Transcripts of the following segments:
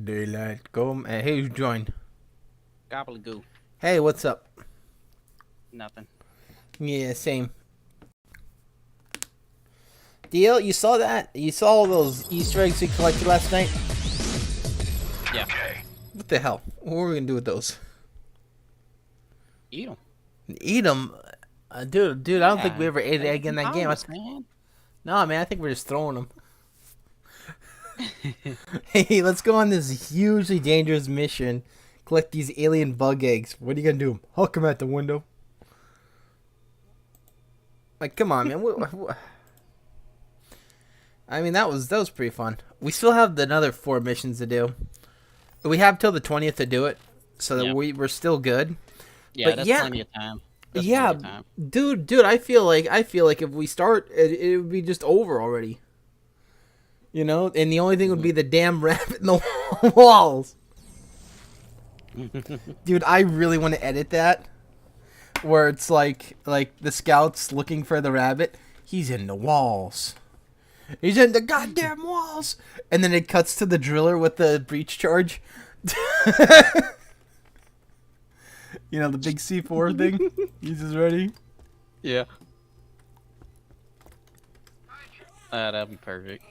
Daylight go. Hey, who joined? Gobbledygoo. Hey, what's up? Nothing. Yeah, same. Deal, you saw that? You saw all those Easter eggs we collected last night? Yeah. What the hell? What are we gonna do with those? Eat them. Eat them? Dude, I don't think we ever ate an egg in that game. Man. No, man, I think we're just throwing them. Hey, let's go on this hugely dangerous mission. Collect these alien bug eggs. What are you gonna do? Huck them at the window? Like, come on, man. I mean, that was pretty fun. We still have another 4 missions to do. We have till the 20th to do it, so that we're still good. Yeah, but that's yeah, plenty of time. That's yeah, plenty of time. dude. I feel like if we start, it would be just over already. You know, and the only thing would be the damn rabbit in the walls. Dude, I really want to edit that, where it's like the scouts looking for the rabbit. He's in the walls. He's in the goddamn walls. And then it cuts to the driller with the breach charge. You know, the big C4 thing. He's just ready. Yeah. That'd be perfect.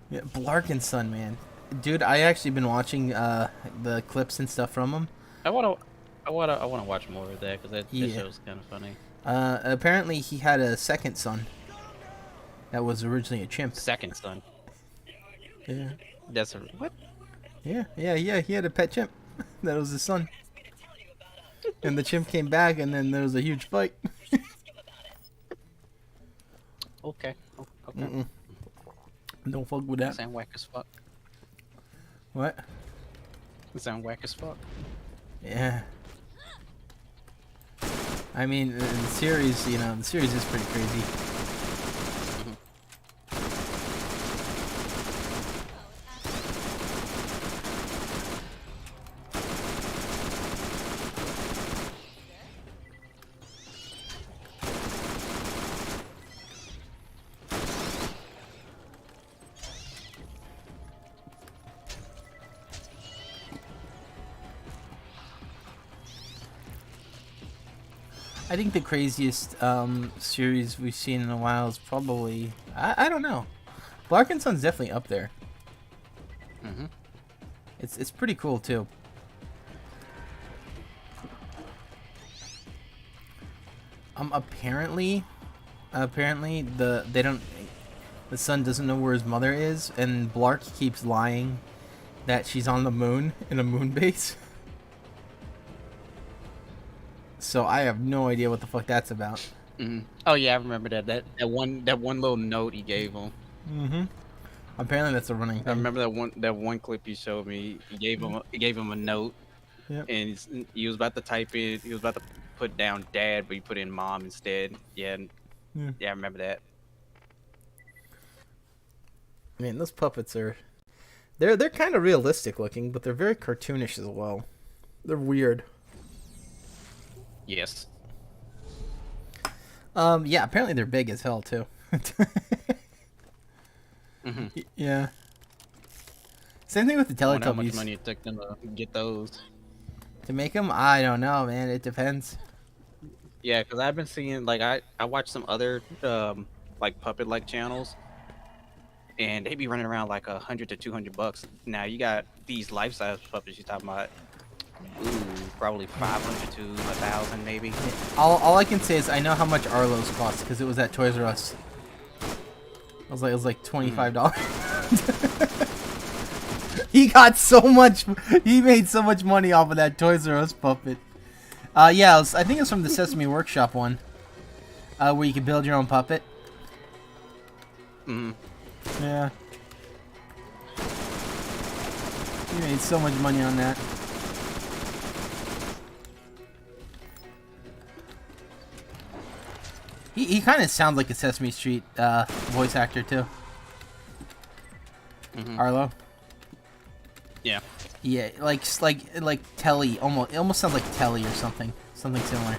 Yeah, Blarkin son, man. Dude, I actually been watching the clips and stuff from him. I wanna watch more of that because that show's kind of funny. Apparently he had a second son that was originally a chimp. Second son. Yeah. That's a what? Yeah. He had a pet chimp. That was his son. And the chimp came back, and then there was a huge fight. Okay. Okay. Don't fuck with that. Sound whack as fuck. What? Sound whack as fuck. Yeah. I mean, the series, you know, the series is pretty crazy. I think the craziest series we've seen in a while is probably I don't know. Blarkinson's definitely up there. It's pretty cool too. Apparently the son doesn't know where his mother is, and Blark keeps lying that she's on the moon in a moon base. So I have no idea what the fuck that's about. Oh yeah, I remember that one little note he gave him. Apparently that's a running thing. I remember that one clip you showed me. He gave him a note, and he was about to type in. He was about to put down dad, but he put in mom instead. Yeah, I remember that. Man, those puppets they're kind of realistic looking, but they're very cartoonish as well. They're weird. Yes. Yeah, apparently they're big as hell too. Yeah. Same thing with the Teletubbies. How much money it took them to get those? To make them? I don't know, man. It depends. Yeah, because I've been seeing, like, I watch some other like puppet channels, and they be running around like $100 to $200. Now you got these life-size puppets you're talking about. Ooh, probably 500 to 1,000 maybe. All I can say is I know how much Arlo's cost because it was at Toys R Us. It was like $25. He got so much. He made so much money off of that Toys R Us puppet. Yeah, I think it's from the Sesame Workshop one, where you can build your own puppet. Yeah. He made so much money on that. He kind of sounds like a Sesame Street voice actor too. Arlo. Yeah. Yeah, like Telly, almost. It almost sounds like Telly or something similar.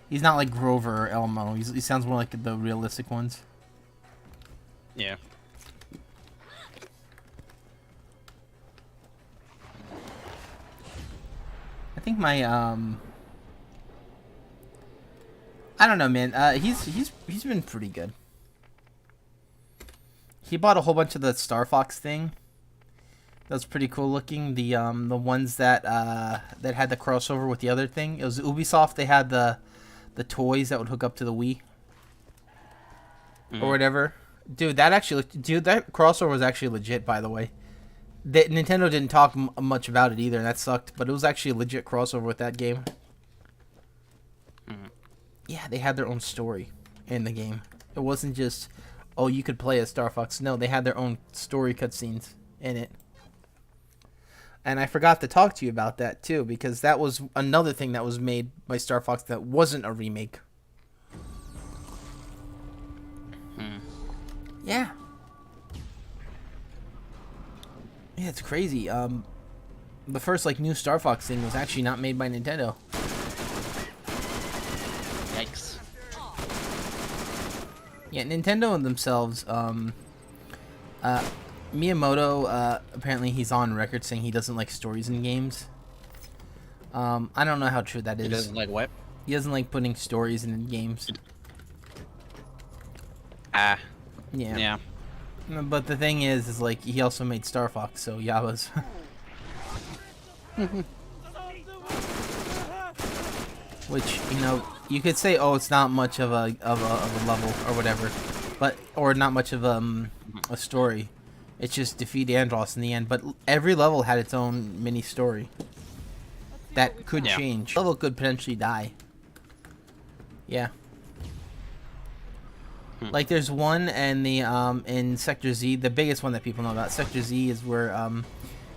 He's not like Grover or Elmo. He sounds more like the realistic ones. Yeah. I think my I don't know, man. He's been pretty good. He bought a whole bunch of the Star Fox thing. That was pretty cool looking. The ones that that had the crossover with the other thing. It was Ubisoft. They had the toys that would hook up to the Wii or whatever. Dude, that crossover was actually legit, by the way. Nintendo didn't talk much about it either, and that sucked. But it was actually a legit crossover with that game. Yeah, they had their own story in the game. It wasn't just, oh, you could play as Star Fox. No, they had their own story cutscenes in it. And I forgot to talk to you about that, too, because that was another thing that was made by Star Fox that wasn't a remake. Yeah. Yeah, it's crazy. The first, like, new Star Fox thing was actually not made by Nintendo. Yikes. Yeah, Nintendo themselves, Miyamoto, apparently he's on record saying he doesn't like stories in games. I don't know how true that is. He doesn't like what? He doesn't like putting stories in games. Ah. Yeah. Yeah. But the thing is like, he also made Star Fox, so Yaba's. Which, you know, you could say, oh, it's not much of a level or whatever, or not much of a story. It's just defeat Andross in the end. But every level had its own mini story that could change. Level could potentially die. Yeah. Like there's one in the in Sector Z, the biggest one that people know about. Sector Z is where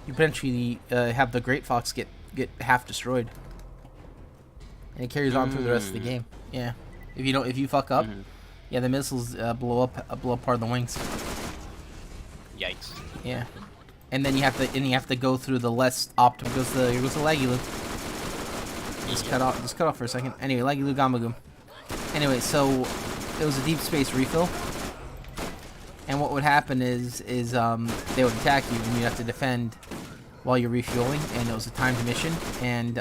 you potentially have the Great Fox get half destroyed. And it carries on through the rest of the game. Yeah. If you fuck up, yeah, the missiles blow up part of the wings. Yikes. Yeah. And then you have to go through the less optimal. Here goes the Laggy Lou. Just cut off for a second. Anyway, Laggy Lou Gamagoom. Anyway, so it was a deep space refill. And what would happen is they would attack you and you have to defend while you're refueling, and it was a timed mission, and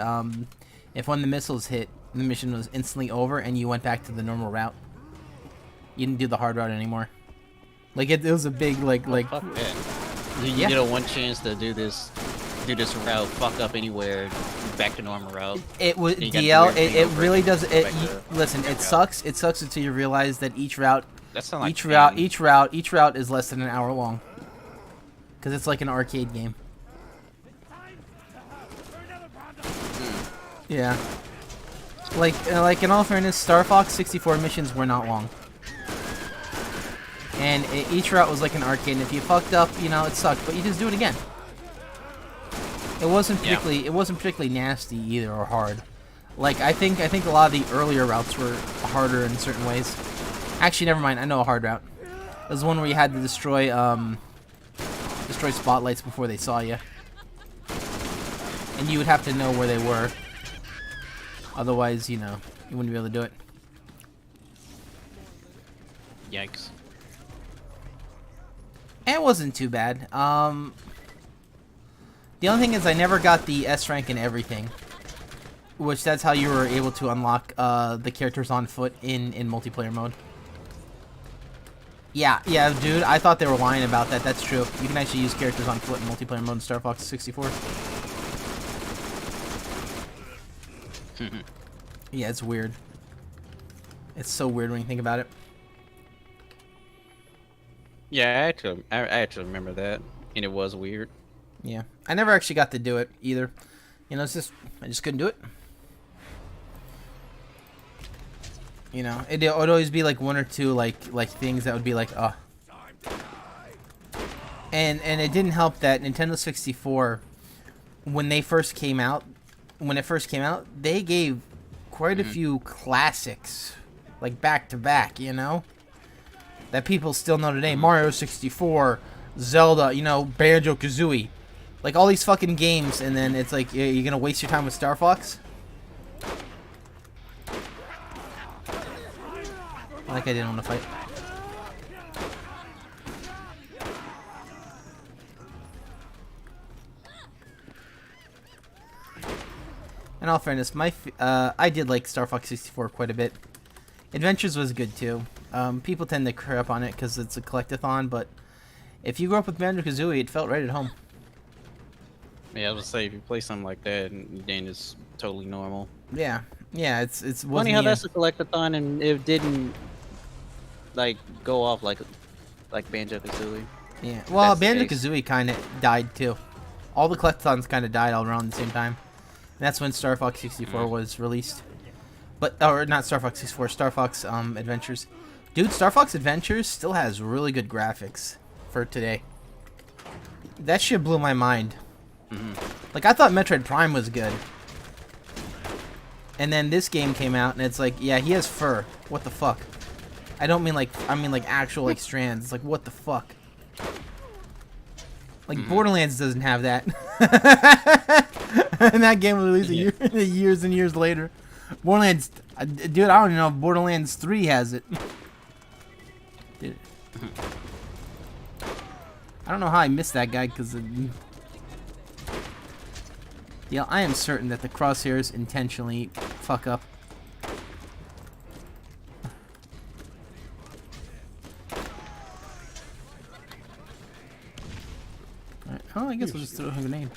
if one of the missiles hit, the mission was instantly over and you went back to the normal route. You didn't do the hard route anymore. Like it was a big like Fuck that. You get a one chance to do this route, fuck up anywhere, back to normal route. It was DL. It really does. Listen, it sucks. It sucks until you realize that each route is less than an hour long. Because it's like an arcade game. Yeah. Like in all fairness, Star Fox 64 missions were not long. And each route was like an arcade, and if you fucked up, you know, it sucked, but you just do it again. It wasn't particularly nasty either or hard. Like I think a lot of the earlier routes were harder in certain ways. Actually, never mind. I know a hard route. It was one where you had to destroy spotlights before they saw you, and you would have to know where they were. Otherwise, you know, you wouldn't be able to do it. Yikes. It wasn't too bad. The only thing is I never got the S rank in everything. Which, that's how you were able to unlock the characters on foot in multiplayer mode. Yeah, dude, I thought they were lying about that. That's true. You can actually use characters on foot in multiplayer mode in Star Fox 64. Yeah, it's weird. It's so weird when you think about it. Yeah, I actually remember that, and it was weird. Yeah, I never actually got to do it either. You know, I just couldn't do it. You know, it would always be like one or two like things that would be like, and it didn't help that Nintendo 64, when it first came out, they gave quite a few classics, like back to back, you know, that people still know today. Mario 64, Zelda, you know, Banjo-Kazooie, like all these fucking games, and then it's like, you're gonna waste your time with Star Fox? Like I didn't want to fight. In all fairness, I did like Star Fox 64 quite a bit. Adventures was good too. People tend to crap on it because it's a collectathon, but if you grew up with Banjo-Kazooie, it felt right at home. Yeah, I was gonna say if you play something like that, then it's totally normal. Yeah, yeah, it's Funny how that's a collectathon and it didn't like go off like Banjo-Kazooie. Yeah, well, Banjo-Kazooie kind of died too. All the collectathons kind of died all around the same time. And that's when Star Fox 64 was released. But, or not Star Fox 64, Star Fox Adventures. Dude, Star Fox Adventures still has really good graphics for today. That shit blew my mind. Like, I thought Metroid Prime was good. And then this game came out, and it's like, yeah, he has fur. What the fuck? I don't mean like, I mean like actual like strands. It's like, what the fuck? Like, Borderlands doesn't have that. And that game was released years and years later. Borderlands, dude, I don't even know if Borderlands 3 has it. Dude. I don't know how I missed that guy, because... yeah, I am certain that the crosshairs intentionally fuck up. Alright, oh, I guess we'll just throw a grenade.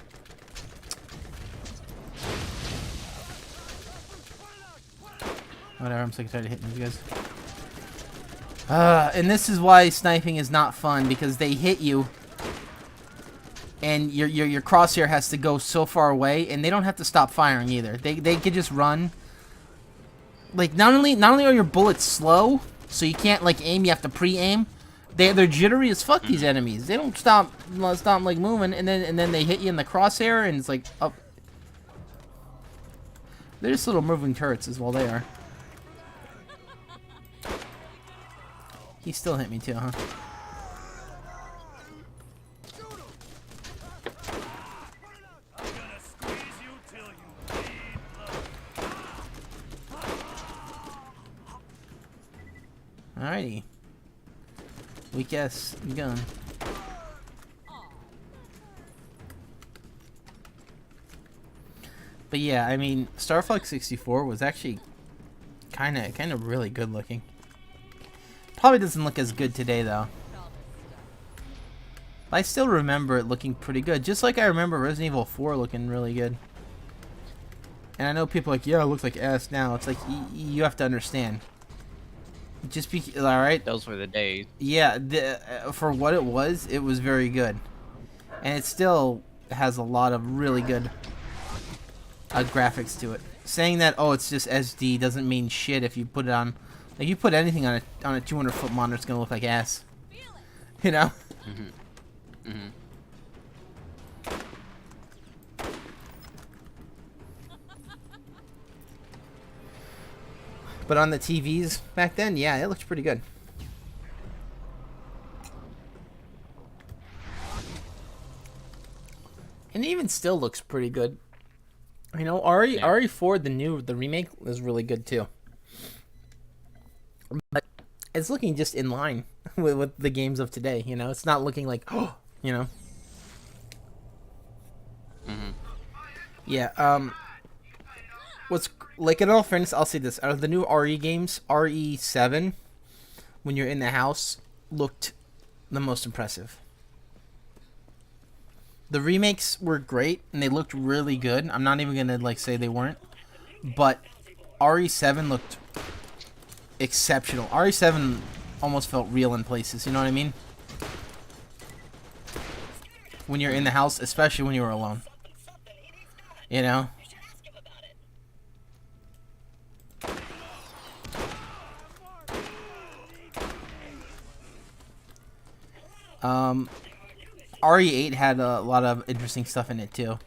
Whatever, I'm sick and tired of hitting these guys. And this is why sniping is not fun, because they hit you, and your crosshair has to go so far away, and they don't have to stop firing either. They could just run. Like, not only are your bullets slow, so you can't like aim, you have to pre-aim. They're jittery as fuck, these enemies. They don't stop like moving, and then they hit you in the crosshair, and it's like up. They're just little moving turrets, is all they are. He still hit me too, huh? Alrighty. Weak ass gun. But yeah, I mean, Star Fox 64 was actually kind of really good looking. Probably doesn't look as good today though. But I still remember it looking pretty good, just like I remember Resident Evil 4 looking really good. And I know people are like, yeah, it looks like ass now. It's like you have to understand. Just be all right. Those were the days. Yeah, for what it was very good, and it still has a lot of really good graphics to it. Saying that, oh, it's just SD doesn't mean shit if you put it on. Like, you put anything on a 200-foot monitor, it's gonna look like ass. You know. But on the TVs back then, yeah, it looked pretty good. And it even still looks pretty good. You know, RE4, the remake, is really good too. But it's looking just in line with the games of today, you know? It's not looking like, oh, you know? Yeah, what's, like, in all fairness, I'll say this. Out of the new RE games, RE7, when you're in the house, looked the most impressive. The remakes were great, and they looked really good. I'm not even gonna, like, say they weren't. But RE7 looked exceptional. RE7 almost felt real in places, you know what I mean? When you're in the house, especially when you were alone. You know? RE8 had a lot of interesting stuff in it too.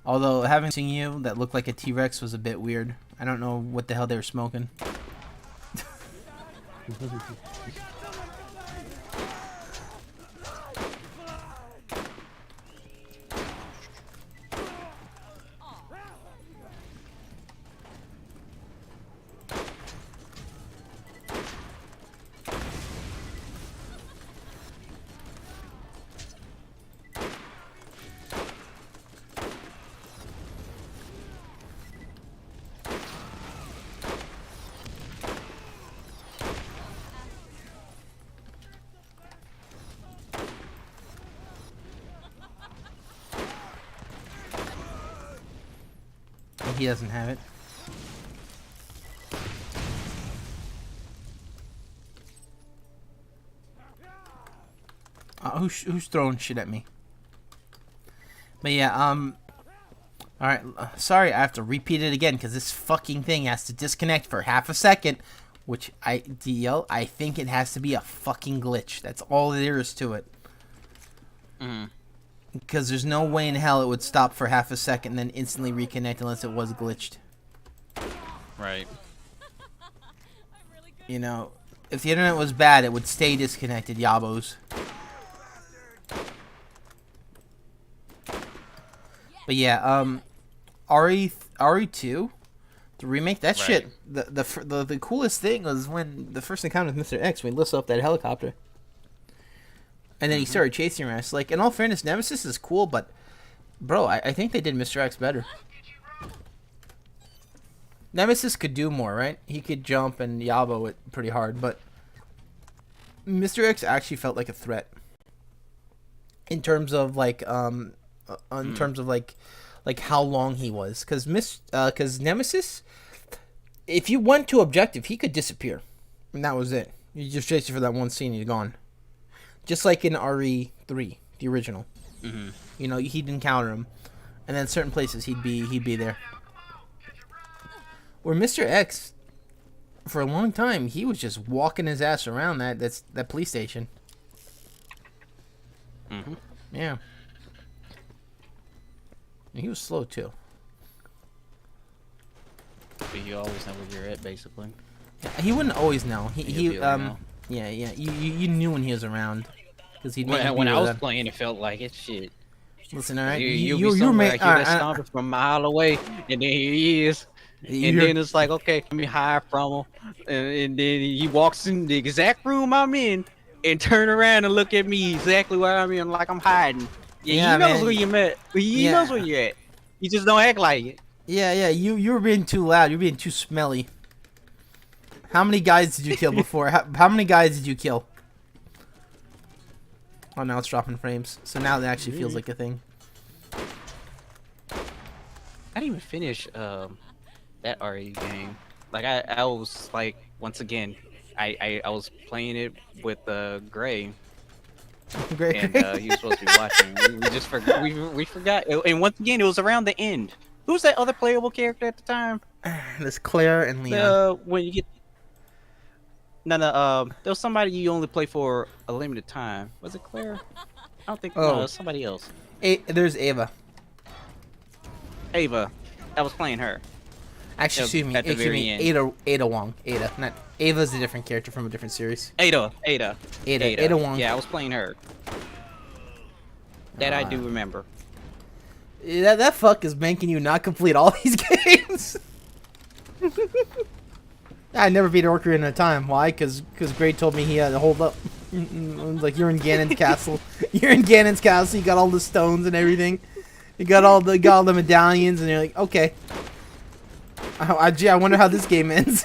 Although having seen you that looked like a T-Rex was a bit weird. I don't know what the hell they were smoking. He doesn't have it. Who's throwing shit at me? But yeah, alright, sorry, I have to repeat it again, because this fucking thing has to disconnect for half a second, which I think it has to be a fucking glitch. That's all there is to it. Because there's no way in hell it would stop for half a second and then instantly reconnect unless it was glitched. Right. You know, if the internet was bad, it would stay disconnected, yabos. But yeah, RE2, the remake, that shit. The coolest thing was when the first encounter with Mr. X, when he lifts up that helicopter, and then he started chasing us. Like, in all fairness, Nemesis is cool, but bro, I think they did Mr. X better. Nemesis could do more, right? He could jump and yabo it pretty hard, but Mr. X actually felt like a threat in terms of like in terms of like how long he was, because Nemesis, if you went to objective, he could disappear, and that was it. You just chase you for that one scene, he's gone. Just like in RE3, the original. You know, he'd encounter him, and then certain places he'd be there. Where Mr. X, for a long time, he was just walking his ass around that police station. Yeah. And he was slow too. But you always know where you're at, basically. Yeah, he wouldn't always know. He know. Yeah. You knew when he was around, because he when I was playing, it felt like it. Shit. Listen, all right. You somewhere, like, hear that stomping from a mile away, and then here he is. And then it's like, okay, let me hide from him. And then he walks in the exact room I'm in and turn around and look at me exactly where I'm in, like I'm hiding. Yeah, he knows where you're at. He knows where you're at. You just don't act like it. Yeah. You were being too loud. You're being too smelly. How many guys did you kill before? How many guys did you kill? Oh, now it's dropping frames. So now it actually feels like a thing. I didn't even finish that RE game. Like I was like, once again, I was playing it with Gray. Great. And he was supposed to be watching. We just forgot. We forgot. And once again, it was around the end. Who's that other playable character at the time? There's Claire and Leon. When you get there was somebody you only play for a limited time. Was it Claire? I don't think. No, it was somebody else. There's Ava. Ava. I was playing her. Actually, excuse me, Ada Wong. Ada, not Ava's a different character from a different series. Ada Wong. Yeah, I was playing her. That I do remember. That fuck is making you not complete all these games. I never beat Orca in a time. Why? Because Gray told me he had to hold up. Like, you're in Ganon's castle. You're in Ganon's castle. You got all the stones and everything. You got all the medallions, and you're like, okay. Gee, I wonder how this game ends.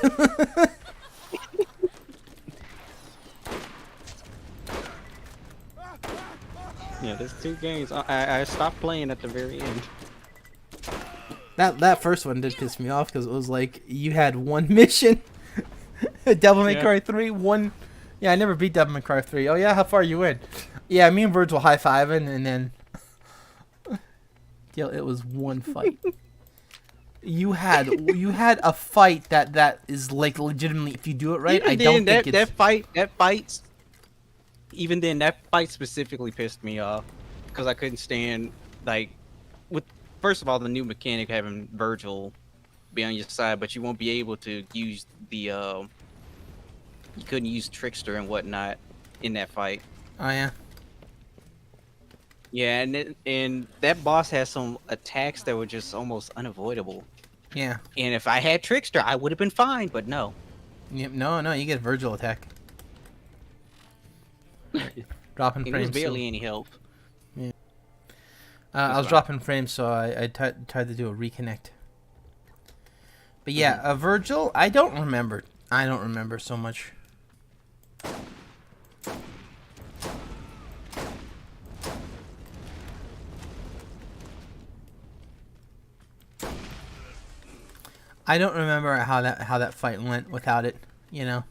Yeah, there's 2 games. I stopped playing at the very end. That first one did piss me off, because it was like you had one mission. Devil May Cry 3, one. Yeah, I never beat Devil May Cry 3. Oh yeah, how far you in? Yeah, me and Virgil high-fiving, and then it was one fight. You had a fight that is like legitimately, if you do it right, I don't think it's... that fight. Even then, that fight specifically pissed me off because I couldn't stand, like, first of all, the new mechanic having Virgil be on your side, but you won't be able to use the you couldn't use Trickster and whatnot in that fight. Oh yeah. Yeah, and that boss has some attacks that were just almost unavoidable. Yeah. And if I had Trickster, I would have been fine, but no. Yep, no, you get Virgil attack. Dropping frames. It was barely any help. Yeah. I was dropping frames, so I tried to do a reconnect. But yeah, Virgil, I don't remember so much. I don't remember how that fight went without it. You know,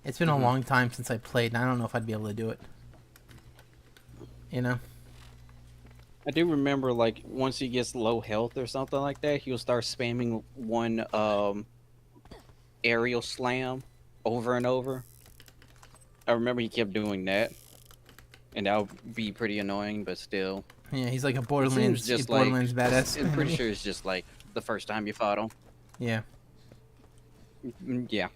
it's been a long time since I played, and I don't know if I'd be able to do it. You know. I do remember, like, once he gets low health or something like that, he'll start spamming one aerial slam over and over. I remember he kept doing that, and that would be pretty annoying, but still. Yeah, he's like a Borderlands badass. I'm pretty sure it's just like the first time you fought him. Yeah. Yeah.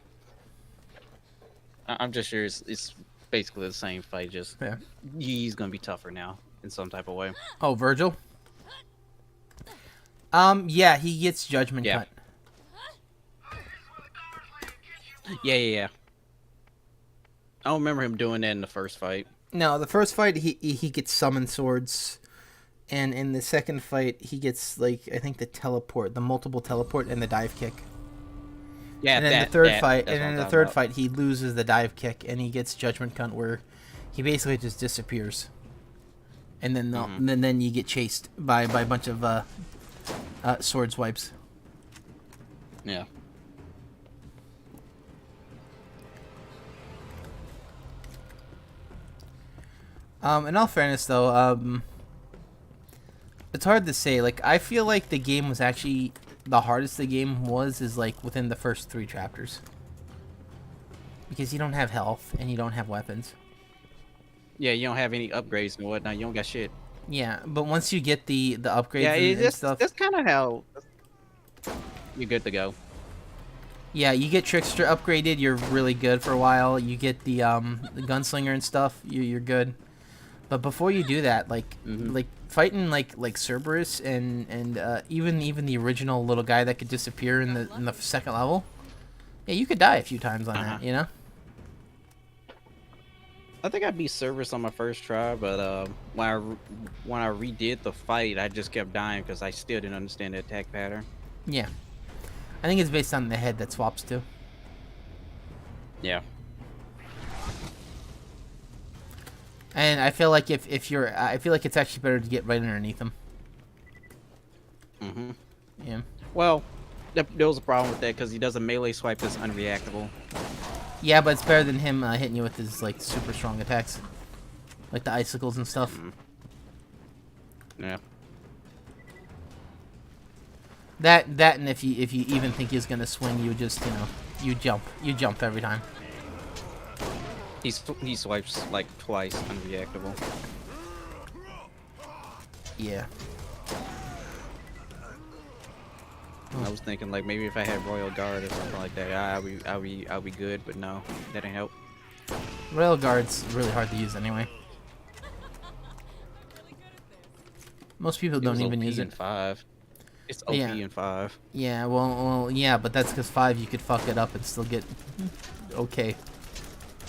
I'm just sure it's basically the same fight, just he's gonna be tougher now in some type of way. Oh, Virgil? Yeah, he gets judgment cut. Yeah. I don't remember him doing that in the first fight. No, the first fight he gets summon swords, and in the second fight he gets, like, I think the multiple teleport and the dive kick. Yeah, and then the third fight he loses the dive kick and he gets judgment cut where he basically just disappears. And then then you get chased by a bunch of sword swipes. Yeah. In all fairness, though, it's hard to say. Like, I feel like the game was actually the hardest the game is like within the first 3 chapters, because you don't have health and you don't have weapons. Yeah, you don't have any upgrades and whatnot. You don't got shit. Yeah, but once you get the upgrades and stuff, that's kind of how you're good to go. Yeah, you get Trickster upgraded, you're really good for a while. You get the Gunslinger and stuff, you're good. But before you do that, like fighting like Cerberus and even the original little guy that could disappear in the second level, yeah, you could die a few times on that, you know. I think I beat Cerberus on my first try, but when I redid the fight, I just kept dying because I still didn't understand the attack pattern. Yeah, I think it's based on the head that swaps too. Yeah. And I feel like I feel like it's actually better to get right underneath him. Yeah. Well, there was a problem with that because he does a melee swipe that's unreactable. Yeah, but it's better than him hitting you with his like super strong attacks, like the icicles and stuff. Yeah. That and if you even think he's gonna swing, you just you jump every time. He swipes like twice unreactable. Yeah. I was thinking like maybe if I had Royal Guard or something like that, I'll be good, but no, that ain't help. Royal Guard's really hard to use anyway. Most people don't even use it. In 5. It's OP in 5. Yeah, well, yeah, but that's because 5 you could fuck it up and still get okay.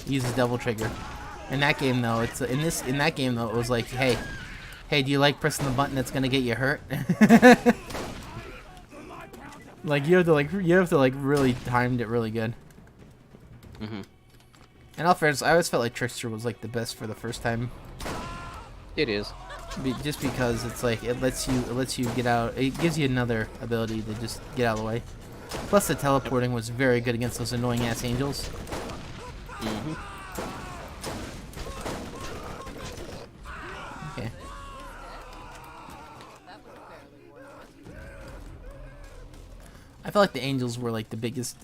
Use the double trigger. In that game though, in that game though, it was like, hey, do you like pressing the button that's gonna get you hurt? Like you have to really timed it really good. In all fairness, I always felt like Trickster was like the best for the first time. It is. Just because it's like it lets you get out. It gives you another ability to just get out of the way. Plus the teleporting was very good against those annoying ass angels. Okay. I felt like the angels were like the biggest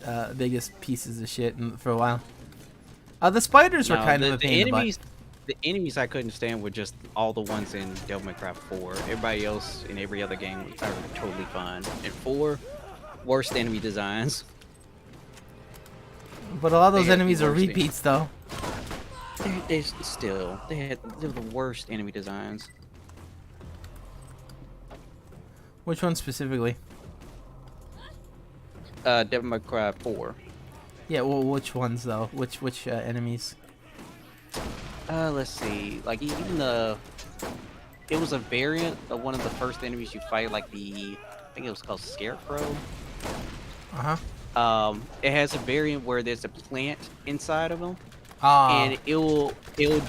pieces of shit for a while. The spiders were kind of a pain in the butt. The enemies I couldn't stand were just all the ones in Devil May Cry 4. Everybody else in every other game are totally fine. And 4, worst enemy designs. But a lot of those enemies are repeats, though. They're the worst enemy designs. Which one specifically? Devil May Cry 4. Yeah, well, which ones though? Which enemies? Let's see. Like even it was a variant of one of the first enemies you fight, like I think it was called Scarecrow. It has a variant where there's a plant inside of them, and it'll do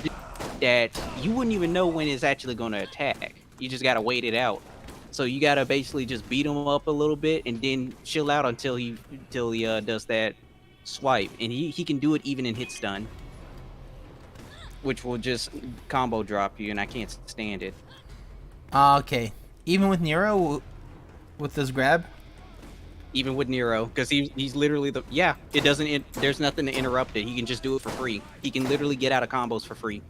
that you wouldn't even know when it's actually going to attack. You just gotta wait it out, So you gotta basically just beat him up a little bit and then chill out until he does that swipe, and he can do it even in hit stun, which will just combo drop you, and I can't stand it. Okay. Even with Nero, with this grab? Even with Nero, because he's literally it doesn't, there's nothing to interrupt it. He can just do it for free. He can literally get out of combos for free.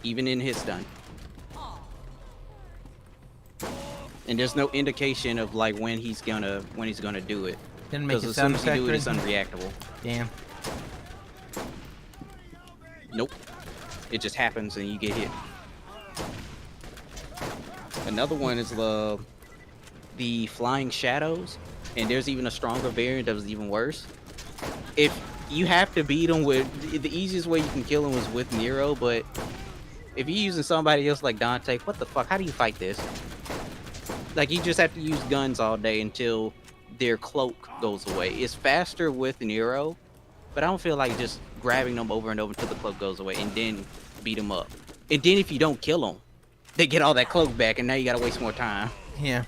Even in hit stun. And there's no indication of like when he's gonna do it. Didn't make Because it as sound soon as he do it, it's effective. unreactable. Damn. Nope. It just happens and you get hit. Another one is the flying shadows, and there's even a stronger variant that was even worse. If you have to beat him with the easiest way you can kill him was with Nero, but if you're using somebody else like Dante, what the fuck? How do you fight this? Like, you just have to use guns all day until their cloak goes away. It's faster with Nero, but I don't feel like just grabbing them over and over until the cloak goes away and then beat them up. And then if you don't kill them, they get all that cloak back, and now you gotta waste more time. Yeah.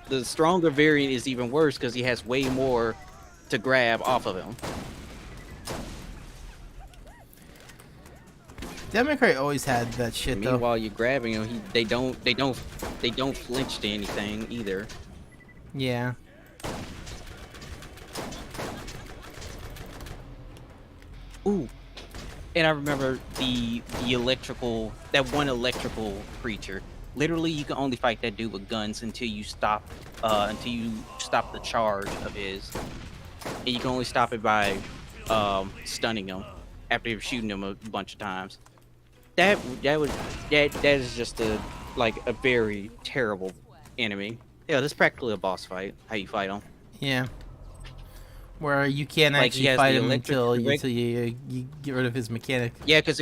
The stronger variant is even worse because he has way more to grab off of him. Devil May Cry always had that shit though. Meanwhile, you're grabbing him, they don't flinch to anything either. Yeah. Ooh. And I remember the that one electrical creature. Literally, you can only fight that dude with guns until you stop the charge of his. And you can only stop it by stunning him after you're shooting him a bunch of times. That is just a very terrible enemy. Yeah, this is practically a boss fight. How you fight him? Yeah. Where you can't Like, he actually has fight the him electric until direct- you get rid of his mechanic. Yeah, because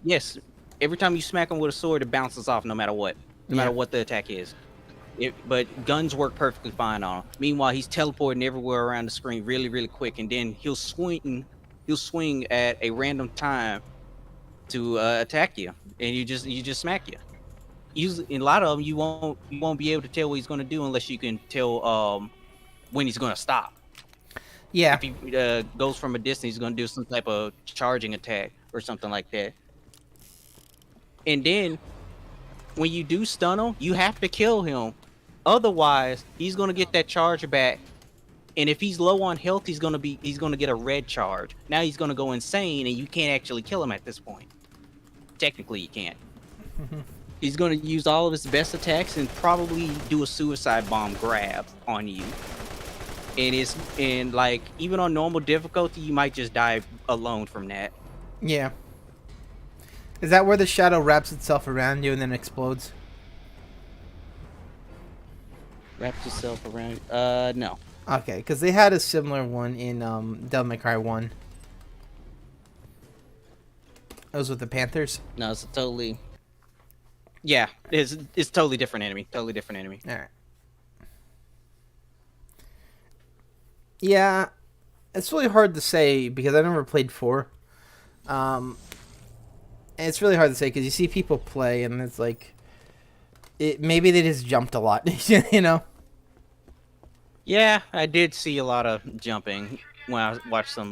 yes, every time you smack him with a sword, it bounces off no matter what, no matter what the attack is. But guns work perfectly fine on him. Meanwhile, he's teleporting everywhere around the screen really, really quick, and then he'll swing at a random time to attack you, and you just smack you. Usually, in a lot of them, you won't be able to tell what he's going to do unless you can tell when he's going to stop. Yeah. If he goes from a distance, he's going to do some type of charging attack or something like that. And then, when you do stun him, you have to kill him. Otherwise, he's going to get that charge back. And if he's low on health, he's going to get a red charge. Now he's going to go insane, and you can't actually kill him at this point. Technically, you can't. He's going to use all of his best attacks and probably do a suicide bomb grab on you. And like, even on normal difficulty, you might just die alone from that. Yeah. Is that where the shadow wraps itself around you and then explodes? Wraps itself around. No. Okay, because they had a similar one in Devil May Cry 1. It was with the Panthers. No, it's a totally. Yeah, it's totally different enemy. Totally different enemy. All right. Yeah, it's really hard to say because I never played 4. And it's really hard to say because you see people play and it's like, maybe they just jumped a lot, you know? Yeah, I did see a lot of jumping when I watched some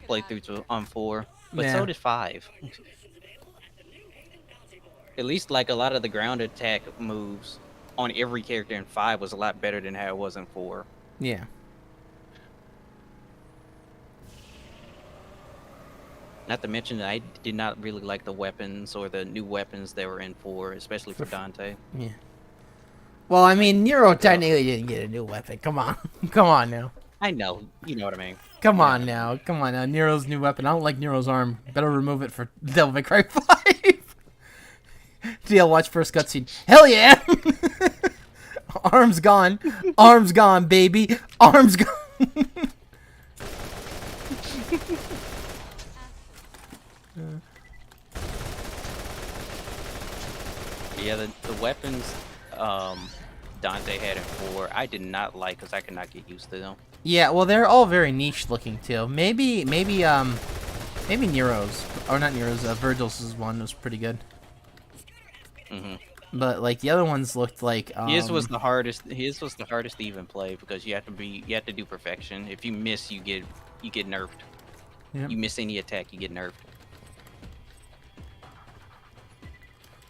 playthroughs on 4, but Yeah. so did 5. At least like a lot of the ground attack moves on every character in 5 was a lot better than how it was in 4. Yeah. Not to mention that I did not really like the weapons or the new weapons that were in 4, especially for Dante. Yeah. Well, I mean, Nero technically didn't get a new weapon. Come on. Come on now. I know, you know what I mean. Come on now. Come on now. Nero's new weapon. I don't like Nero's arm. Better remove it for Devil May Cry 5. DL, watch first cutscene. Hell yeah! Arm's gone. Arm's gone, baby. Arm's gone. Yeah, the weapons Dante had in 4, I did not like because I could not get used to them. Yeah, well, they're all very niche looking too. Maybe Nero's, or not Nero's. Virgil's one was pretty good. Mm-hmm. But like the other ones looked like His was the hardest. His was the hardest to even play because you have to do perfection. If you miss, you get nerfed. Yep. You miss any attack, you get nerfed.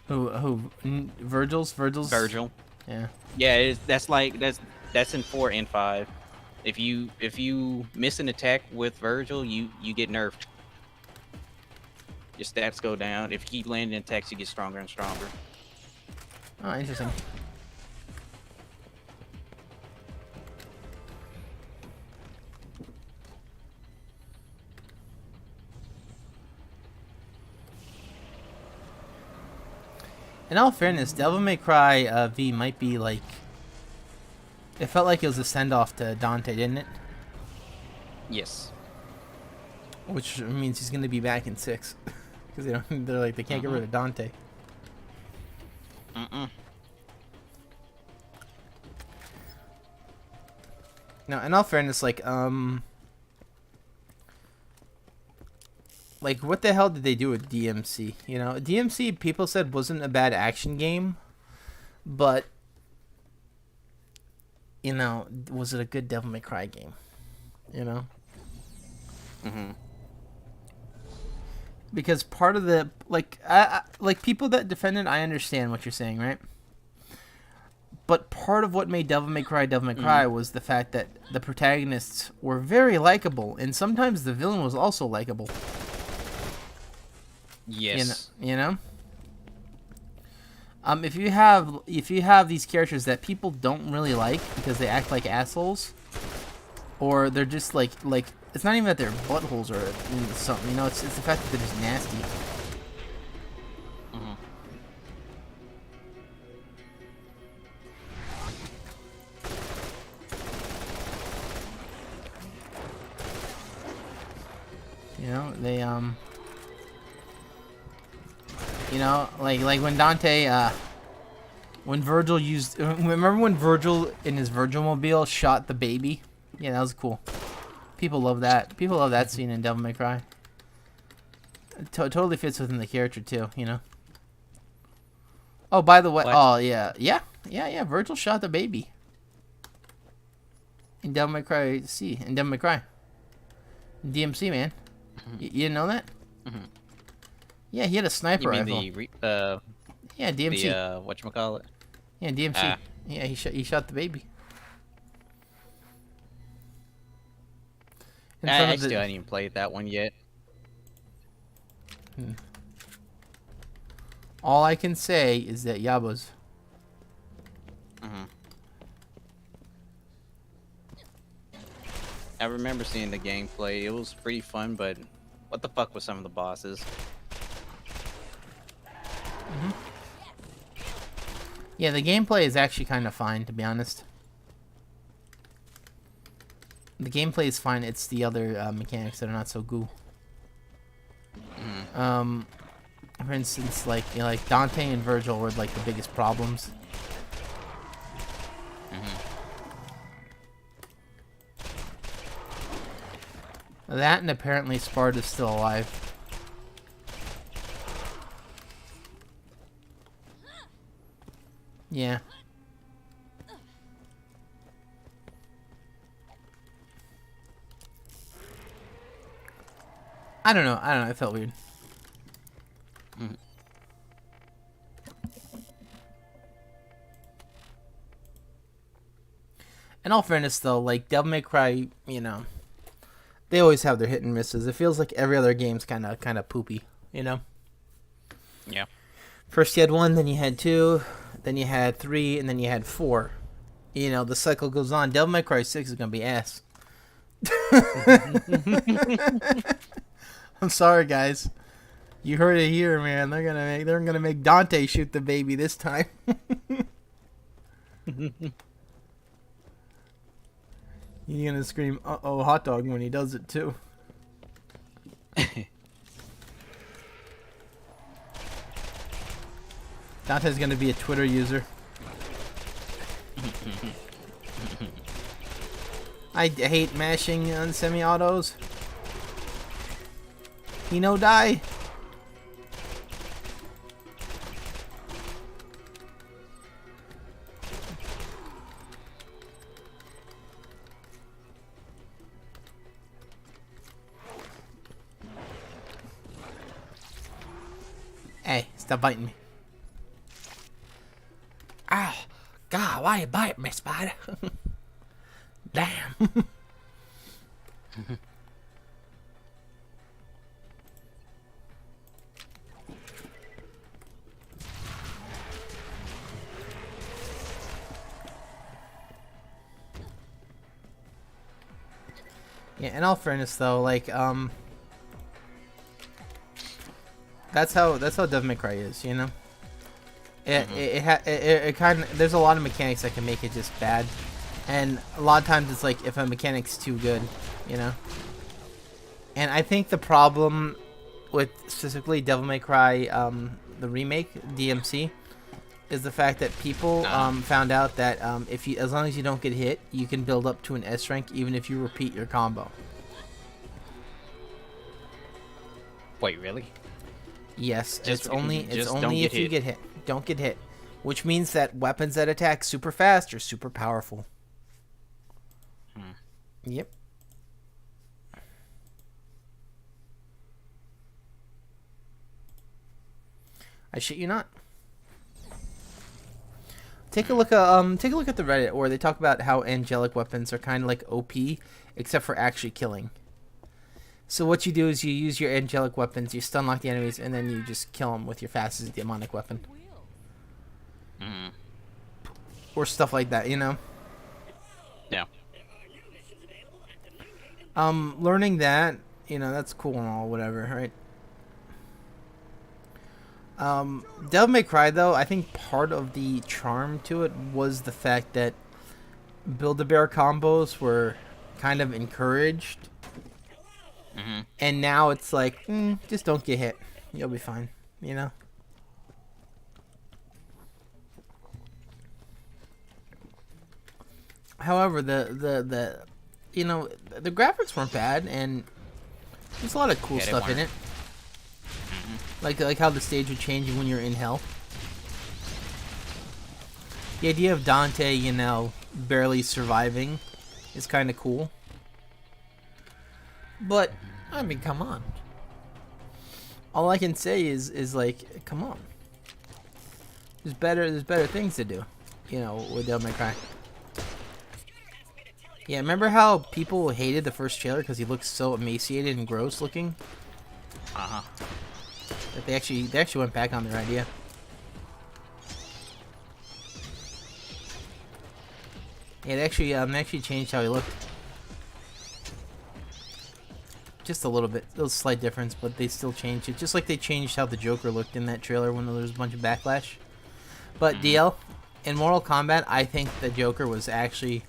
Virgil's? Virgil. Yeah. Yeah, that's in 4 and 5. If you miss an attack with Virgil, you get nerfed. Your stats go down. If you keep landing attacks, you get stronger and stronger. Oh, interesting. In all fairness, Devil May Cry V might be like... It felt like it was a send-off to Dante, didn't it? Yes. Which means he's going to be back in 6. Because they can't get rid of Dante. No, in all fairness, like what the hell did they do with DMC? You know, DMC people said wasn't a bad action game, but you know, was it a good Devil May Cry game? You know. Because part of the like people that defend it, I understand what you're saying, right? But part of what made Devil May Cry was the fact that the protagonists were very likable, and sometimes the villain was also likable. Yes. You know? If you have these characters that people don't really like because they act like assholes, or they're just like it's not even that their buttholes are something, you know, it's the fact that they're just nasty. You know, they you know, like when Dante when Virgil used, remember when Virgil in his Virgil-mobile shot the baby? Yeah, that was cool. People love that. People love that scene in Devil May Cry. It totally fits within the character too, you know. Oh, by the way, oh yeah, Virgil shot the baby in Devil May Cry C, in Devil May Cry. DMC, man. You didn't know that? Yeah, he had a sniper rifle. Yeah, DMC. The whatchamacallit? Yeah, DMC. Yeah, he shot the baby. I haven't even played that one yet. All I can say is that Yabos. I remember seeing the gameplay. It was pretty fun, but what the fuck with some of the bosses? Yeah, the gameplay is actually kind of fine, to be honest. The gameplay is fine. It's the other mechanics that are not so goo. For instance, like like Dante and Virgil were like the biggest problems. That, and apparently Sparta's still alive. Yeah. I don't know. It felt weird. In all fairness, though, like Devil May Cry, you know, they always have their hit and misses. It feels like every other game's kind of poopy, you know. Yeah. First you had 1, then you had 2, then you had 3, and then you had 4. You know, the cycle goes on. Devil May Cry 6 is gonna be ass. I'm sorry, guys. You heard it here, man. They're gonna make Dante shoot the baby this time. You're gonna scream "uh-oh, hot dog" when he does it too. Dante's gonna be a Twitter user. I hate mashing on semi-autos. He no die. Stop biting me. Ow. God, why you bite me, spider? Damn. Yeah, in all fairness though, like that's how Devil May Cry is, you know. It kind of, there's a lot of mechanics that can make it just bad, and a lot of times it's like if a mechanic's too good, you know. And I think the problem with specifically Devil May Cry, the remake DMC, is the fact that people found out that if you, as long as you don't get hit, you can build up to an S rank even if you repeat your combo. Wait, really? Yes, Just it's only don't if you get hit. Don't get hit, which means that weapons that attack super fast are super powerful. Yep. I shit you not. Take a look at the Reddit where they talk about how angelic weapons are kind of like OP, except for actually killing. So what you do is you use your angelic weapons, you stun lock the enemies, and then you just kill them with your fastest demonic weapon. Or stuff like that, you know? Yeah. Learning that, you know, that's cool and all, whatever, right? Devil May Cry, though, I think part of the charm to it was the fact that Build-A-Bear combos were kind of encouraged. And now it's like, just don't get hit. You'll be fine, you know? However, the you know, the graphics weren't bad, and there's a lot of cool stuff in it. Like how the stage would change when you're in hell. The idea of Dante, you know, barely surviving is kind of cool. But I mean, come on. All I can say is like, come on. There's better things to do, you know, with Devil May Cry. Yeah, remember how people hated the first trailer because he looked so emaciated and gross looking? That they actually went back on their idea. Yeah, they actually changed how he looked. Just a little bit, a little slight difference, but they still changed it. Just like they changed how the Joker looked in that trailer when there was a bunch of backlash. But DL, in Mortal Kombat, I think the Joker was actually...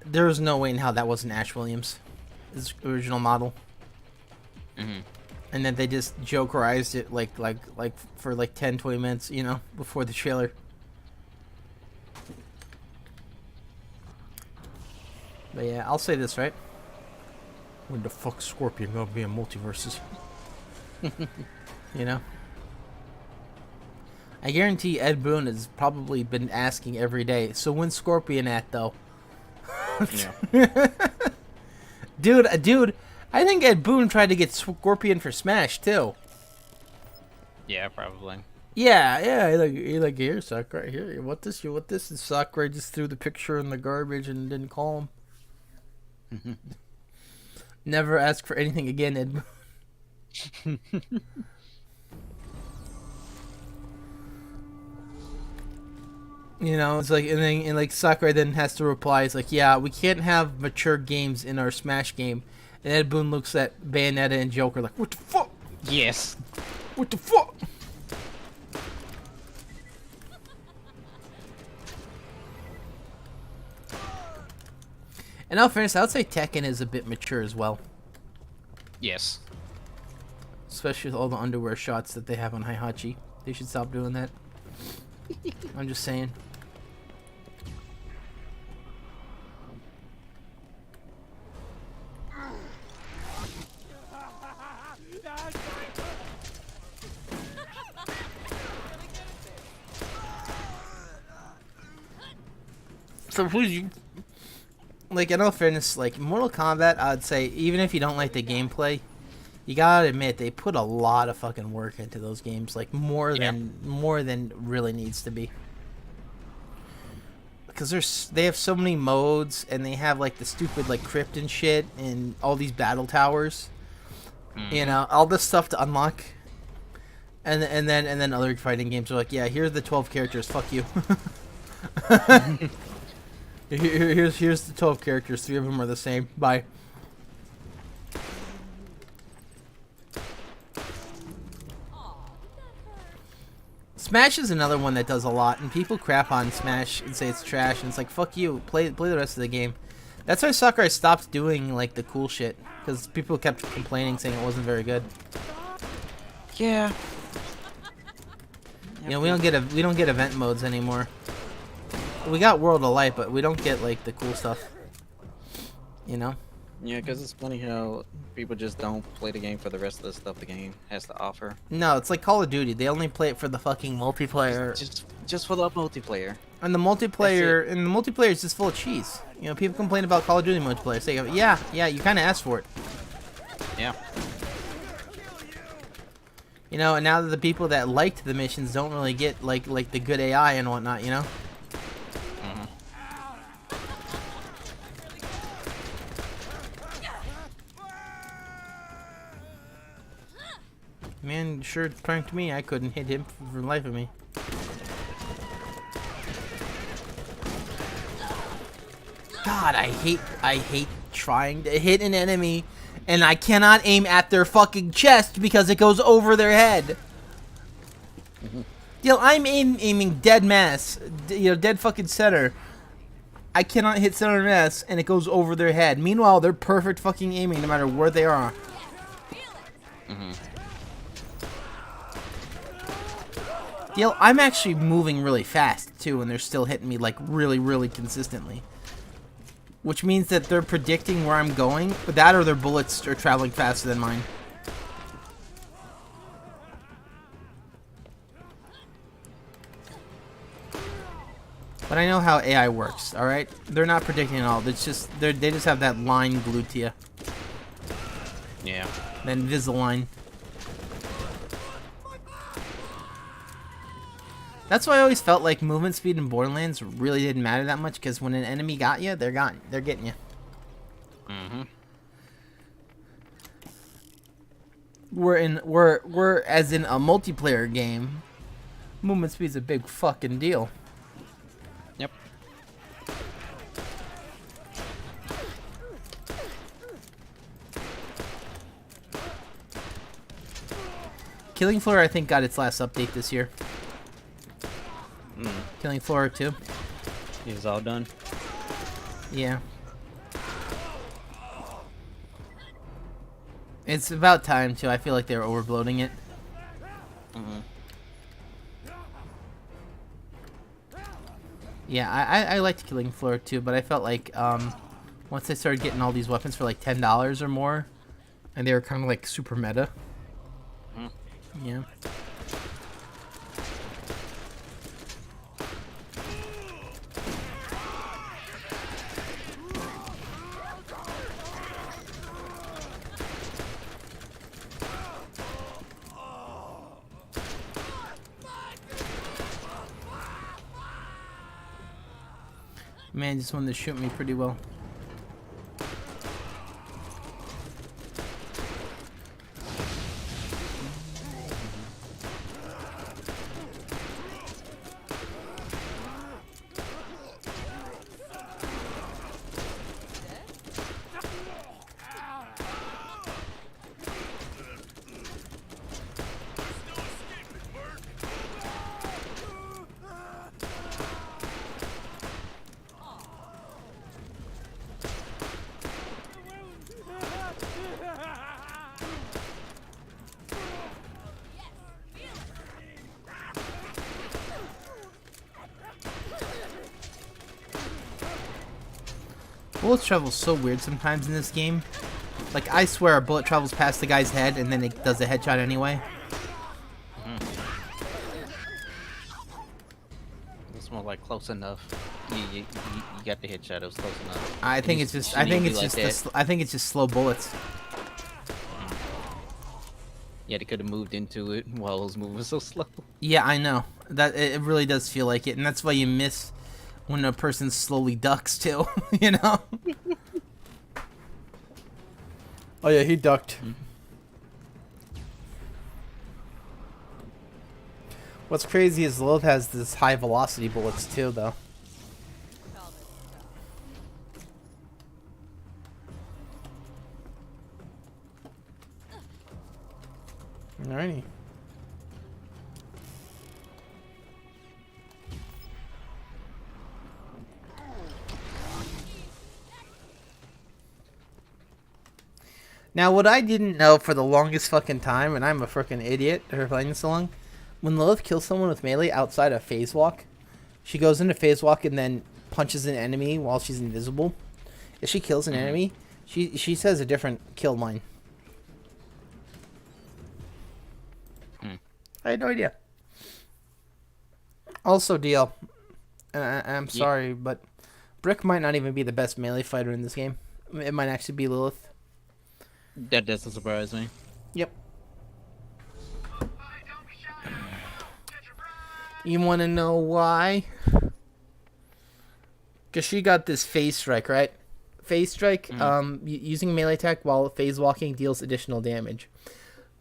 there was no way in hell that wasn't Ash Williams, his original model. And then they just Jokerized it like for like 10-20 minutes, you know, before the trailer. But yeah, I'll say this, right? When the fuck's Scorpion gonna be in multiverses? You know? I guarantee Ed Boon has probably been asking every day, so when's Scorpion at, though? Dude, I think Ed Boon tried to get Scorpion for Smash, too. Yeah, probably. Yeah, he like, here, Sakurai, here, you want this? And Sakurai just threw the picture in the garbage and didn't call him. Never ask for anything again, Ed Boon. You know, it's like, and like Sakurai then has to reply, it's like, yeah, we can't have mature games in our Smash game. And Ed Boon looks at Bayonetta and Joker like, what the fuck? Yes. What the fuck? In all fairness, I would say Tekken is a bit mature as well. Yes. Especially with all the underwear shots that they have on Heihachi. They should stop doing that. I'm just saying. So who's like, in all fairness, like Mortal Kombat, I'd say even if you don't like the gameplay, You gotta admit they put a lot of fucking work into those games, like more than really needs to be. Because they have so many modes, and they have like the stupid like crypt and shit, and all these battle towers. You know, all this stuff to unlock. And then other fighting games are like, yeah, here's the 12 characters. Fuck you. here's the 12 characters. 3 of them are the same. Bye. Smash is another one that does a lot, and people crap on Smash and say it's trash, and it's like, fuck you, play the rest of the game. That's why Sakurai stopped doing like the cool shit, because people kept complaining, saying it wasn't very good. Yeah. You know, we don't get event modes anymore. We got World of Light, but we don't get like the cool stuff. You know? Yeah, because it's funny how people just don't play the game for the rest of the stuff the game has to offer. No, it's like Call of Duty. They only play it for the fucking multiplayer. Just for the multiplayer. And the multiplayer is just full of cheese. You know, people complain about Call of Duty multiplayer. Say, yeah, you kind of asked for it. Yeah. You know, and now that the people that liked the missions don't really get like the good AI and whatnot, you know. Man, sure pranked me. I couldn't hit him for the life of me. God, I hate trying to hit an enemy, and I cannot aim at their fucking chest because it goes over their head. You know, I'm aiming dead mass, you know, dead fucking center. I cannot hit center mass, and it goes over their head. Meanwhile, they're perfect fucking aiming no matter where they are. You know, I'm actually moving really fast, too, and they're still hitting me, like, really, really consistently. Which means that they're predicting where I'm going, but that or their bullets are traveling faster than mine. But I know how AI works, alright? They're not predicting at all. It's just, they just have that line glued to you. Yeah. That Invisalign. That's why I always felt like movement speed in Borderlands really didn't matter that much, because when an enemy got you, they're gone. They're getting you. We're as in a multiplayer game, movement speed's a big fucking deal. Yep. Killing Floor, I think, got its last update this year. Killing Floor 2. It's all done. Yeah. It's about time, too. I feel like they were overbloating it. Yeah, I liked Killing Floor 2, but I felt like once they started getting all these weapons for like $10 or more, and they were kind of like super meta. Yeah. Man just wanted to shoot me pretty well. Bullet travel's so weird sometimes in this game. Like, I swear a bullet travels past the guy's head and then it does a headshot anyway. It's more like close enough. You got the headshot. It was close enough. I think it's just slow bullets. Yeah, they could have moved into it while it was moving so slow. Yeah, I know. That it really does feel like it, and that's why you miss when a person slowly ducks too. You know? Oh yeah, he ducked. What's crazy is Lilith has this high velocity bullets too, though. Alrighty. Now, what I didn't know for the longest fucking time, and I'm a freaking idiot for playing this so long, when Lilith kills someone with melee outside of phase walk, she goes into phase walk and then punches an enemy while she's invisible. If she kills an enemy, she says a different kill line. I had no idea. Also, DL, I'm sorry, but Brick might not even be the best melee fighter in this game. It might actually be Lilith. That doesn't surprise me. Yep. You want to know why? Because she got this phase strike, right? Phase strike, using melee attack while phase walking deals additional damage.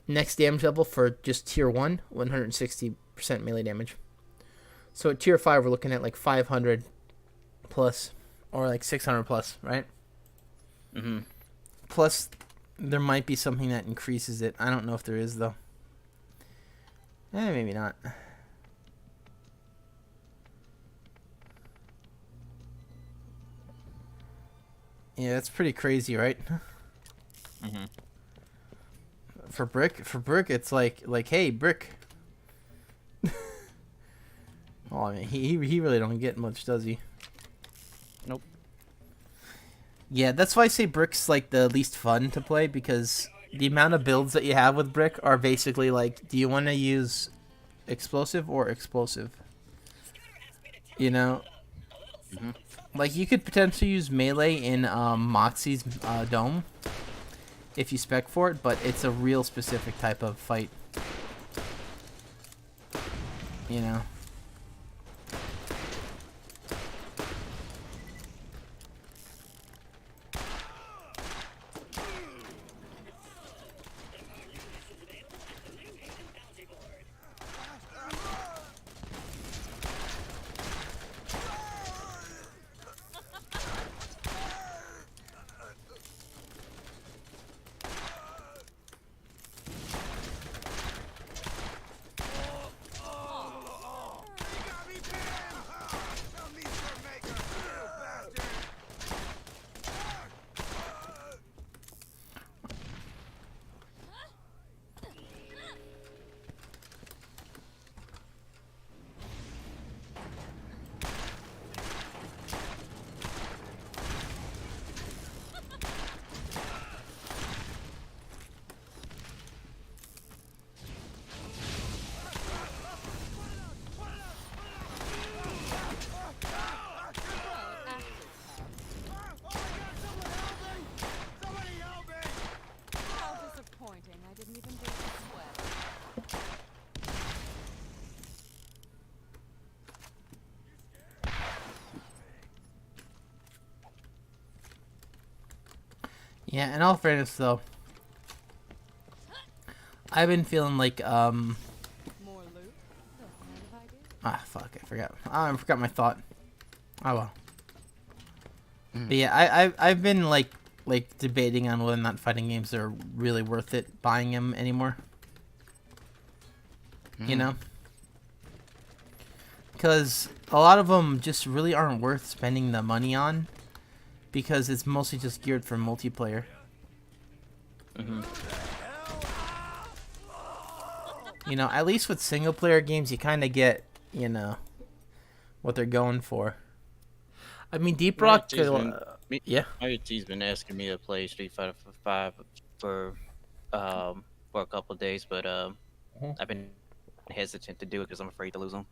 Next damage level for just tier 1, 160% melee damage. So at tier 5, we're looking at like 500 plus, or like 600 plus, right? Mm-hmm. Plus, there might be something that increases it. I don't know if there is, though. Maybe not. Yeah, that's pretty crazy, right? Mm-hmm. For Brick, it's like, hey, Brick. Oh, I mean, he really don't get much, does he? Nope. Yeah, that's why I say Brick's like the least fun to play, because the amount of builds that you have with Brick are basically like, do you want to use explosive or explosive? You know? Mm-hmm. Like, you could potentially use melee in Moxie's dome if you spec for it, but it's a real specific type of fight. You know? Yeah, in all fairness, though, I've been feeling like, More loot? What if I do? fuck, I forgot. I forgot my thought. Oh, well. But yeah, I've been, like debating on whether or not fighting games are really worth it buying them anymore. You know? Because a lot of them just really aren't worth spending the money on, because it's mostly just geared for multiplayer. Mm-hmm. You know, at least with single player games, you kind of get, you know, what they're going for. I mean, Deep Rock. Yeah. My T's been asking me to play Street Fighter 5 for a couple of days, but I've been hesitant to do it because I'm afraid to lose them.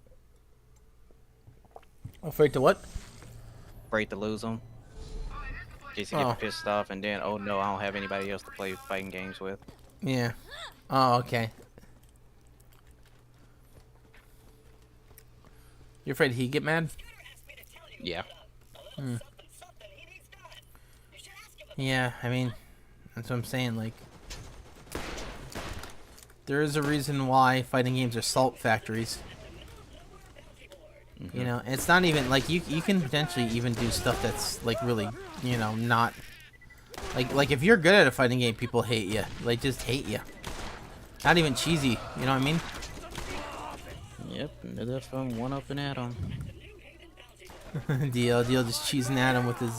Afraid to what? Afraid to lose them. Just get pissed off, and then oh no, I don't have anybody else to play fighting games with. Yeah. Oh, okay. You afraid he'd get mad? Yeah. Yeah, I mean, that's what I'm saying. Like, there is a reason why fighting games are salt factories. You know, it's not even like you can potentially even do stuff that's like really, you know, not like if you're good at a fighting game, people hate you. Like just hate you. Not even cheesy. You know what I mean? Yep. Another fun one up and at him. DL just cheesing at him with his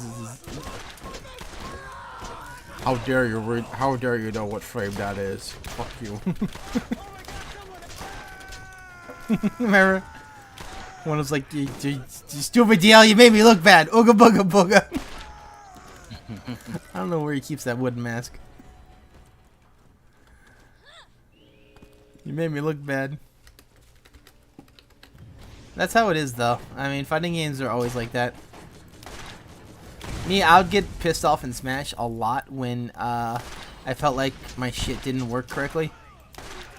how dare you how dare you know what frame that is? Fuck you. Remember? One was like, you stupid DL, you made me look bad. Ooga booga booga. I don't know where he keeps that wooden mask. You made me look bad. That's how it is, though. I mean, fighting games are always like that. Me, I would get pissed off in Smash a lot when I felt like my shit didn't work correctly.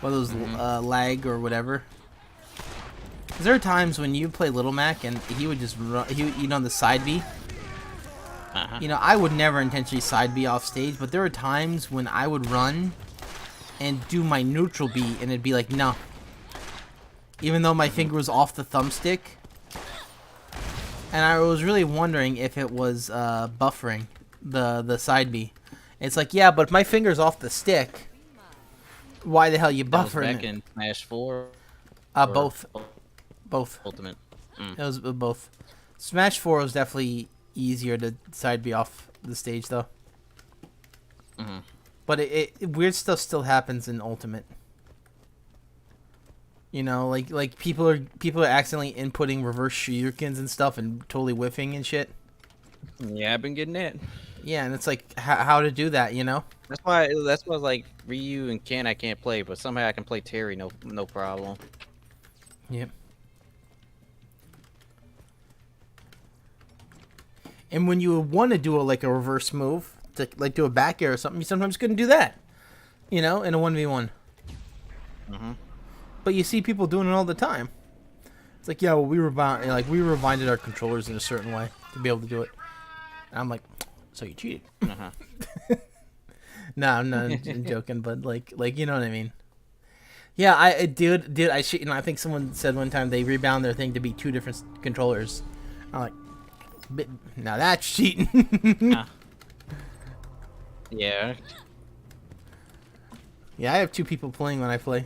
Whether it was lag or whatever. 'Cause there are times when you play Little Mac and he would just run, you know, the side B. You know, I would never intentionally side B off stage, but there were times when I would run and do my neutral B and it'd be like, no. Even though my finger was off the thumbstick. And I was really wondering if it was buffering the side B. It's like, yeah, but if my finger's off the stick, why the hell you buffering back in Smash 4? Both. Both. Ultimate. It was both. Smash 4 was definitely easier to side B off the stage, though. But weird stuff still happens in Ultimate. You know, like people are accidentally inputting reverse shurikens and stuff and totally whiffing and shit. Yeah, I've been getting that. Yeah, and it's like how to do that, you know? That's why like Ryu and Ken I can't play, but somehow I can play Terry no problem. Yep. And when you want to do a reverse move, to like do a back air or something, you sometimes couldn't do that. You know, in a 1v1. But you see people doing it all the time. It's like, yeah, well, we rewinded our controllers in a certain way to be able to do it. And I'm like, so you cheated? No, I'm not joking, but like you know what I mean. Yeah, I think someone said one time they rebound their thing to be 2 different controllers. I'm like, now that's cheating. Yeah. Yeah, I have 2 people playing when I play.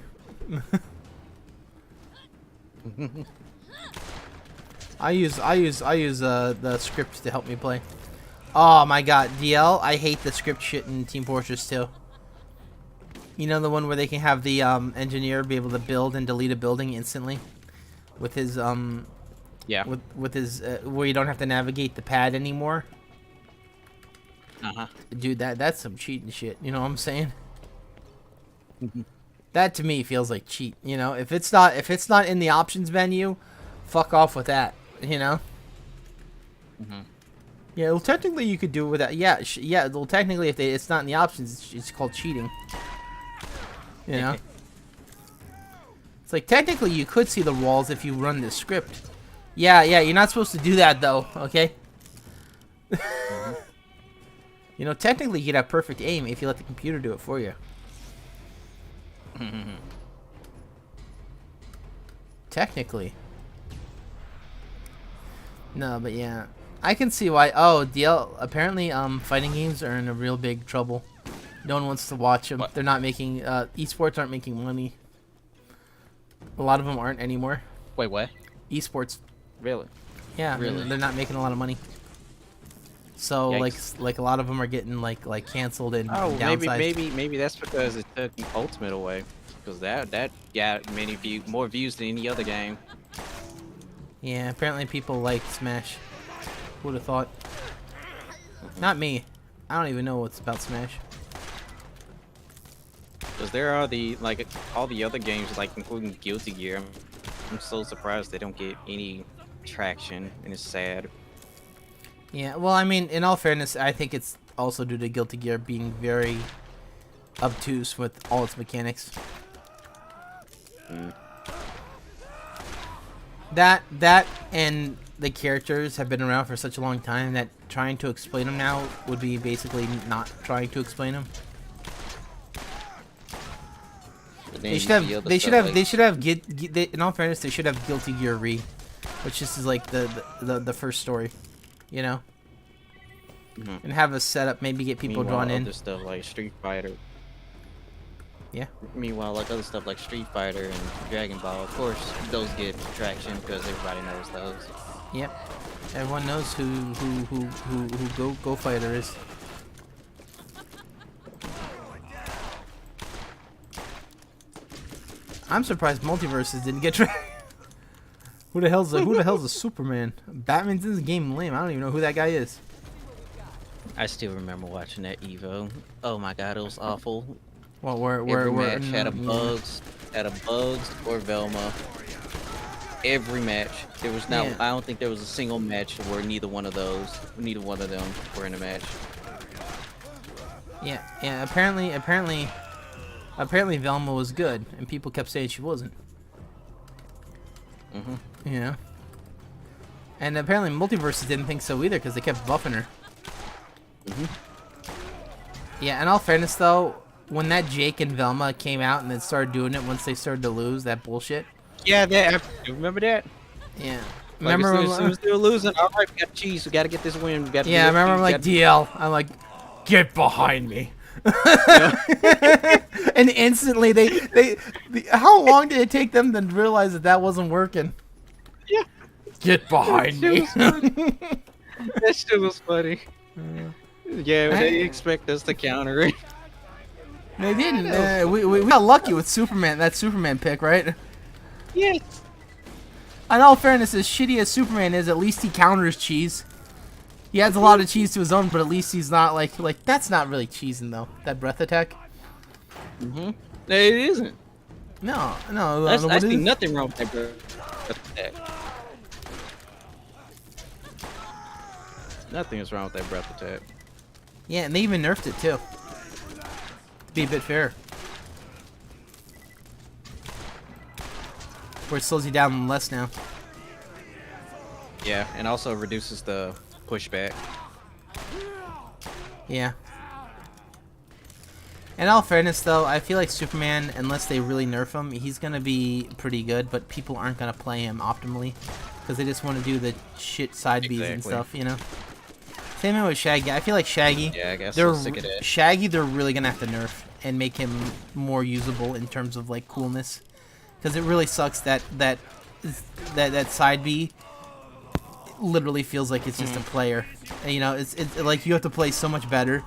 I use the script to help me play. Oh my god, DL, I hate the script shit in Team Fortress 2. You know, the one where they can have the engineer be able to build and delete a building instantly with his yeah, with his where you don't have to navigate the pad anymore. Dude, that's some cheating shit. You know what I'm saying? That to me feels like cheat. You know, if it's not in the options menu, fuck off with that. You know. Yeah, well, technically you could do it without. Yeah, yeah. Well, technically, if it's not in the options, it's called cheating. You know. It's like technically you could see the walls if you run this script. Yeah, you're not supposed to do that though, okay? You know, technically you'd have perfect aim if you let the computer do it for you. Technically. No, but yeah. I can see why. Oh, DL, apparently fighting games are in a real big trouble. No one wants to watch them. What? They're not making esports aren't making money. A lot of them aren't anymore. Wait, what? Esports. Really? Yeah, really? They're not making a lot of money. So Yikes. like a lot of them are getting like canceled and downsized. maybe that's because it took Ultimate away, because that got more views than any other game. Yeah, apparently people like Smash. Who'd have thought? Not me. I don't even know what's about Smash. Because there are all the other games, like including Guilty Gear. I'm so surprised they don't get any traction, and it's sad. Yeah, well, I mean, in all fairness, I think it's also due to Guilty Gear being very obtuse with all its mechanics. That and the characters have been around for such a long time that trying to explain them now would be basically not trying to explain them. They should have in all fairness, they should have Guilty Gear Re, which is like the first story, you know, and have a setup, maybe get people drawn in. Other stuff like Street Fighter. Yeah. Meanwhile, like other stuff like Street Fighter and Dragon Ball, of course, those get traction because everybody knows those. Yep. Everyone knows who Go Fighter is. I'm surprised Multiverses didn't get traction. Who the hell's a Superman? Batman's in the game lame. I don't even know who that guy is. I still remember watching that Evo. Oh my god, it was awful. Well, Every match had a Bugs or Velma. Every match. There was not. Yeah. I don't think there was a single match where neither one of them were in a match. Yeah. Apparently Velma was good, and people kept saying she wasn't. You know. And apparently Multiverses didn't think so either, because they kept buffing her. Yeah. In all fairness, though, when that Jake and Velma came out and then started doing it once they started to lose that bullshit. Yeah, remember that? Yeah. Like, Remember as soon as they were losing, all right, we got cheese. We got to get this win. We gotta I remember I'm like, DL. I'm like, get behind me. And instantly how long did it take them to realize that wasn't working? Yeah. Get behind me. That shit was funny. Yeah, they expect us to counter it. They didn't. We got lucky with Superman. That Superman pick, right? Yes. In all fairness, as shitty as Superman is, at least he counters cheese. He adds a lot of cheese to his own, but at least he's not like that's not really cheesing though. That breath attack. It isn't. No. I see nothing wrong with that breath attack. Nothing is wrong with that breath attack. Yeah, and they even nerfed it too. Be a bit fair. Where it slows you down less now. Yeah, and also reduces the pushback. Yeah. In all fairness, though, I feel like Superman, unless they really nerf him, he's gonna be pretty good, but people aren't gonna play him optimally because they just want to do the shit side Bs and stuff, you know. Same thing with Shaggy. I feel like Shaggy. Yeah, I guess I'm sick of that. Shaggy, they're really gonna have to nerf and make him more usable in terms of like coolness, because it really sucks that side B literally feels like it's just a player. And, you know, it's like you have to play so much better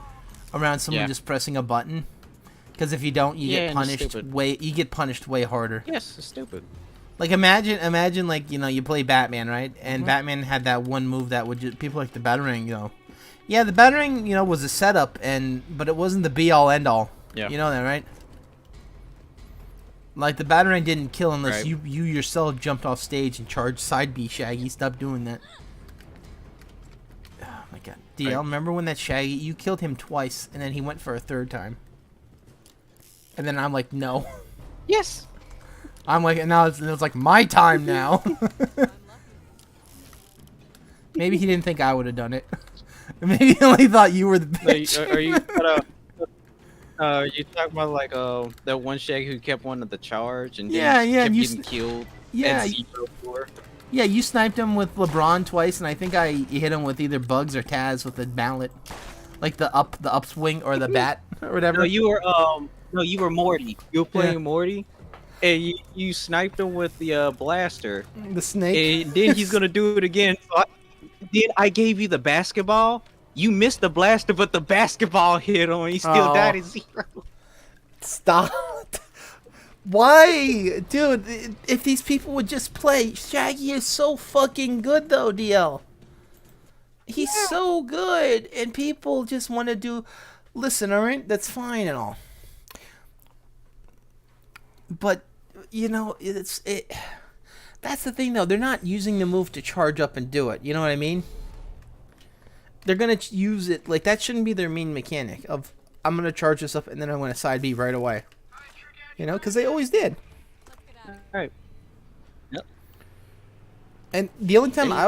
around someone just pressing a button. Because if you don't, you get punished way harder. Yes, it's stupid. Like imagine like, you know, you play Batman, right? And Batman had that one move that would just, people like the Batarang, you know. Yeah, the Batarang, you know, was a setup, but it wasn't the be all end all. Yeah. You know that, right? Like the Batarang didn't kill unless you yourself jumped off stage and charged side B Shaggy. Stop doing that. Oh my god. DL, remember when that Shaggy, you killed him twice and then he went for a third time. And then I'm like, no. Yes. I'm like, and now it's like my time now. Maybe he didn't think I would have done it. Maybe he only thought you were the bitch. Are you talking about like that one Shaggy who kept one of the charge and kept getting killed? Yeah. And 0-4? Yeah, you sniped him with LeBron twice, and I think I hit him with either Bugs or Taz with the mallet, like the upswing or the bat or whatever. No, you were Morty. You were playing Morty, and you sniped him with the blaster. The snake. And then he's gonna do it again. So then I gave you the basketball. You missed the blaster, but the basketball hit him, and he still died at 0. Stop. Why? Dude, if these people would just play. Shaggy is so fucking good, though, DL. He's so good, and people just want to do... Listen, alright? That's fine and all. But, you know, that's the thing, though. They're not using the move to charge up and do it. You know what I mean? They're going to use it... Like, that shouldn't be their main mechanic of I'm gonna charge this up, and then I'm gonna side B right away. You know, because they always did. Let's get out. Right. Yep. And the only time I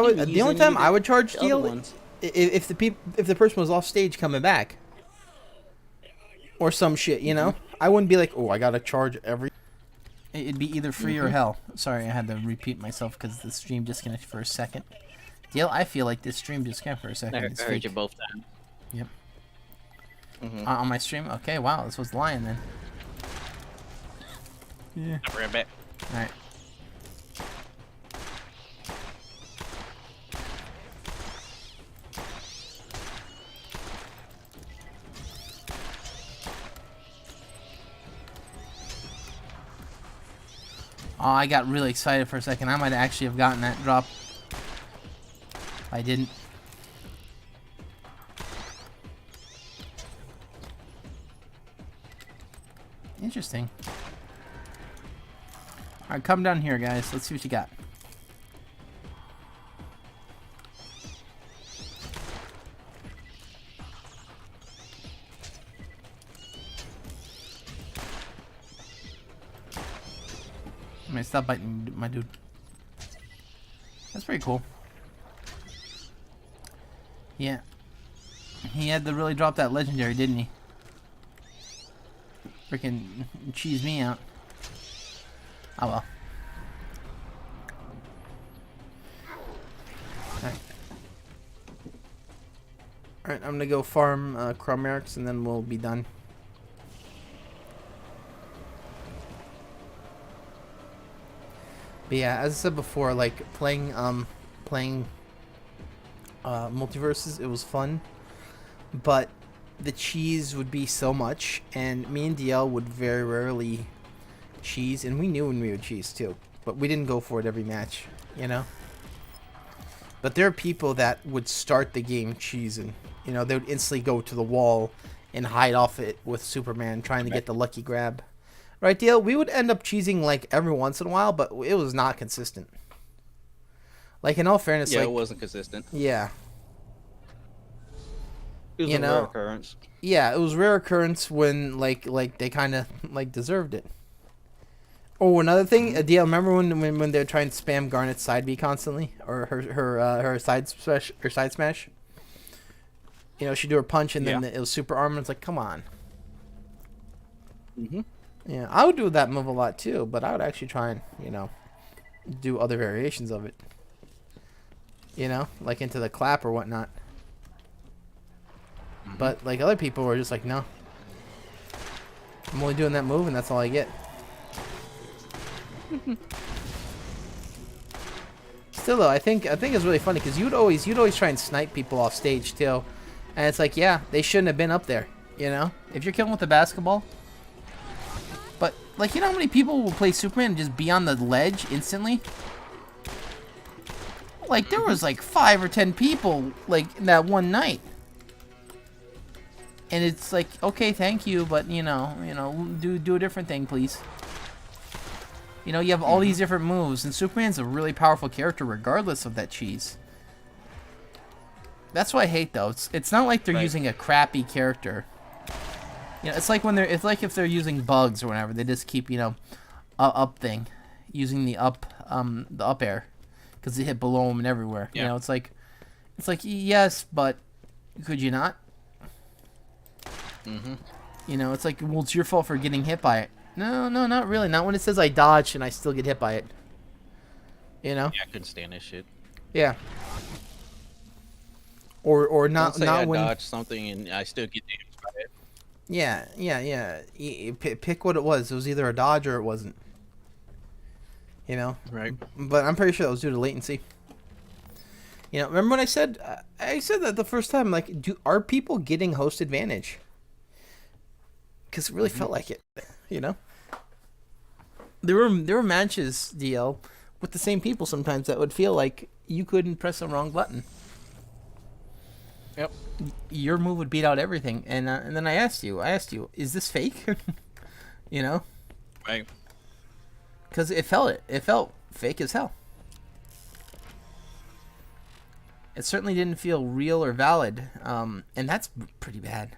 would charge the other deal ones. if the person was off stage coming back or some shit, you know. I wouldn't be like, oh, I gotta charge every. It'd be either free or hell. Sorry, I had to repeat myself because the stream disconnected for a second. Deal, I feel like this stream disconnected for a second. I It's heard fake. you both times. Yep. Mm-hmm. On my stream? Okay, wow, this was lying then. Yeah. I'll be right back. Alright. Oh, I got really excited for a second. I might actually have gotten that drop. I didn't. Interesting. Alright, come down here, guys. Let's see what you got. I mean, stop biting my dude. That's pretty cool. Yeah. He had to really drop that legendary, didn't he? Freaking cheese me out. Oh well. Alright, I'm gonna go farm Chromerics and then we'll be done. But yeah, as I said before, like playing multiverses, it was fun, but the cheese would be so much, and me and DL would very rarely cheese, and we knew when we would cheese too, but we didn't go for it every match, you know. But there are people that would start the game cheesing, you know. They would instantly go to the wall and hide off it with Superman, trying to get the lucky grab. Right, Dale? We would end up cheesing like every once in a while, but it was not consistent. Like, in all fairness, Yeah, like, it wasn't consistent. yeah. It was You a know, rare occurrence. Yeah, it was rare occurrence when like they kind of like deserved it. Oh, another thing, DL, remember when they were trying to spam Garnet's side B constantly, or her side smash? You know, she'd do her punch and then it was super armor. It's like, come on. Mm-hmm. Yeah, I would do that move a lot too, but I would actually try and, you know, do other variations of it. You know, like into the clap or whatnot. But like other people were just like, no, I'm only doing that move and that's all I get. Still though, I think it's really funny because you'd always try and snipe people off stage too, and it's like, yeah, they shouldn't have been up there. You know, if you're killing with a basketball. But like, you know how many people will play Superman and just be on the ledge instantly? Like there was like 5 or 10 people like that one night. And it's like, okay, thank you, but you know, do a different thing, please. You know, you have all these different moves, and Superman's a really powerful character regardless of that cheese. That's what I hate, though. It's not like they're using a crappy character. You know, it's like if they're using bugs or whatever, they just keep, you know, up thing, using the up air, because they hit below them and everywhere. Yeah. You know, it's like yes, but could you not? You know, it's like, well, it's your fault for getting hit by it. No, not really. Not when it says I dodged and I still get hit by it. You know? Yeah, I couldn't stand this shit. Yeah. Or not. Don't say not I when. dodged something and I still get damaged by it. Yeah. Pick what it was. It was either a dodge or it wasn't. You know? Right. But I'm pretty sure that was due to latency. You know, remember when I said that the first time? Like, are people getting host advantage? Because it really felt like it, you know. There were matches, DL, with the same people sometimes that would feel like you couldn't press the wrong button. Yep. Your move would beat out everything, and then I asked you, is this fake? You know. Right. Because it felt fake as hell. It certainly didn't feel real or valid, and that's pretty bad.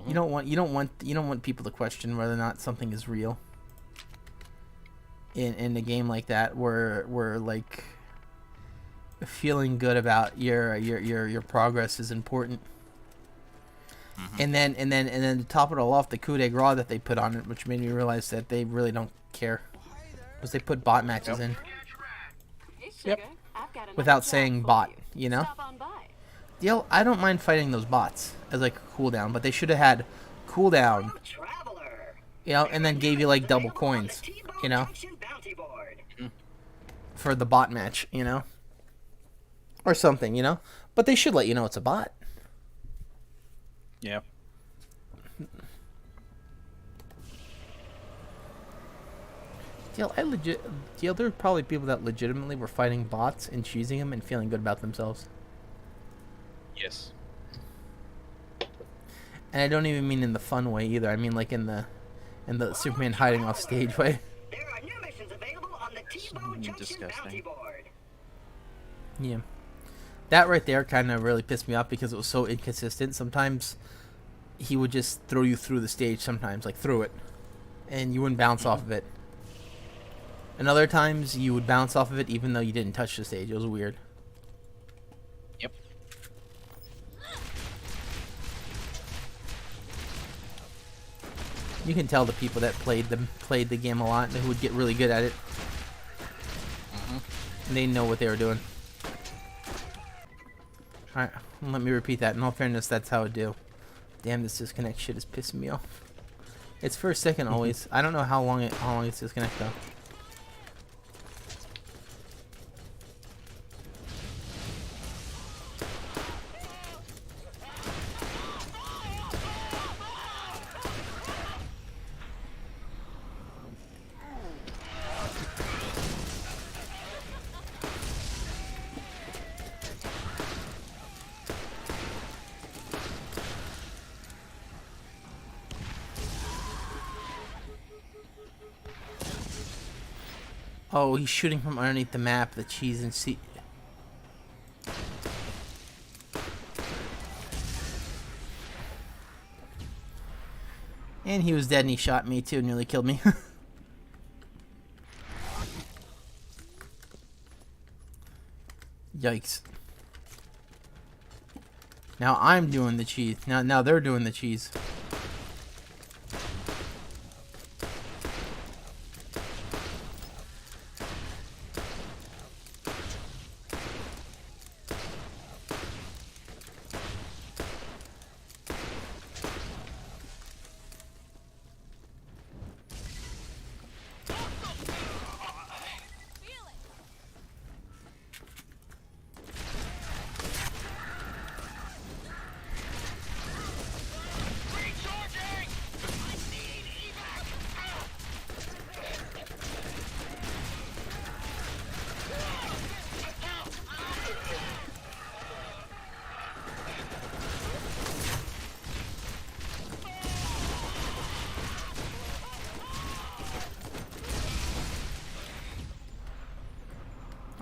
You don't want people to question whether or not something is real. In a game like that, where like feeling good about your progress is important. And then to top it all off, the coup de grace that they put on it, which made me realize that they really don't care, was they put bot matches in. Yep. Without saying bot, you know. I don't mind fighting those bots as like a cooldown, but they should have had cooldown, you know, and then gave you like double coins, you know, for the bot match, you know, or something, you know. But they should let you know it's a bot. Yeah. There were probably people that legitimately were fighting bots and choosing them and feeling good about themselves. Yes. And I don't even mean in the fun way either. I mean like in the Superman hiding off stage way. There are new missions available on the T-Bone Junction Disgusting. Bounty Board. Yeah. That right there kind of really pissed me off because it was so inconsistent. Sometimes he would just throw you through the stage, sometimes, like through it, and you wouldn't bounce off of it. And other times you would bounce off of it even though you didn't touch the stage. It was weird. Yep. You can tell the people that played the game a lot, who would get really good at it. And they know what they were doing. Alright, let me repeat that. In all fairness, that's how it do. Damn, this disconnect shit is pissing me off. It's for a second always. I don't know how long it's disconnect though. Oh, he's shooting from underneath the map, the cheese and sea. And he was dead and he shot me too, nearly killed me. Yikes. Now I'm doing the cheese. Now they're doing the cheese.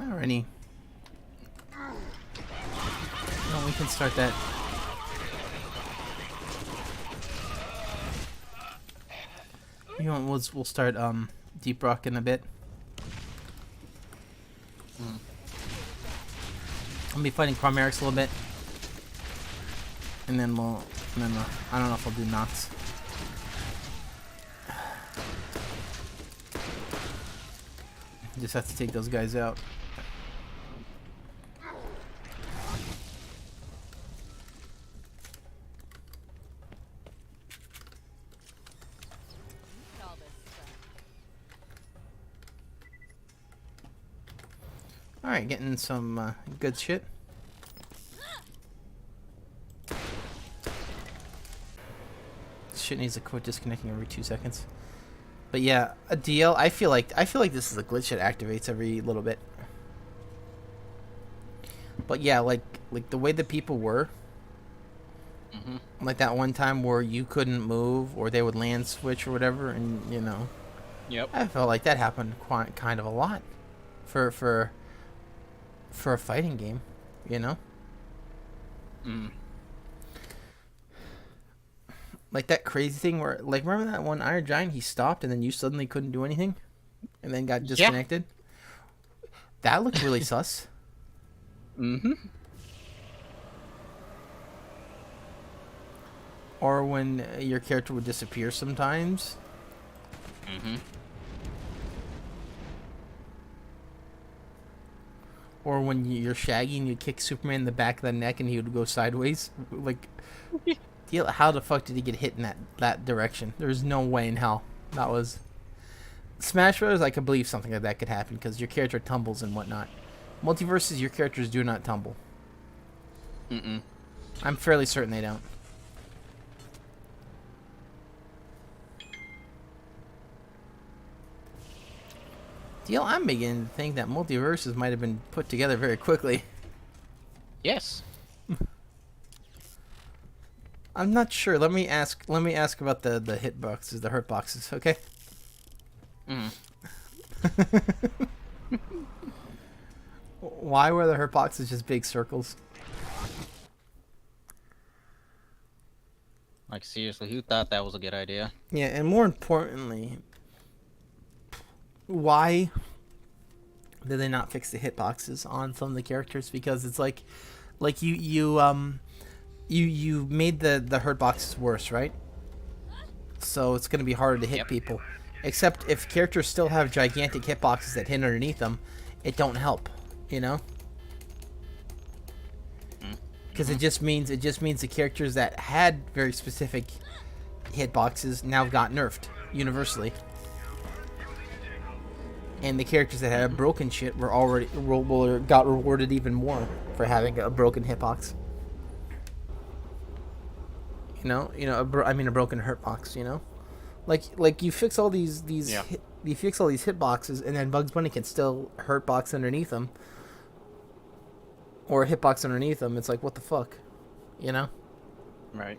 Alrighty. No, we can start that. You know, we'll start Deep Rock in a bit. I'll be fighting Chimerics a little bit, and then I don't know if I'll do knots. Just have to take those guys out. Alright, getting some good shit. Shit needs to quit disconnecting every 2 seconds. But yeah, a DL. I feel like this is a glitch that activates every little bit. But yeah, like the way the people were. Like that one time where you couldn't move, or they would land switch or whatever, and you know. Yep. I felt like that happened kind of a lot, for a fighting game, you know. Like that crazy thing where, like, remember that one Iron Giant? He stopped and then you suddenly couldn't do anything, and then got disconnected. That looked really sus. Mm-hmm. Or when your character would disappear sometimes. Mm-hmm. Or when you're Shaggy and you kick Superman in the back of the neck and he would go sideways. Like, how the fuck did he get hit in that direction? There's no way in hell. That was... Smash Bros. I could believe something like that could happen because your character tumbles and whatnot. Multiverses, your characters do not tumble. Mm-mm. I'm fairly certain they don't. Deal, I'm beginning to think that multiverses might have been put together very quickly. Yes. I'm not sure. Let me ask about the hitboxes, the hurt boxes, okay? Mm. Why were the hurt boxes just big circles? Like, seriously, who thought that was a good idea? Yeah, and more importantly, why did they not fix the hitboxes on some of the characters? Because it's like you made the hurt boxes worse, right? So it's gonna be harder to hit people. Except if characters still have gigantic hitboxes that hit underneath them, it don't help, you know? Because it just means the characters that had very specific hitboxes now got nerfed universally, and the characters that had broken shit were already got rewarded even more for having a broken hitbox. A broken hurtbox. You know, like you fix all these you fix all these hitboxes, and then Bugs Bunny can still hurtbox underneath them. Or a hitbox underneath them. It's like, what the fuck? You know? Right.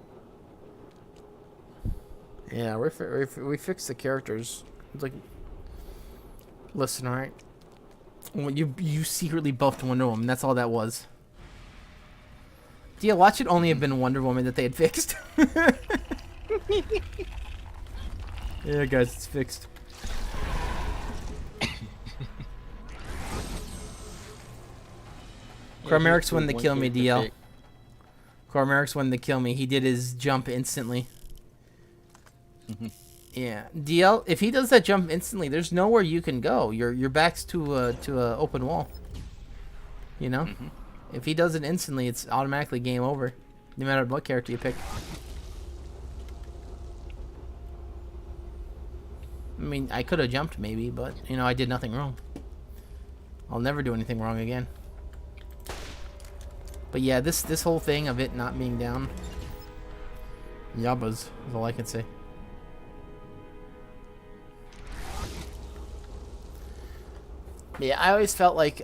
Yeah, we fixed the characters. It's like, listen, alright? You secretly buffed Wonder Woman. That's all that was. Yeah, watch it only have been Wonder Woman that they had fixed. Yeah, guys, it's fixed. Cormeric's won the kill me, DL. Cormeric's won the kill me. He did his jump instantly. Yeah, DL. If he does that jump instantly, there's nowhere you can go. Your back's to a open wall. You know, if he does it instantly, it's automatically game over, no matter what character you pick. I mean, I could have jumped maybe, but you know, I did nothing wrong. I'll never do anything wrong again. But yeah, this whole thing of it not being down, yabbas is all I can say. Yeah, I always felt like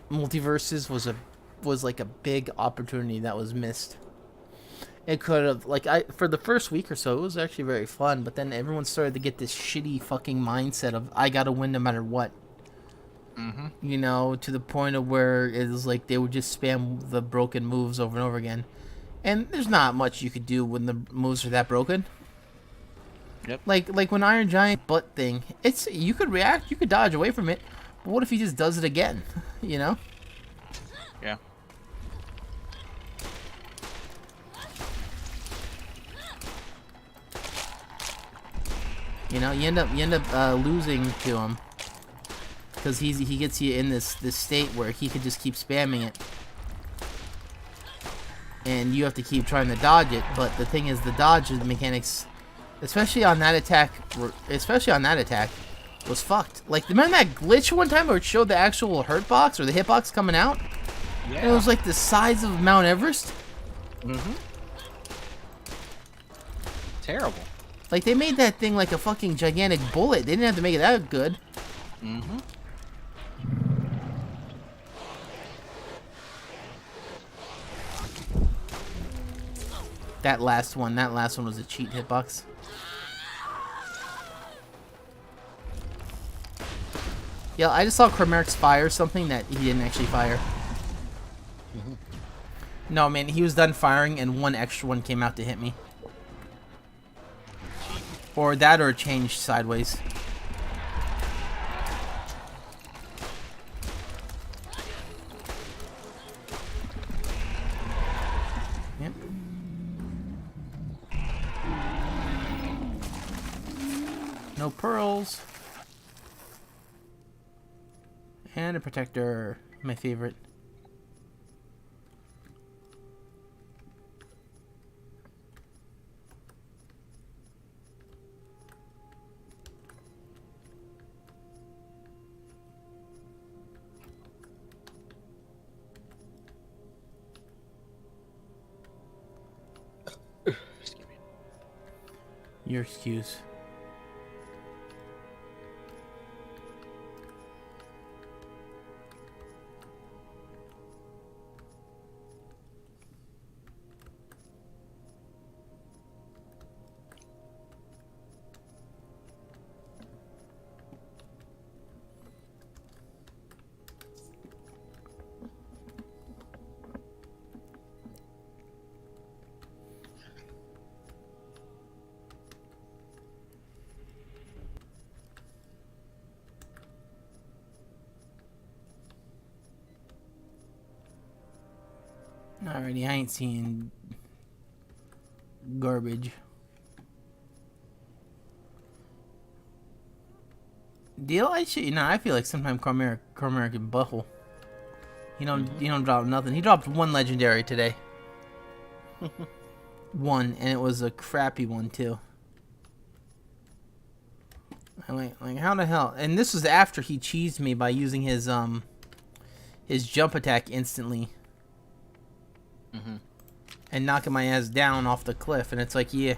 Multiverses was like a big opportunity that was missed. It could have, like, for the first week or so, it was actually very fun, but then everyone started to get this shitty fucking mindset of I gotta win no matter what. You know, to the point of where it was like they would just spam the broken moves over and over again. And there's not much you could do when the moves are that broken. Yep. Like when Iron Giant butt thing, it's you could react, you could dodge away from it, but what if he just does it again? You know? Yeah. You know, you end up losing to him. Because he gets you in this state where he could just keep spamming it, and you have to keep trying to dodge it. But the thing is, the dodge mechanics, especially on that attack, was fucked. Like, remember that glitch one time where it showed the actual hurt box or the hitbox coming out? Yeah. And it was like the size of Mount Everest. Terrible. Like, they made that thing like a fucking gigantic bullet. They didn't have to make it that good. That last one was a cheat hitbox. Yeah, I just saw Chromerix fire something that he didn't actually fire. No, man, he was done firing and one extra one came out to hit me. Or that or it changed sideways. Yep. No pearls. And a protector, my favorite. Your excuse. Alrighty, I ain't seeing garbage. Deal? I feel like sometimes Cormac can buckle. You don't drop nothing. He dropped one legendary today. One, and it was a crappy one too. Like how the hell? And this was after he cheesed me by using his jump attack instantly. And knocking my ass down off the cliff, and it's like, yeah.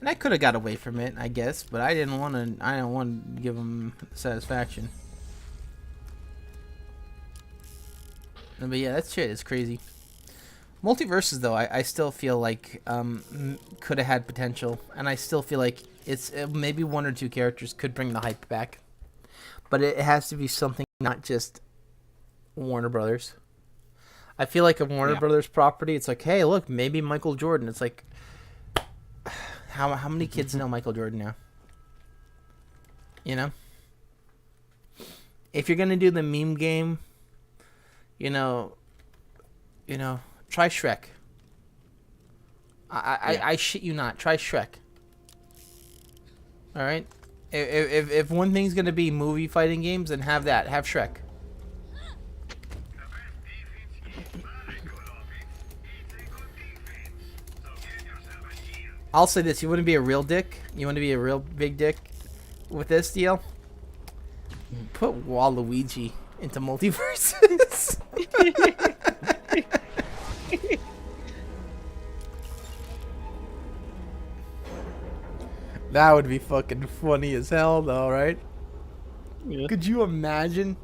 And I could have got away from it, I guess, but I didn't want to. I don't want to give him satisfaction. But yeah, that shit is crazy. Multiverses, though, I still feel like could have had potential, and I still feel like it's maybe one or two characters could bring the hype back, but it has to be something not just Warner Brothers. I feel like a Warner Brothers property. It's like, hey, look, maybe Michael Jordan. It's like, how many kids know Michael Jordan now? You know, if you're gonna do the meme game, you know, try Shrek. I shit you not. Try Shrek. All right. If one thing's gonna be movie fighting games, then have that. Have Shrek. I'll say this: you want to be a real dick. You want to be a real big dick with this deal. Put Waluigi into multiverses. That would be fucking funny as hell, though, right? Yeah. Could you imagine?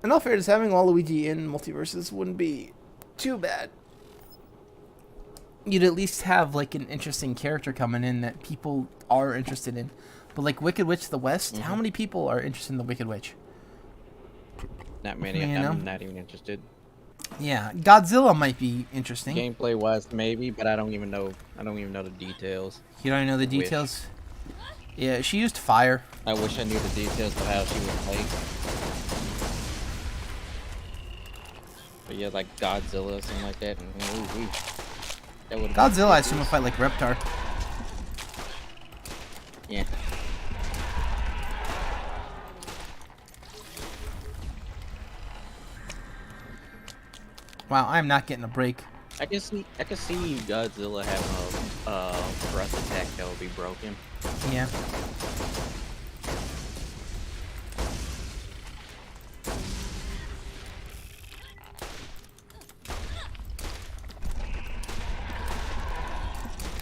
In all fairness, having Waluigi in multiverses wouldn't be too bad. You'd at least have like an interesting character coming in that people are interested in. But like Wicked Witch of the West, how many people are interested in the Wicked Witch? Not many. I'm not even interested. Yeah, Godzilla might be interesting. Gameplay wise, maybe, but I don't even know the details. You don't know the details? Yeah, she used fire. I wish I knew the details of how she would play. But yeah, like Godzilla or something like that. That would. Godzilla, I assume, will fight like Reptar. Yeah. Wow, I'm not getting a break. I can see Godzilla having a thrust attack that will be broken. Yeah.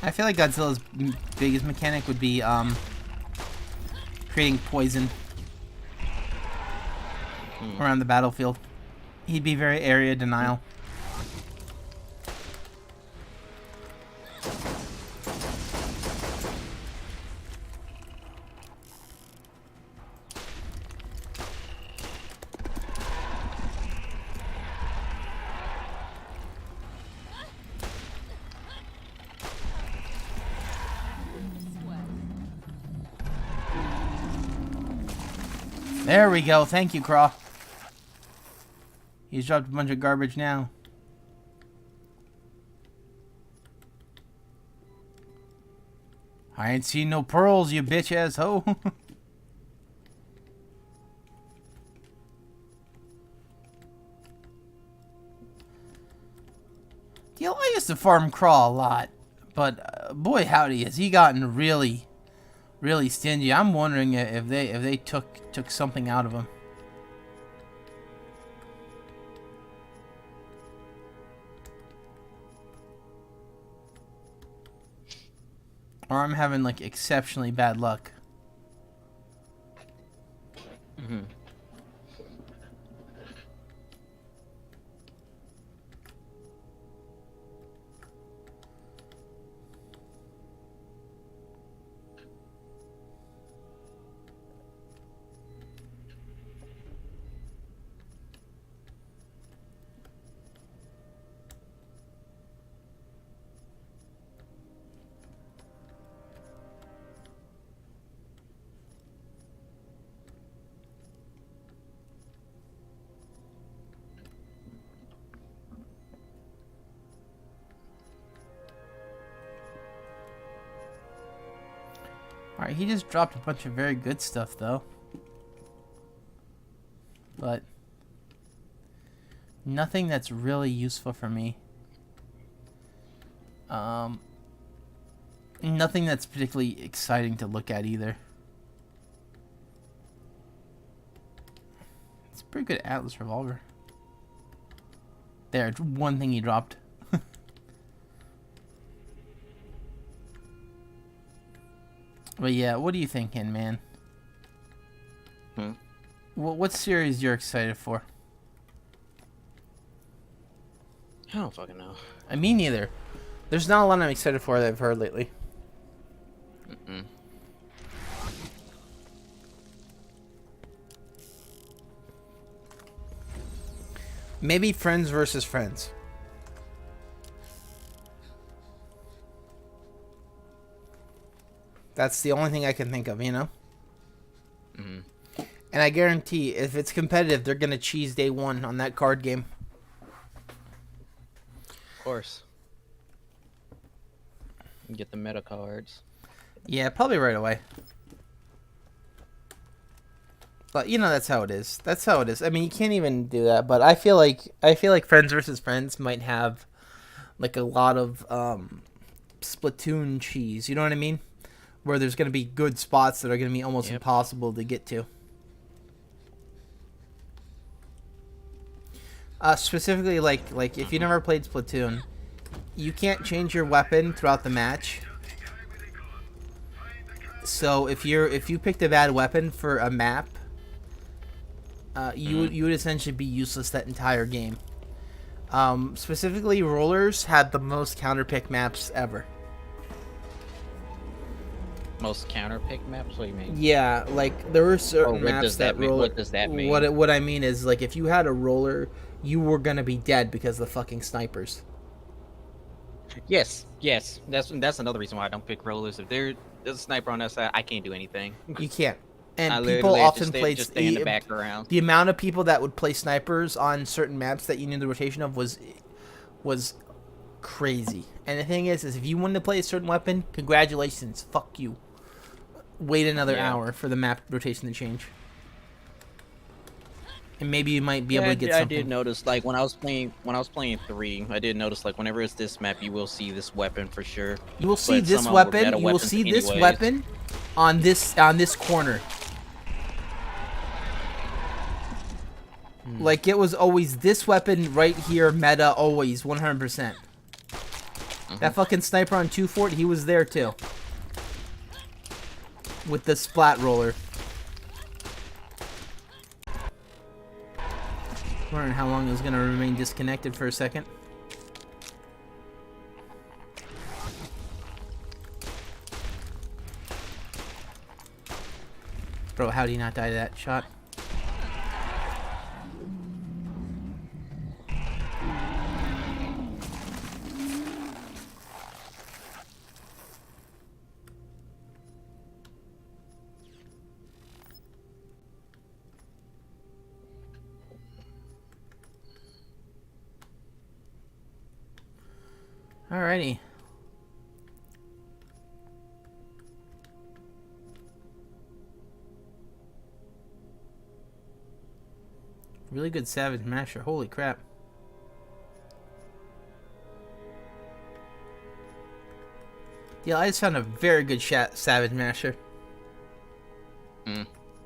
I feel like Godzilla's biggest mechanic would be creating poison around the battlefield. He'd be very area denial. There we go. Thank you, Craw. He's dropped a bunch of garbage now. I ain't seen no pearls, you bitch-ass hoe. I used to farm Craw a lot, but boy howdy, has he gotten really, really stingy. I'm wondering if they took something out of him. Or I'm having like exceptionally bad luck. Mm-hmm. Alright, he just dropped a bunch of very good stuff, though. But nothing that's really useful for me. Nothing that's particularly exciting to look at either. It's a pretty good Atlas revolver. There, one thing he dropped. But yeah, what are you thinking, man? What series you're excited for? I don't fucking know. Me neither. There's not a lot I'm excited for that I've heard lately. Maybe Friends versus Friends. That's the only thing I can think of, you know? And I guarantee, if it's competitive, they're going to cheese day one on that card game. Of course. You get the meta cards. Yeah, probably right away. But you know that's how it is. That's how it is. I mean, you can't even do that. But I feel like Friends versus Friends might have like a lot of Splatoon cheese. You know what I mean? Where there's going to be good spots that are going to be almost impossible to get to. Specifically, like if you never played Splatoon, you can't change your weapon throughout the match. So if you picked a bad weapon for a map, you would essentially be useless that entire game. Specifically, rollers had the most counterpick maps ever. Most counterpick maps? What do you mean? Yeah, like there were certain maps that roll. What does that mean? What I mean is, like, if you had a roller, you were gonna be dead because of the fucking snipers. Yes. That's another reason why I don't pick rollers. If there's a sniper on that side, I can't do anything. You can't. And I people literally often just stay in the background. The amount of people that would play snipers on certain maps that you knew the rotation of was crazy. And the thing is if you wanted to play a certain weapon, congratulations, fuck you. Wait another hour for the map rotation to change. And maybe you might be able to get something. I did notice, like, when I was playing 3, I did notice, like, whenever it's this map, you will see this weapon for sure. You will see this weapon. You will see this weapon on this corner. Like, it was always this weapon right here, meta, always, 100%. That fucking sniper on 240, he was there too. With the splat roller. Wondering how long it was going to remain disconnected for a second. Bro, how do you not die to that shot? Alrighty. Really good Savage Masher. Holy crap. Yeah, I just found a very good Savage Masher.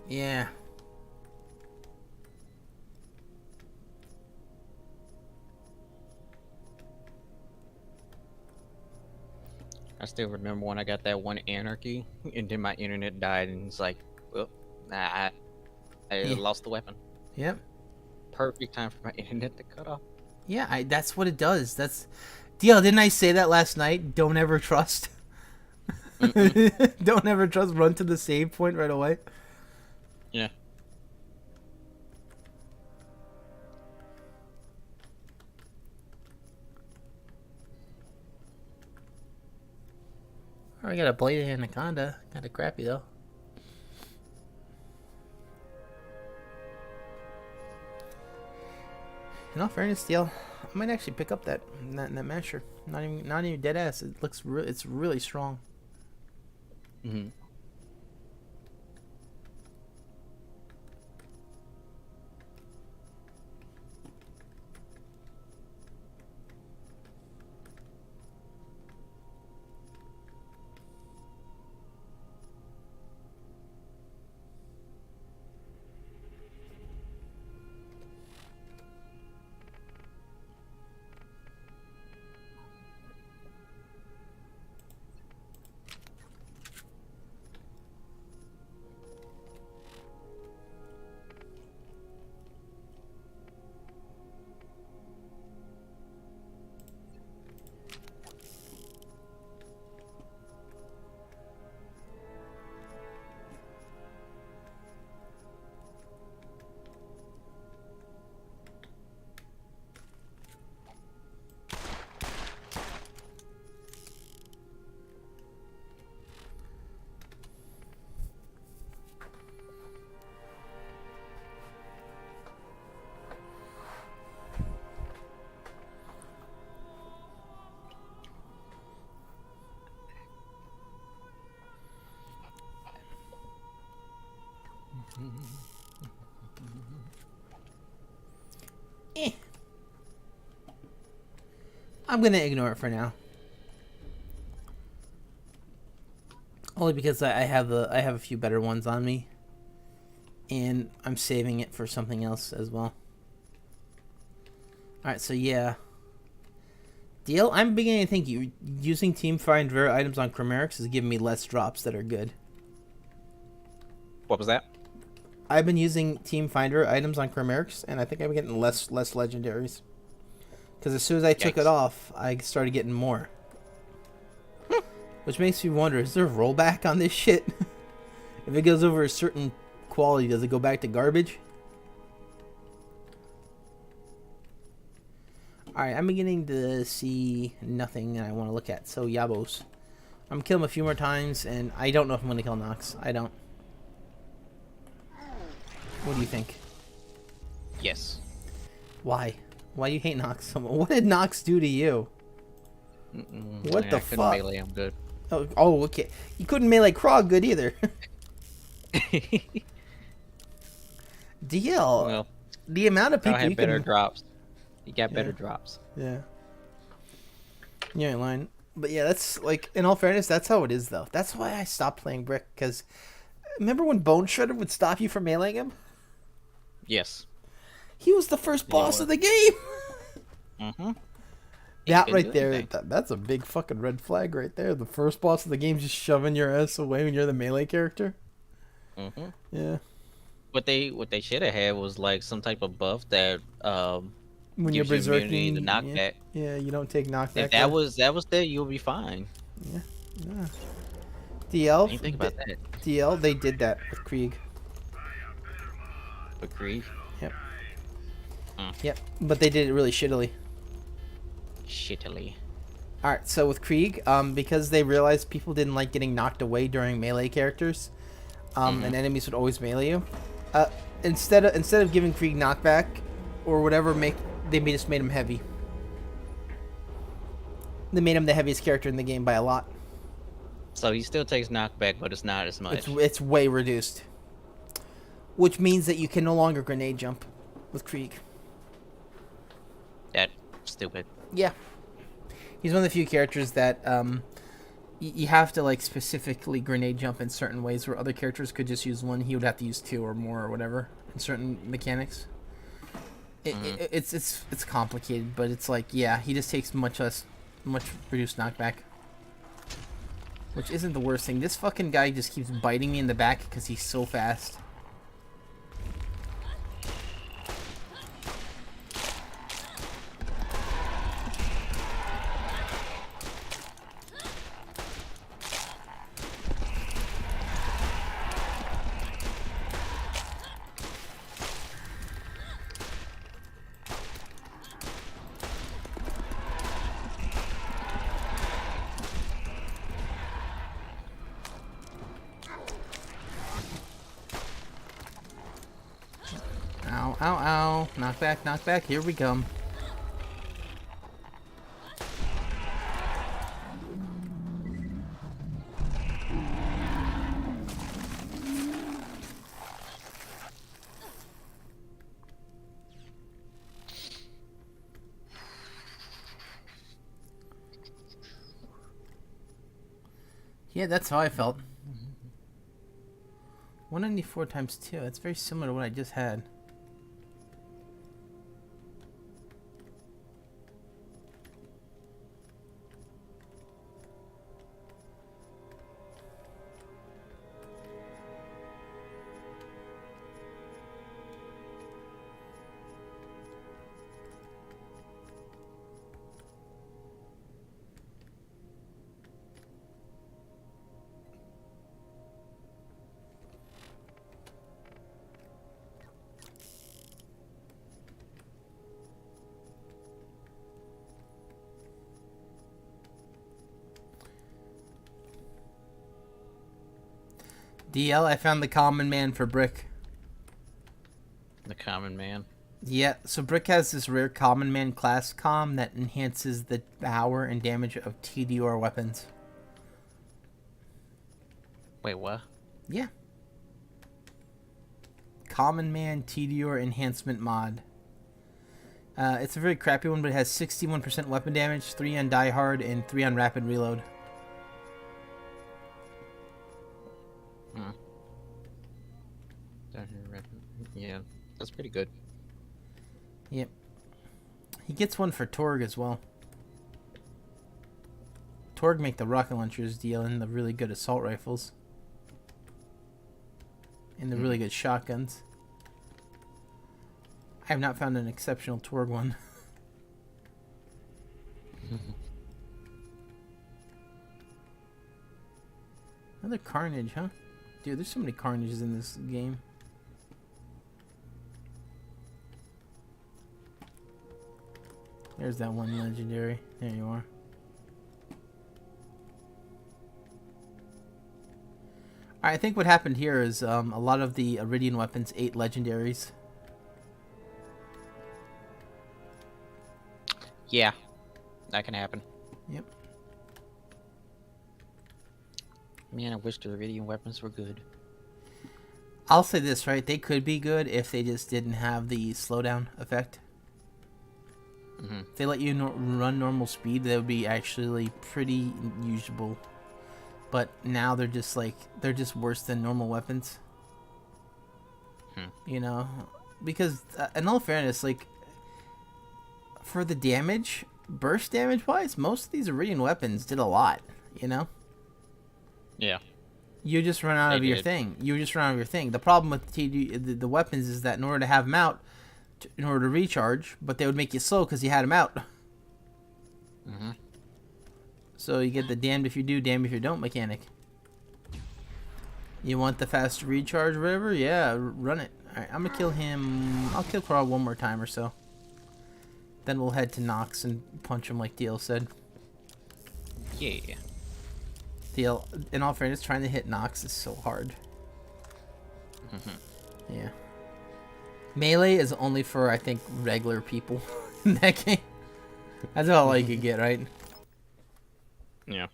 Yeah. I still remember when I got that one Anarchy, and then my internet died, and it's like, well, I lost the weapon. Yep. Perfect time for my internet to cut off. Yeah, that's what it does. That's... DL, didn't I say that last night? Don't ever trust. Don't ever trust. Run to the save point right away. Yeah. Oh, I got a bladed anaconda. Kind of crappy though. In all fairness, DL, I might actually pick up that masher. Not even dead ass. It looks it's really strong. Mm-hmm. I'm gonna ignore it for now. Only because I have a few better ones on me, and I'm saving it for something else as well. All right, so yeah. Deal. I'm beginning to think using Team Find rare items on Chimerics is giving me less drops that are good. What was that? I've been using Team Finder items on Chimerics, and I think I'm getting less legendaries. Because as soon as I took it off, I started getting more. Which makes me wonder, is there a rollback on this shit? If it goes over a certain quality, does it go back to garbage? Alright, I'm beginning to see nothing I want to look at. So, Yabos. I'm going to kill him a few more times, and I don't know if I'm going to kill Nox. I don't. What do you think? Yes. Why? Why do you hate Nox so much? What did Nox do to you? What the I couldn't fuck? melee him good. Oh, okay. You couldn't melee Krog good either. DL, Well, the amount of I people had you better can... drops. You got better drops. Yeah. You ain't lying. But yeah, that's like, in all fairness, that's how it is though. That's why I stopped playing Brick, because remember when Bone Shredder would stop you from meleeing him? Yes. He was the first boss of the game. Mm-hmm. That right there, that's a big fucking red flag right there. The first boss of the game just shoving your ass away when you're the melee character. Mm-hmm. Yeah. What they should have had was like some type of buff that When you're gives you immunity berserking, to knockback. yeah, you don't take knockback. If that was there, you'll be fine. Yeah. DL. You think about that. DL, they did that with Krieg. With Krieg. Yep. Mm. Yep. But they did it really shittily. Shittily. Alright, so with Krieg, because they realized people didn't like getting knocked away during melee characters, and enemies would always melee you, instead of giving Krieg knockback or whatever, they just made him heavy. They made him the heaviest character in the game by a lot. So he still takes knockback, but it's not as much. It's way reduced. Which means that you can no longer grenade jump with Krieg. That stupid. Yeah. He's one of the few characters that you have to like specifically grenade jump in certain ways where other characters could just use one. He would have to use two or more or whatever in certain mechanics. It's complicated, but it's like, yeah, he just takes much reduced knockback. Which isn't the worst thing. This fucking guy just keeps biting me in the back because he's so fast. Ow, ow, ow. Knock back. Here we come. Yeah, that's how I felt. 194 times 2. That's very similar to what I just had. DL, I found the common man for Brick. The common man. Yeah, so Brick has this rare common man class comm that enhances the power and damage of TDR weapons. Wait, what? Yeah. Common man TDR enhancement mod. It's a very crappy one, but it has 61% weapon damage, 3 on die hard, and 3 on rapid reload. Yeah, that's pretty good. Yep. He gets one for Torg as well. Torg make the rocket launchers deal and the really good assault rifles. And the really good shotguns. I have not found an exceptional Torg one. Another Carnage, huh? Dude, there's so many Carnages in this game. There's that one legendary. There you are. Alright, I think what happened here is a lot of the Iridian weapons ate legendaries. Yeah, that can happen. Yep. Man, I wish the Iridian weapons were good. I'll say this, right? They could be good if they just didn't have the slowdown effect. If they let you run normal speed, that would be actually pretty usable. But now they're just worse than normal weapons. You know, because in all fairness, like for the damage, burst damage wise, most of these Iridian weapons did a lot. You know. Yeah. You just run out of your thing. You just run out of your thing. The problem with the weapons is that in order to have them out, in order to recharge, but they would make you slow because you had them out. So you get the damned if you do, damned if you don't mechanic. You want the fast recharge or whatever? Yeah, run it. Alright, I'm gonna kill him. I'll kill Carl one more time or so. Then we'll head to Nox and punch him like DL said. Yeah. DL, in all fairness, trying to hit Nox is so hard. Yeah. Melee is only for, I think, regular people in that game. That's all you could get, right? Yeah.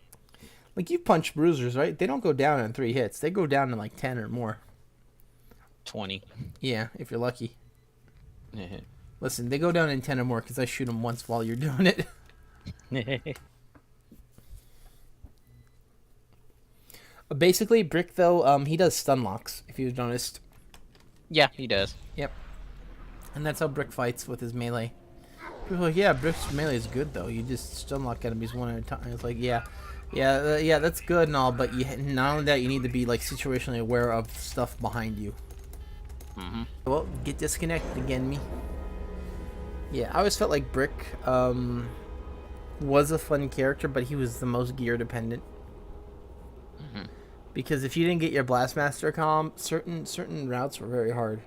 Like, you punch bruisers, right? They don't go down in 3 hits. They go down in like 10 or more. 20. Yeah, if you're lucky. Listen, they go down in 10 or more because I shoot them once while you're doing it. Basically, Brick, though, he does stun locks, if you've noticed. Yeah, he does. Yep. And that's how Brick fights with his melee. People are like, yeah, Brick's melee is good, though. You just stun lock enemies one at a time. It's like, yeah. Yeah, that's good and all, but not only that, you need to be, like, situationally aware of stuff behind you. Mm-hmm. Well, get disconnected again, me. Yeah, I always felt like Brick was a fun character, but he was the most gear dependent. Mm-hmm. Because if you didn't get your Blastmaster comm, certain routes were very hard.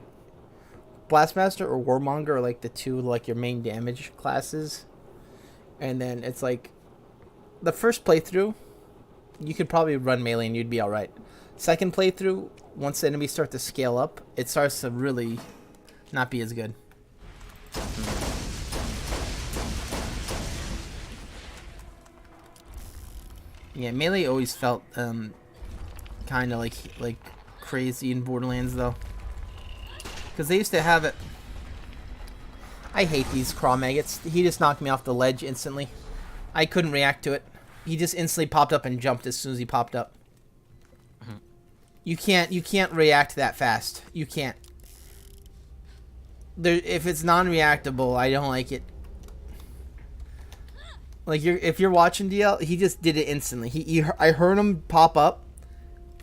Blastmaster or Warmonger are like the two like your main damage classes. And then it's like the first playthrough, you could probably run melee and you'd be alright. Second playthrough, once the enemies start to scale up, it starts to really not be as good. Yeah, melee always felt kind of like crazy in Borderlands though, because they used to have it. I hate these craw maggots. He just knocked me off the ledge instantly. I couldn't react to it. He just instantly popped up and jumped as soon as he popped up. You can't react that fast. You can't. If it's non-reactable, I don't like it. Like if you're watching DL, he just did it instantly. I heard him pop up,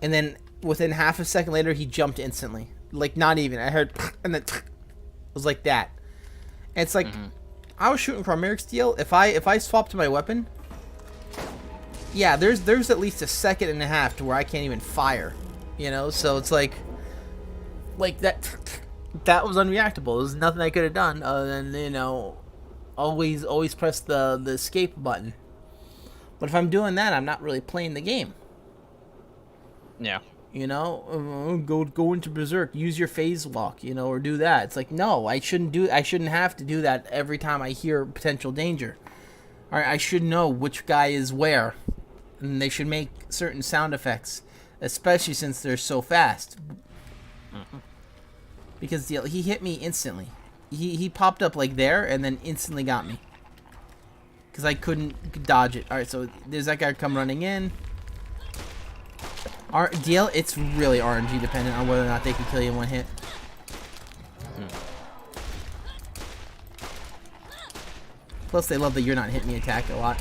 and then within half a second later, he jumped instantly. Like not even. I heard, and then it was like that. And it's like I was shooting from Eric's DL. If I swap to my weapon, yeah, there's at least a second and a half to where I can't even fire. You know, so it's like that. That was unreactable. There's nothing I could have done other than, you know, always press the escape button. But if I'm doing that, I'm not really playing the game. Yeah. You know, go into Berserk, use your phase walk, you know, or do that. It's like, no, I shouldn't have to do that every time I hear potential danger. All right, I should know which guy is where, and they should make certain sound effects, especially since they're so fast. Because he hit me instantly. He popped up like there and then instantly got me. Because I couldn't dodge it. Alright, so there's that guy come running in. DL, it's really RNG dependent on whether or not they can kill you in one hit. Plus they love the you're not hitting me attack a lot.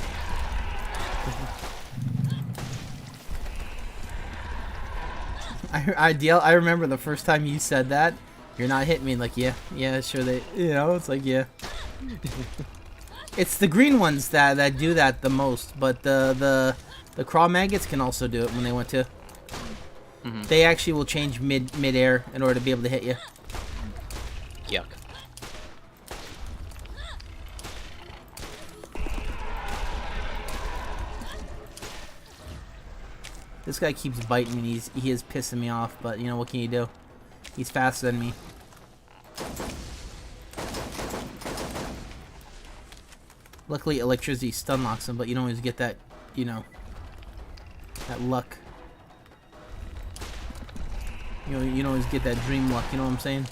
I remember the first time you said that. You're not hitting me, like, yeah, sure they, you know, it's like, yeah. It's the green ones that do that the most, but the craw maggots can also do it when they want to. They actually will change mid-air in order to be able to hit you. Yuck. This guy keeps biting me, he is pissing me off, but, you know, what can you do? He's faster than me. Luckily, electricity stun locks him, but you don't always get that, you know, that luck. You know, you don't always get that dream luck, you know what I'm saying?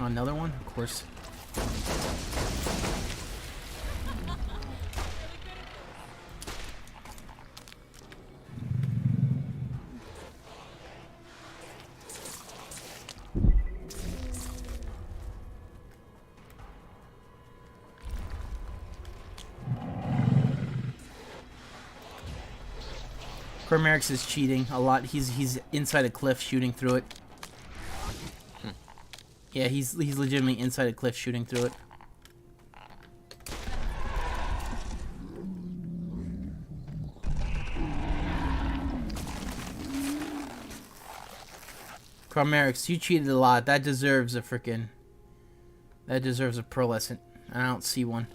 Oh, another one? Of course. Cormerix is cheating a lot. He's inside a cliff shooting through it. Yeah, he's legitimately inside a cliff shooting through it. Cormerix, you cheated a lot. That deserves a pearlescent. I don't see one.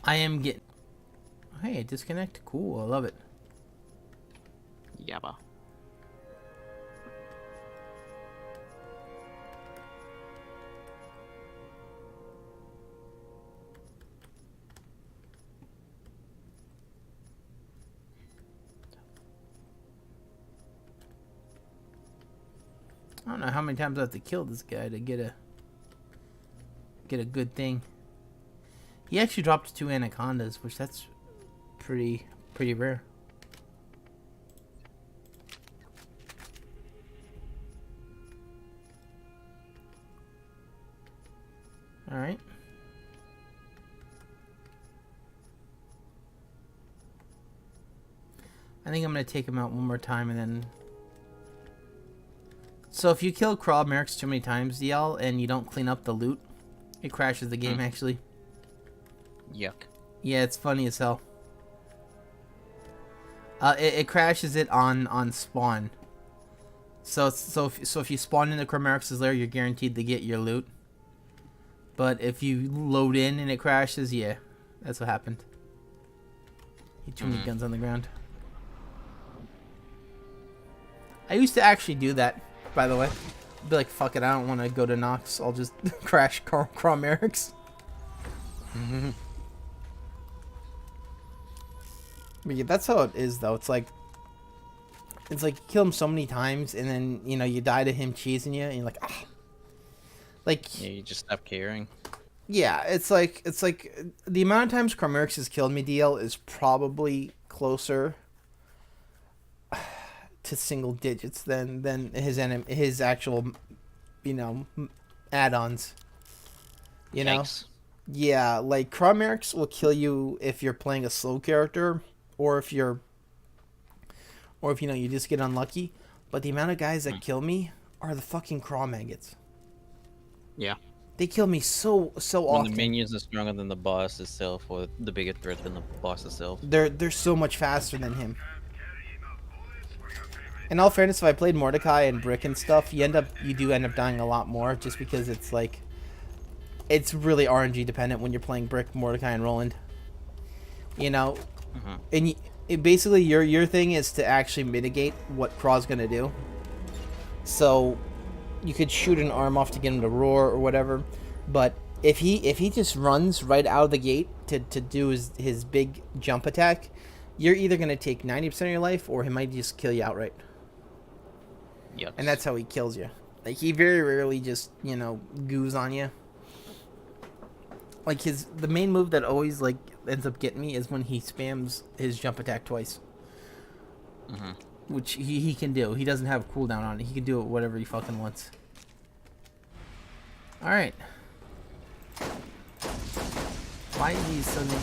I am getting... Hey, disconnect? Cool, I love it. Yabba. I don't know how many times I have to kill this guy to get a good thing. He actually dropped 2 anacondas, which that's pretty rare. All right. I think I'm gonna take him out one more time and then. So if you kill crawl mercs too many times, DL, and you don't clean up the loot, it crashes the game actually. Yuck. Yeah, it's funny as hell. It crashes it on spawn. So if you spawn in the Chromerix's lair, you're guaranteed to get your loot. But if you load in and it crashes, yeah, that's what happened. Too many guns on the ground. I used to actually do that, by the way. I'd be like, fuck it, I don't want to go to Nox. I'll just crash Chromerix. But yeah, that's how it is, though. It's like you kill him so many times, and then you die to him cheesing you, and you're like, ah. Like, Yeah, you just stop caring. yeah, it's like the amount of times Chromerix has killed me, DL, is probably closer to single digits than his actual add-ons. Yikes. Yeah, like Chromerix will kill you if you're playing a slow character, or if you just get unlucky. But the amount of guys that kill me are the fucking craw maggots. Yeah. They kill me so When often. the minions are stronger than the boss itself, or the bigger threat than the boss itself. They're so much faster than him. In all fairness, if I played Mordecai and Brick and stuff, you do end up dying a lot more, just because it's like, it's really RNG dependent when you're playing Brick, Mordecai, and Roland. And basically your thing is to actually mitigate what Craw's gonna do. So you could shoot an arm off to get him to roar or whatever, but if he just runs right out of the gate to do his big jump attack, you're either gonna take 90% of your life, or he might just kill you outright. Yep. And that's how he kills you. Like, he very rarely just goos on you. Like, the main move that always ends up getting me is when he spams his jump attack twice. Which he can do. He doesn't have a cooldown on it. He can do it whatever he fucking wants. Alright. Why is he suddenly...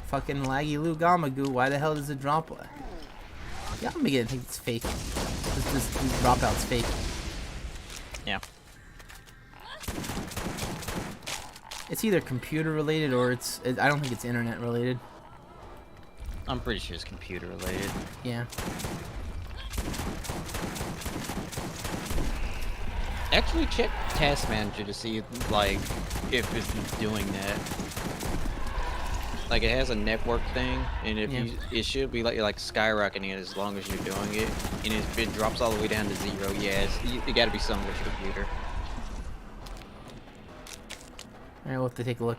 Fucking laggy Lou Gamagoo, why the hell does it drop? Yeah, I'm beginning to think it's fake. This dropout's fake. Yeah. It's either computer related or I don't think it's internet related. I'm pretty sure it's computer related. Yeah. Actually, check Task Manager to see if it's doing that. Like, it has a network thing, and it should be like skyrocketing it as long as you're doing it. And if it drops all the way down to 0, yeah, it got to be something with your computer. Alright, we'll have to take a look.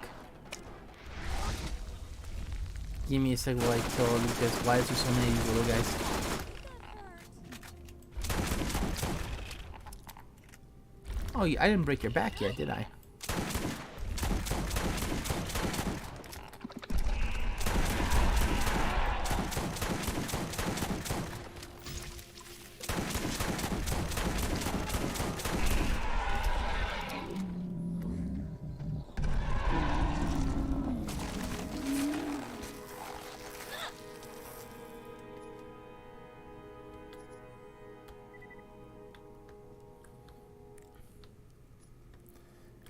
Give me a second while I kill all these guys. Why is there so many of these little guys? Oh, I didn't break your back yet, did I?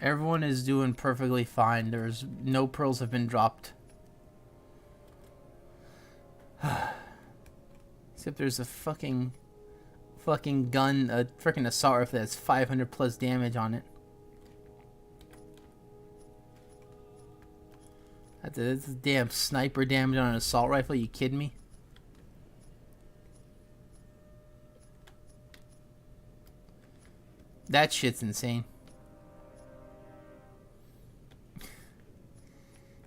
Everyone is doing perfectly fine. There's no pearls have been dropped. Except there's a fucking gun, a freaking assault rifle that has 500 plus damage on it. That's damn sniper damage on an assault rifle. You kidding me? That shit's insane.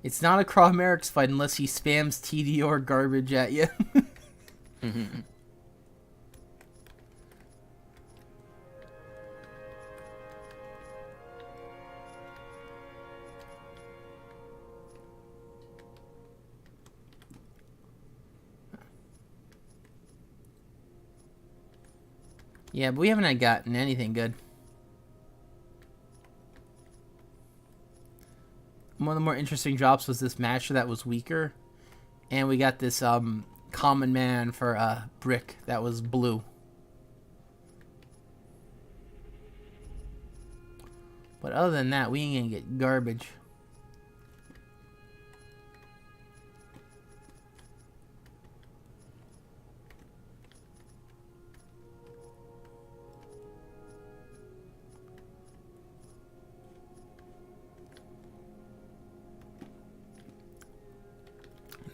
It's not a Krav Meric's fight unless he spams TDR garbage at you. Yeah, but we haven't gotten anything good. One of the more interesting drops was this matcher that was weaker. And we got this common man for brick that was blue. But other than that, we ain't gonna get garbage.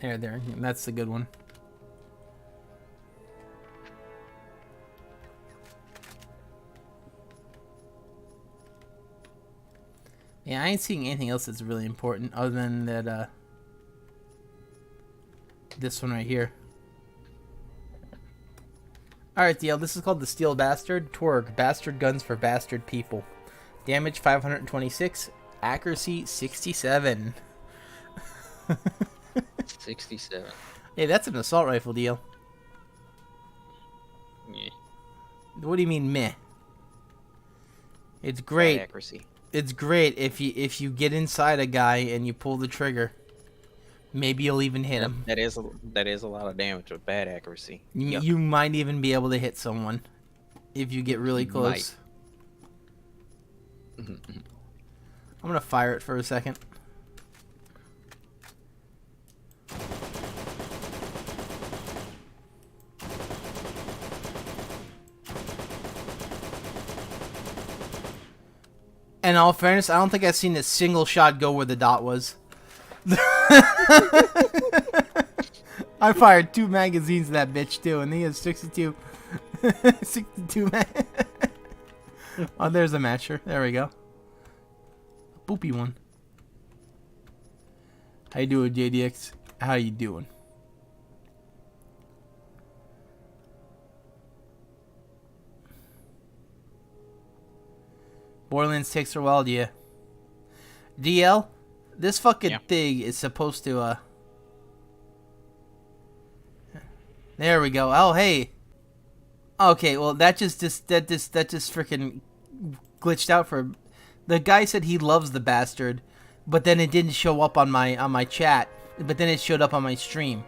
There. That's the good one. Yeah, I ain't seeing anything else that's really important other than that, this one right here. Alright, DL, this is called the Steel Bastard. Twerg, bastard guns for bastard people. Damage 526, accuracy 67. 67. Hey, that's an assault rifle deal. Yeah. What do you mean meh? It's Bad great. accuracy. It's great if you get inside a guy and you pull the trigger. Maybe you'll even hit him. That is a lot of damage with bad accuracy. You might even be able to hit someone if you get really close. I'm gonna fire it for a second. In all fairness, I don't think I've seen a single shot go where the dot was. I fired 2 magazines of that bitch too, and he has 62. 62 Oh, there's a matcher. There we go. Boopy one. How you doing, JDX? How you doing? Borderlands takes a while, yeah. DL, this fucking thing is supposed to, There we go. Oh, hey. Okay, well, that just freaking glitched out for... The guy said he loves the bastard, but then it didn't show up on my chat, but then it showed up on my stream.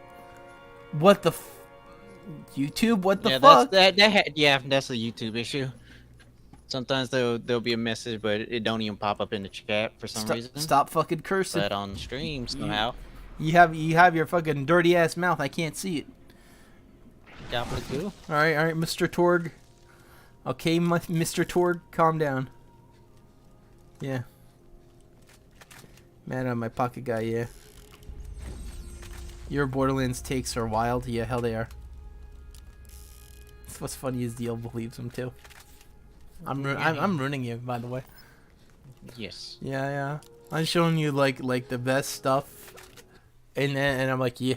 What the YouTube? What the fuck? That's a YouTube issue. Sometimes there'll be a message, but it don't even pop up in the chat for some reason. Stop fucking cursing. But on stream somehow. You have your fucking dirty ass mouth. I can't see it. Got me too. All right, Mr. Torg. Okay, Mr. Torg, calm down. Yeah. Man on my pocket guy, yeah. Your Borderlands takes are wild. Yeah, hell they are. What's funny is DL believes them too. I'm ruining you, by the way. Yes. Yeah. I'm showing you like the best stuff, and I'm like, yeah.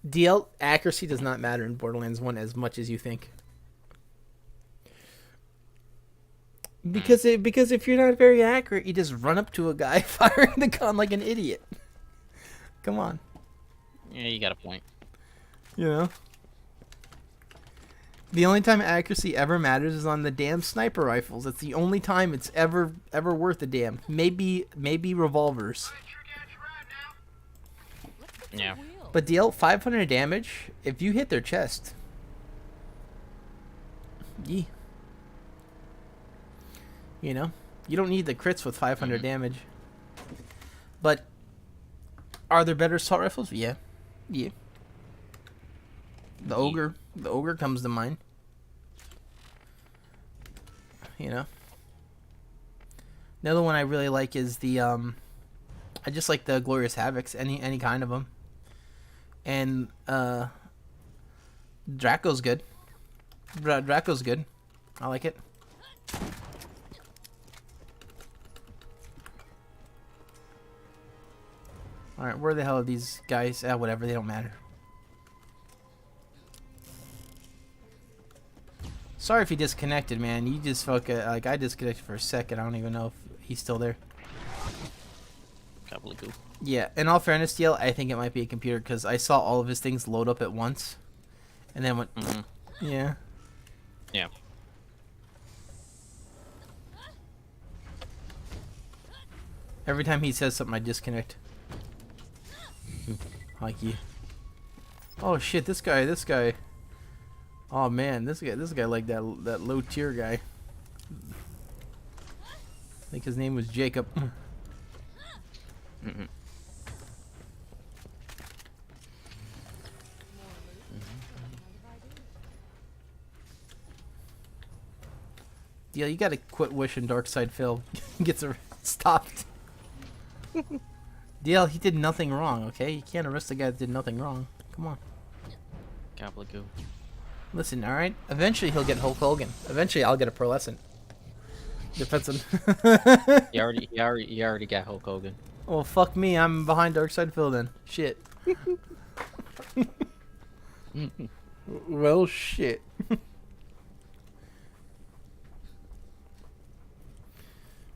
DL accuracy does not matter in Borderlands 1 as much as you think. Because if you're not very accurate, you just run up to a guy firing the gun like an idiot. Come on. Yeah, you got a point. You know? The only time accuracy ever matters is on the damn sniper rifles. That's the only time it's ever worth a damn. Maybe revolvers. Yeah. But DL 500 damage if you hit their chest. Yeah. You know, you don't need the crits with 500 damage. But are there better assault rifles? Yeah. The ogre comes to mind. You know. Another one I really like is the I just like the Glorious Havocs, any kind of them. And Draco's good. Draco's good. I like it. Alright, where the hell are these guys? Whatever, they don't matter. Sorry if he disconnected, man. You just like, I disconnected for a second. I don't even know if he's still there. Probably cool. Yeah, in all fairness, DL, I think it might be a computer because I saw all of his things load up at once. And then went, yeah. Yeah. Every time he says something, I disconnect. Like you. Oh shit, this guy. Oh man, this guy like that low tier guy. I think his name was Jacob. Yeah, you gotta quit wishing Darkside Phil gets stopped. DL, he did nothing wrong, okay? You can't arrest a guy that did nothing wrong. Come on. Gobbledygook. Listen, alright? Eventually he'll get Hulk Hogan. Eventually I'll get a pearlescent. Depends on... You already got Hulk Hogan. Well, fuck me. I'm behind Darkside Phil then. Shit. Well, shit.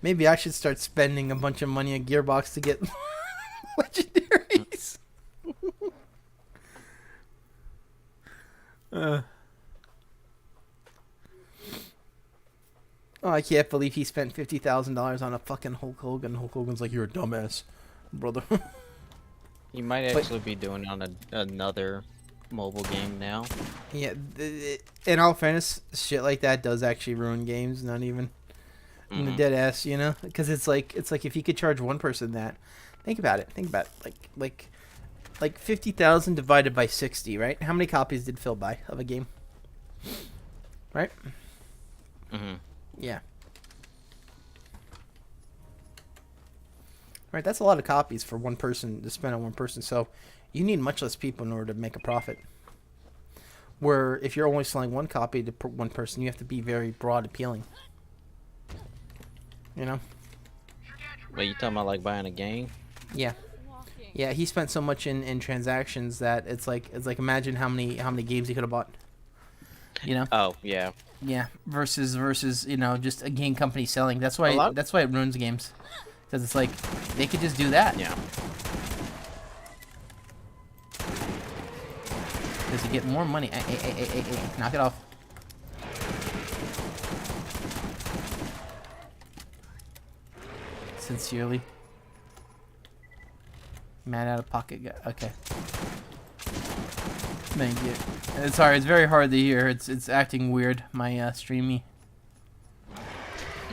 Maybe I should start spending a bunch of money on Gearbox to get legendaries. Oh, I can't believe he spent $50,000 on a fucking Hulk Hogan. Hulk Hogan's like, you're a dumbass, brother. He might actually be doing on another mobile game now. Yeah, in all fairness, shit like that does actually ruin games. Not even in the dead ass, you know, because it's like if you could charge one person that, think about it. Like 50,000 divided by 60, right? How many copies did Phil buy of a game? Right? Yeah. Right, that's a lot of copies for one person to spend on one person. So you need much less people in order to make a profit. Where if you're only selling one copy to one person, you have to be very broad appealing. You know? Wait, you talking about like buying a game? Yeah. Yeah, he spent so much in transactions that it's like imagine how many games he could have bought. You know? Oh, yeah. Yeah, versus you know, just a game company selling. That's why it ruins games. Because it's like they could just do that. Yeah. Because you get more money. Knock it off. Sincerely. Man out of pocket guy. Okay. Thank you. Sorry, it's very hard to hear. It's acting weird. My streamy.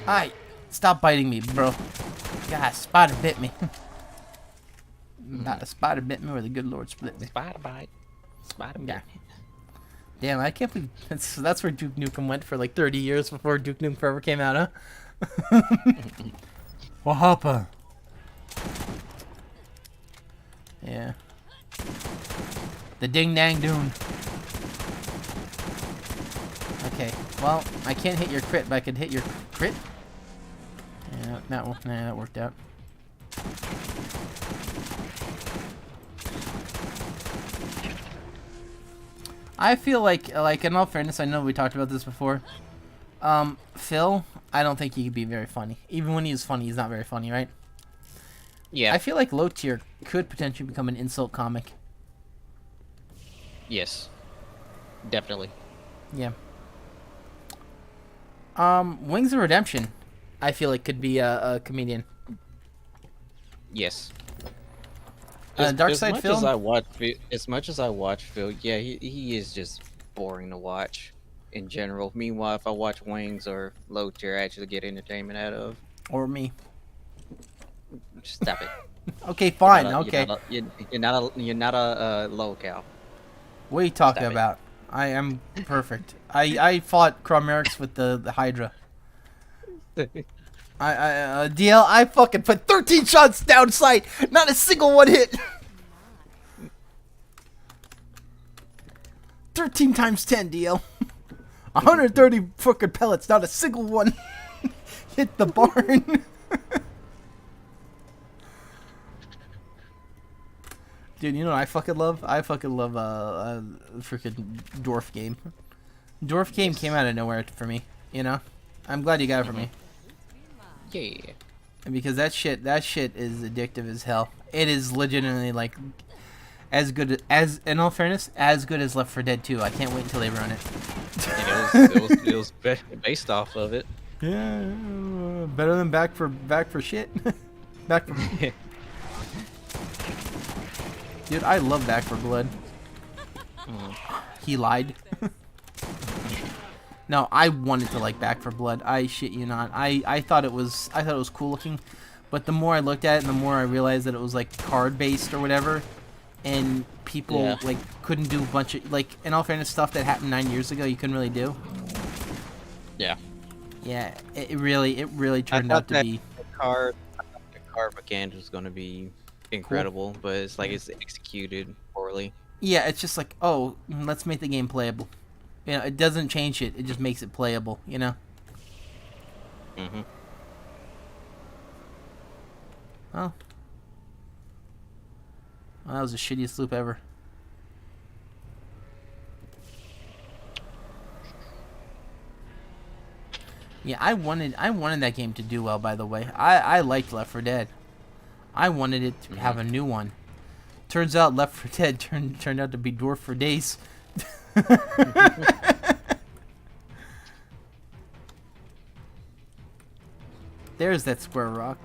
Hi. Stop biting me, bro. God, spider bit me. Not a spider bit me, or the good Lord split me. Spider bite. Spider bite. Yeah. Damn, I can't believe that's where Duke Nukem went for like 30 years before Duke Nukem Forever came out, huh? What happened? Yeah. The ding dang dune. Okay, well, I can't hit your crit, but I could hit your crit. Yeah, that worked out. I feel like in all fairness, I know we talked about this before. Phil, I don't think he could be very funny. Even when he's funny, he's not very funny, right? Yeah. I feel like low tier could potentially become an insult comic. Yes. Definitely. Yeah. Wings of Redemption, I feel like could be a comedian. Yes. Darkside Phil? As much as I watch Phil, yeah, he is just boring to watch in general. Meanwhile, if I watch Wings or Low Tier, I actually get entertainment out of. Or me. Stop it. Okay, fine. Okay. You're not a low cow. What are you talking Stop it. about? I am perfect. I fought Chromerix with the Hydra. DL, I fucking put 13 shots down sight, not a single one hit. 13 times 10, DL. 130 fucking pellets, not a single one hit the barn. Dude, you know what I fucking love? I fucking love freaking Dwarf game. Dwarf game came out of nowhere for me, you know? I'm glad you got it for me. Yeah. Because that shit is addictive as hell. It is legitimately like as good as, in all fairness, as good as Left 4 Dead 2. I can't wait until they run it. And it was based off of it. Yeah, better than back for shit. Back for Dude, I love Back for Blood. He lied. No, I wanted to like Back for Blood. I shit you not. I thought it was cool looking, but the more I looked at it, and the more I realized that it was like card based or whatever, and people like couldn't do a bunch of like, in all fairness, stuff that happened 9 years ago you couldn't really do. Yeah. Yeah, it really turned out to be. The card mechanic was going to be incredible, but it's like it's executed poorly. Yeah, it's just like, oh, let's make the game playable. You know, it doesn't change it. It just makes it playable, you know? Mm-hmm. Oh. Well, that was the shittiest loop ever. Yeah, I wanted that game to do well, by the way. I liked Left 4 Dead. I wanted it to have a new one. Turns out Left 4 Dead turned out to be Dwarf for Days. There's that square rock.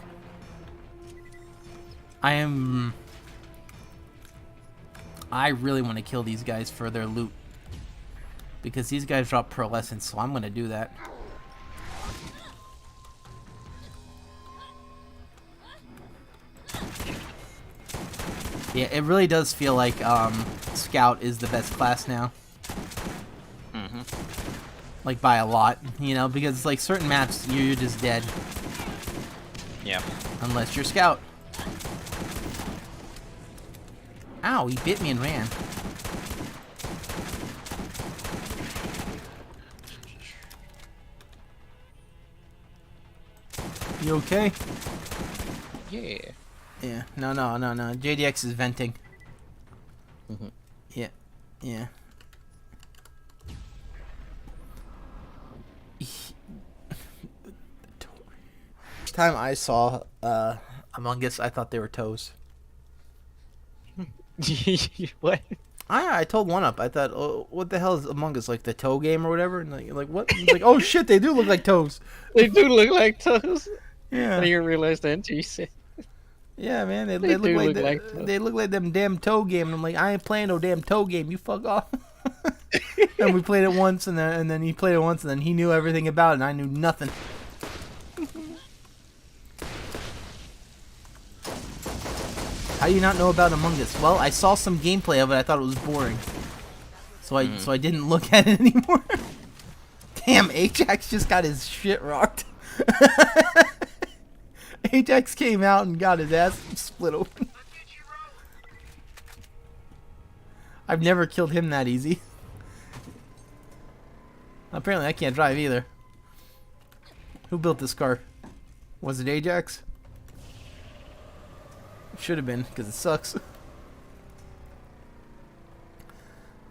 I really want to kill these guys for their loot. Because these guys drop pearlescence, so I'm going to do that. Yeah, it really does feel like Scout is the best class now. Mm-hmm. Like by a lot, you know, because like certain maps you're just dead. Yeah. Unless you're Scout. Ow, he bit me and ran. You okay? Yeah. Yeah. No. JDX is venting. Mm-hmm. Yeah. Time I saw Among Us, I thought they were toes. What? I told one up. I thought, oh, what the hell is Among Us, like the toe game or whatever? And like what? It's like, oh shit, they do look like toes. They do look like toes. Yeah. I didn't realize that until you said. Yeah, man, they They look do like look like toes. they look like them damn toe game. And I'm like, I ain't playing no damn toe game. You fuck off. And we played it once, and then he played it once, and then he knew everything about it, and I knew nothing. How do you not know about Among Us? Well, I saw some gameplay of it. I thought it was boring, so I didn't look at it anymore. Damn, Ajax just got his shit rocked. Ajax came out and got his ass split open. I've never killed him that easy. Apparently, I can't drive either. Who built this car? Was it Ajax? Should have been, because it sucks.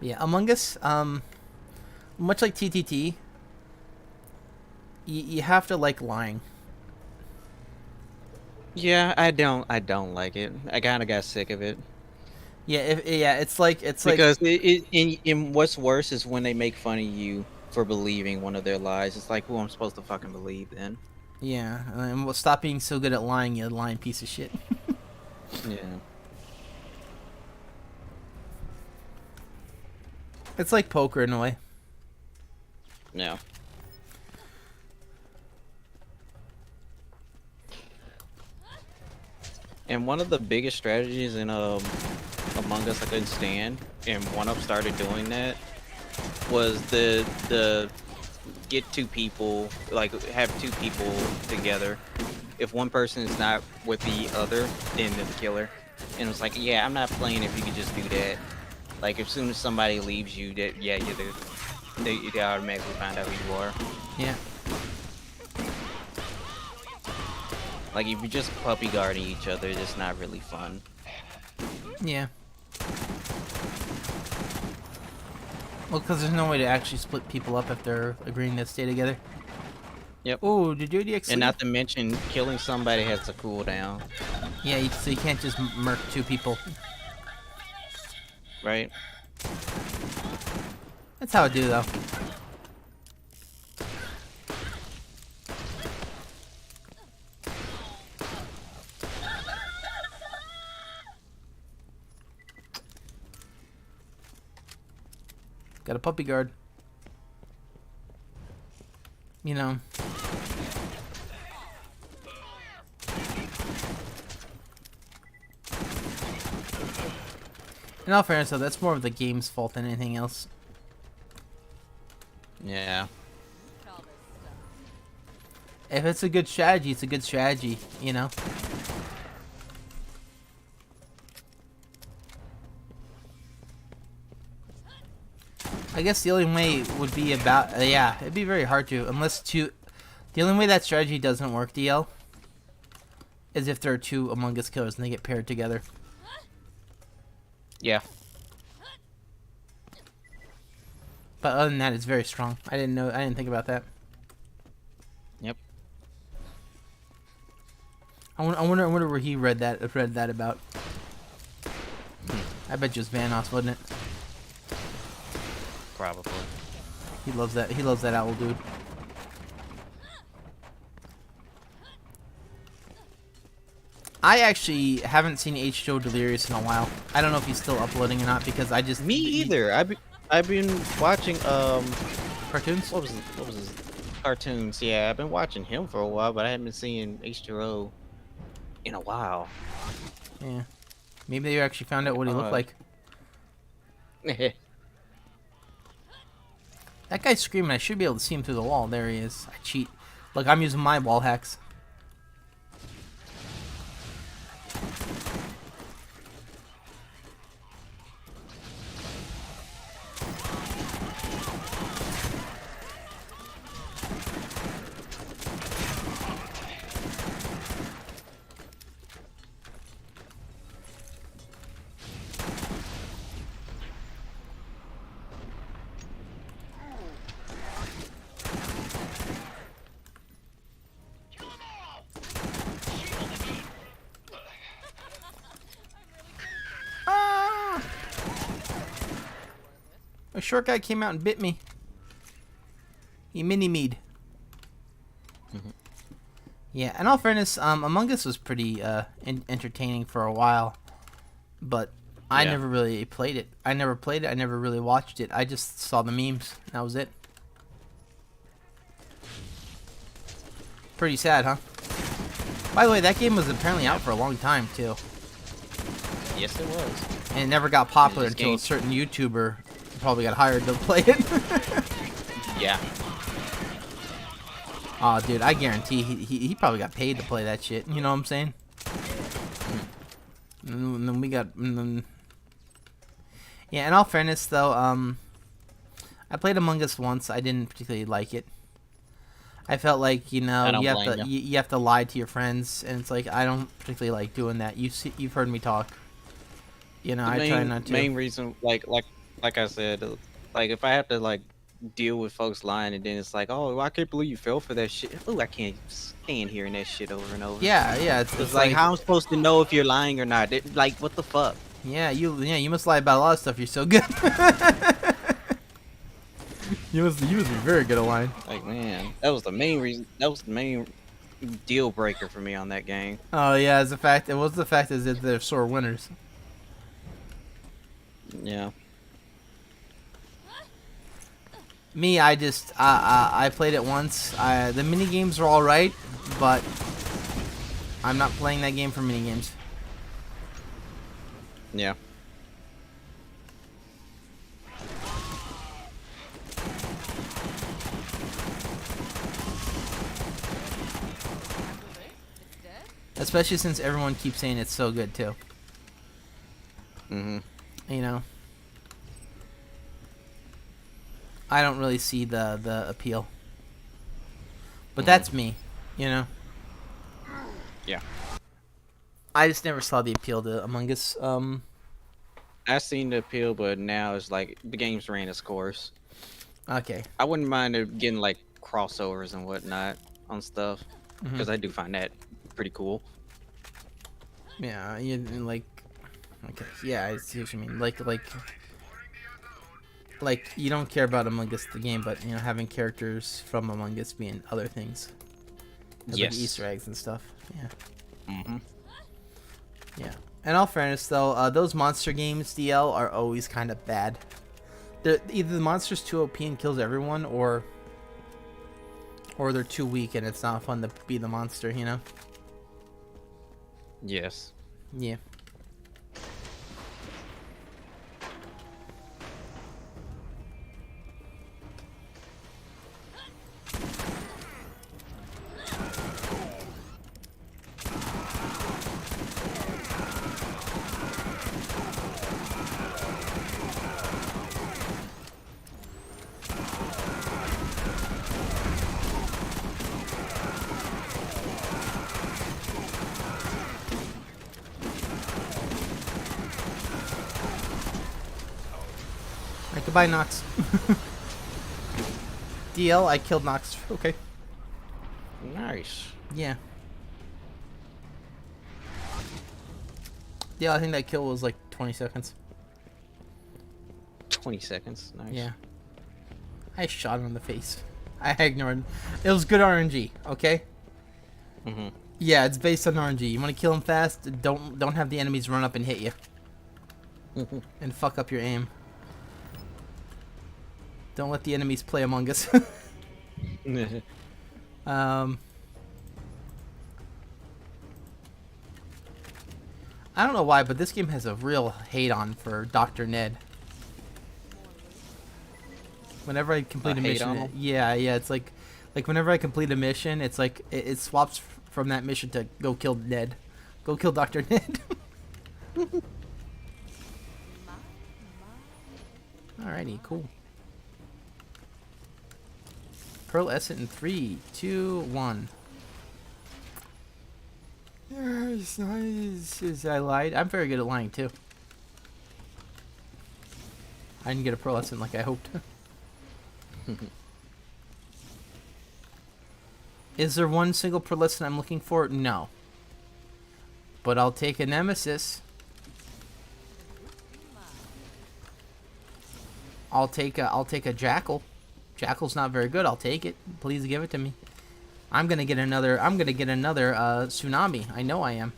Yeah, Among Us, much like TTT, you have to like lying. Yeah, I don't like it. I kind of got sick of it. Yeah, it's like Because in what's worse is when they make fun of you for believing one of their lies. It's like, who I'm supposed to fucking believe then? yeah, and well, stop being so good at lying, you lying piece of shit. Yeah. It's like poker in a way. No. And one of the biggest strategies in Among Us I couldn't stand, and One Up started doing that, was the get two people, like have two people together. If one person is not with the other, then they're the killer. And it's like, yeah, I'm not playing if you could just do that. Like, as soon as somebody leaves you, that yeah, they automatically find out who you are. Yeah. Like, if you're just puppy guarding each other, it's not really fun. Yeah. Well, because there's no way to actually split people up if they're agreeing to stay together. Yep. Oh, did you DX? And not to mention, killing somebody has a cooldown, Yeah, so you can't just murk two people. right? That's how I do, though. Got a puppy guard. You know. In all fairness, though, that's more of the game's fault than anything else. Yeah. If it's a good strategy, it's a good strategy, you know? I guess the only way would be about, yeah, it'd be very hard to, unless two, the only way that strategy doesn't work, DL, is if there are two Among Us killers and they get paired together. Yeah. But other than that, it's very strong. I didn't think about that. Yep. I wonder where he read that about. I bet you it was Vanoss, wasn't it? Probably. He loves that owl dude. I actually haven't seen H2O Delirious in a while. I don't know if he's still uploading or not because I just Me either. I've been watching cartoons. What was his cartoons? Yeah, I've been watching him for a while, but I haven't been seeing H2O in a while. Yeah, maybe they actually found out what he looked like. That guy's screaming. I should be able to see him through the wall. There he is. I cheat. Look, I'm using my wall hacks. A short guy came out and bit me. He mini-me'd. Yeah, in all fairness, Among Us was pretty entertaining for a while, but I Yeah. never really played it. I never played it. I never really watched it. I just saw the memes. That was it. Pretty sad, huh? By the way, that game was apparently out for a long time too, Yes, it was. and it never got popular This until game- a certain YouTuber probably got hired to play it. Yeah. Aw, dude, I guarantee he probably got paid to play that shit. You know what I'm saying? And then we got... Yeah, in all fairness, though, I played Among Us once. I didn't particularly like it. I felt like, you I know, don't you have blame to you. you have to lie to your friends, and it's like I don't particularly like doing that. You've heard me talk. You know, I try not to. Main reason, like I said, like if I have to like deal with folks lying, and then it's like, oh, I can't believe you fell for that shit. Oh, I can't stand hearing that shit over and over. Yeah, yeah. It's like how I'm supposed to know if you're lying or not. Like, what the fuck? Yeah, you must lie about a lot of stuff. You're so good. you must be very good at lying. Like, man, that was the main reason. That was the main deal breaker for me on that game. Oh yeah, it was the fact is that they're sore winners. Yeah. Me, I just I played it once. The mini games are all right, but I'm not playing that game for mini games. Yeah. Especially since everyone keeps saying it's so good too. Mm-hmm. You know, I don't really see the appeal. But that's me, you know. Yeah. I just never saw the appeal to Among Us. I've seen the appeal, but now it's like the game's ran its course. Okay. I wouldn't mind it getting like crossovers and whatnot on stuff, because I do find that pretty cool. Yeah, you like. Okay. Yeah, I see what you mean. Like you don't care about Among Us the game, but you know having characters from Among Us being other things. Like Easter eggs and stuff. Yeah. Mm-hmm. Yeah. In all fairness, though, those monster games, DL, are always kind of bad. Either the monster's too OP and kills everyone, or they're too weak and it's not fun to be the monster, you know? Yes. Yeah. Alright, goodbye, Nox. DL, I killed Nox. Okay. Nice. Yeah. DL, I think that kill was like 20 seconds. 20 seconds. Nice. Yeah. I shot him in the face. I ignored him. It was good RNG, okay? Mm-hmm. Yeah, it's based on RNG. You want to kill him fast? Don't have the enemies run up and hit you. And fuck up your aim. Don't let the enemies play Among Us. I don't know why, but this game has a real hate on for Dr. Ned. Whenever I complete a hate mission, on him? yeah, it's like whenever I complete a mission, it's like it swaps from that mission to go kill Ned, go kill Dr. Ned. Alrighty, cool. Pearl Essence in 3, 2, 1. Yes, I lied. I'm very good at lying too. I didn't get a Pearl Essence like I hoped. Is there one single Pearl Essence I'm looking for? No. But I'll take a Nemesis. I'll take a Jackal. Jackal's not very good. I'll take it. Please give it to me. I'm gonna get another Tsunami. I know I am.